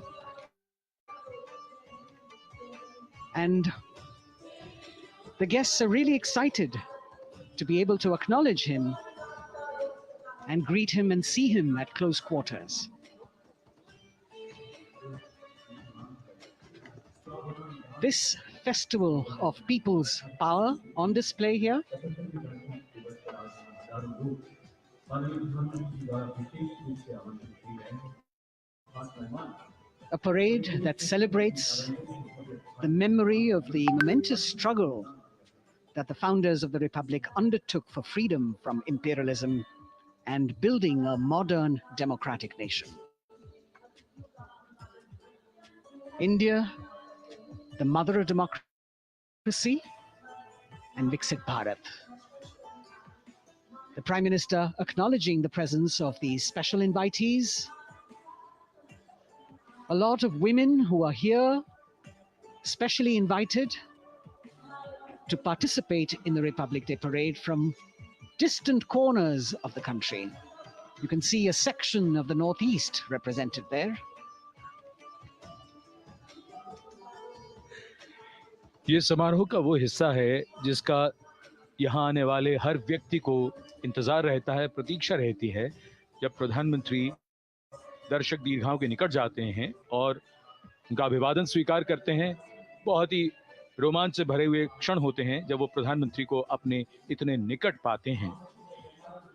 And the guests are really excited to be able to acknowledge him and greet him and see him at close quarters. This festival of people's power on display here a parade that celebrates the memory of the momentous struggle that the founders of the Republic undertook for freedom from imperialism and building a modern democratic nation. India, the mother of democracy, and Viksit Bharat. The Prime Minister acknowledging the presence of these special invitees. A lot of women who are here, specially invited to participate in the Republic Day Parade from distant corners of the country. You can see a section of the Northeast represented there. ये समारोह का वो हिस्सा है जिसका यहाँ आने वाले हर व्यक्ति को इंतजार रहता है, प्रतीक्षा रहती है, जब प्रधानमंत्री दर्शक दीर्घाओं के निकट जाते हैं और उनका अभिवादन स्वीकार करते हैं। बहुत ही रोमांच से भरे हुए क्षण होते हैं जब वो प्रधानमंत्री को अपने इतने निकट पाते हैं।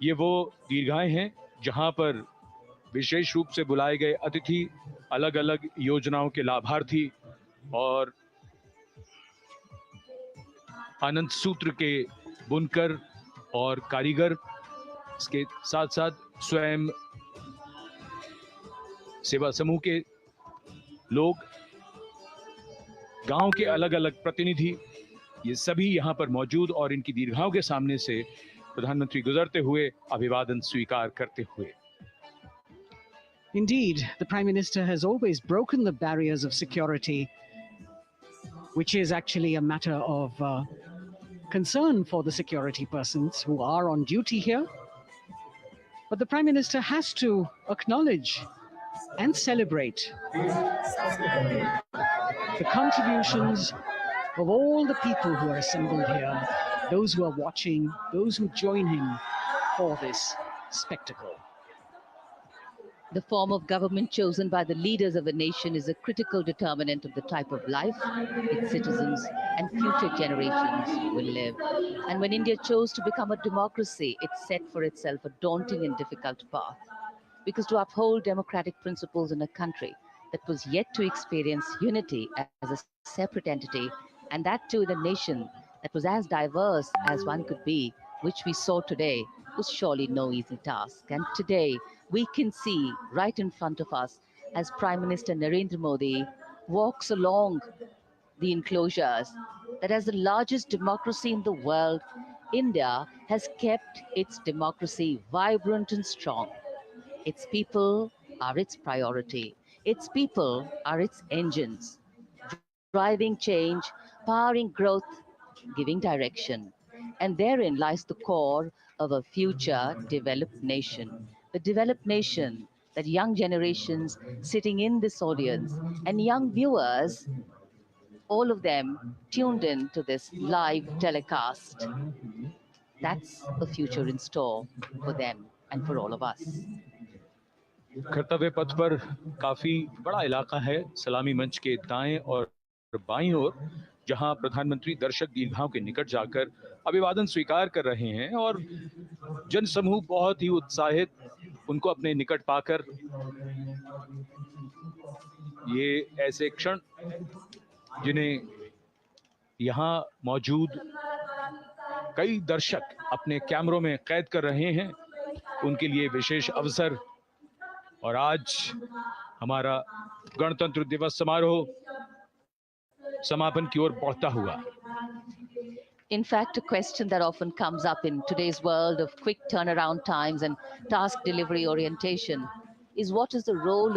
ये वो दीर्घाएं हैं जहां पर विशेष रूप से बुलाए गए अतिथि, अलग अलग योजनाओं के लाभार्थी और आनंद सूत्र के बुनकर और कारीगर, इसके साथ साथ स्वयं सेवा समूह के लोग, गांव के अलग अलग प्रतिनिधि, ये सभी यहां पर मौजूद और इनकी दीर्घाओं के सामने से प्रधानमंत्री गुजरते हुए अभिवादन स्वीकार करते हुए। Indeed, the Prime Minister has always broken the barriers of security, which is actually a matter of concern for the security persons who are on duty here. But the Prime Minister has to acknowledge and celebrate the contributions of all the people who are assembled here, those who are watching, those who join him for this spectacle. The form of government chosen by the leaders of a nation is a critical determinant of the type of life its citizens and future generations will live. And when India chose to become a democracy, it set for itself a daunting and difficult path. Because to uphold democratic principles in a country that was yet to experience unity as a separate entity, and that too in a nation that was as diverse as one could be, which we saw today, was surely no easy task. And today, we can see right in front of us as Prime Minister Narendra Modi walks along the enclosures that as the largest democracy in the world, India has kept its democracy vibrant and strong. Its people are its priority. Its people are its engines, driving change, powering growth, giving direction. And therein lies the core of a future developed nation. The developed nation that young generations sitting in this audience and young viewers, all of them tuned in to this live telecast. That's a future in store for them and for all of us. कर्तव्य पथ पर काफी बड़ा इलाका है, सलामी मंच के दाएं और बाईं ओर, जहां प्रधानमंत्री दर्शक दीर्घाओं के निकट जाकर अभिवादन स्वीकार कर रहे हैं और जनसमूह बहुत ही उत्साहित उनको अपने निकट पाकर, ये ऐसे क्षण जिन्हें यहां मौजूद कई दर्शक अपने कैमरों में कैद कर रहे हैं, उनके लिए विशेष अवसर। और आज हमारा गणतंत्र दिवस समारोह समापन की ओर बढ़ता हुआ। In fact, a question that often comes up in today's world of quick turnaround times and task delivery orientation is what is the role